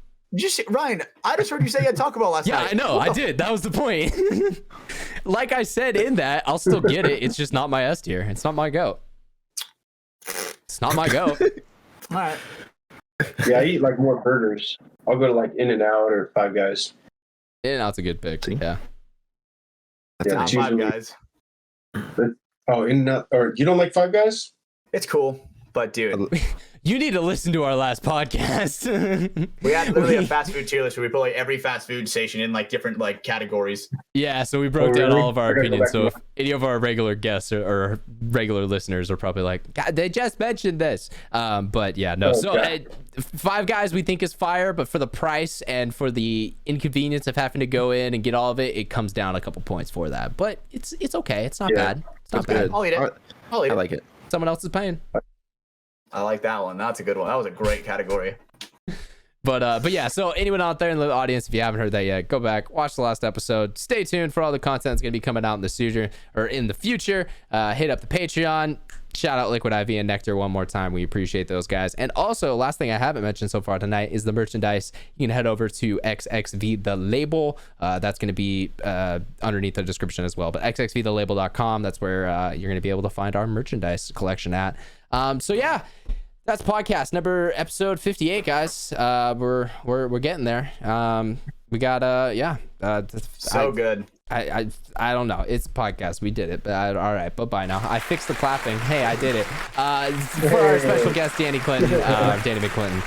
Ryan, I just heard you say you had Taco Bell last night. Yeah, I know. I did. That was the point. Like I said in that, I'll still get it. It's just not my S tier. It's not my goat. It's not my goat. All right. Yeah, I eat like more burgers. I'll go to like In-N-Out or Five Guys. In-N-Out's a good pick. Yeah. Yeah, Not Five Guys. Oh, In-N-Out. Or you don't like Five Guys? It's cool, but dude. You need to listen to our last podcast. We had literally a fast food tier list where we put like every fast food station in like different like categories. Yeah, so we broke down really? all of our I gotta go opinions. back So to if any of our regular guests or regular listeners are probably like, God, they just mentioned this. But yeah, no. So Five Guys we think is fire, but for the price and for the inconvenience of having to go in and get all of it, it comes down a couple points for that. But it's okay. It's not bad. It's not bad. I'll eat it. I'll eat it. I like it. Someone else is paying. I like that one. That's a good one. That was a great category. But yeah, so anyone out there in the audience, if you haven't heard that yet, go back, watch the last episode. Stay tuned for all the content that's going to be coming out in the future. Hit up the Patreon. Shout out Liquid IV and NECTR one more time. We appreciate those guys. And also, last thing I haven't mentioned so far tonight is the merchandise. You can head over to XXV the label. That's going to be underneath the description as well. But xxvthelabel.com. That's where you're going to be able to find our merchandise collection at. So yeah. That's podcast episode 58, guys. We're getting there. we got So good. I don't know. It's a podcast. We did it. But all right. Bye now. I fixed the clapping. Hey, I did it. For our special guest, Danny McClinton.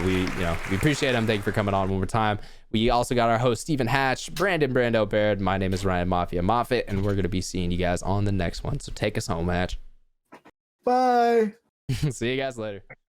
We appreciate him. Thank you for coming on one more time. We also got our host, Stephen Hatch, Brando, Baird. My name is Ryan Mafia Moffat, and we're going to be seeing you guys on the next one. So take us home, Hatch. Bye. See you guys later.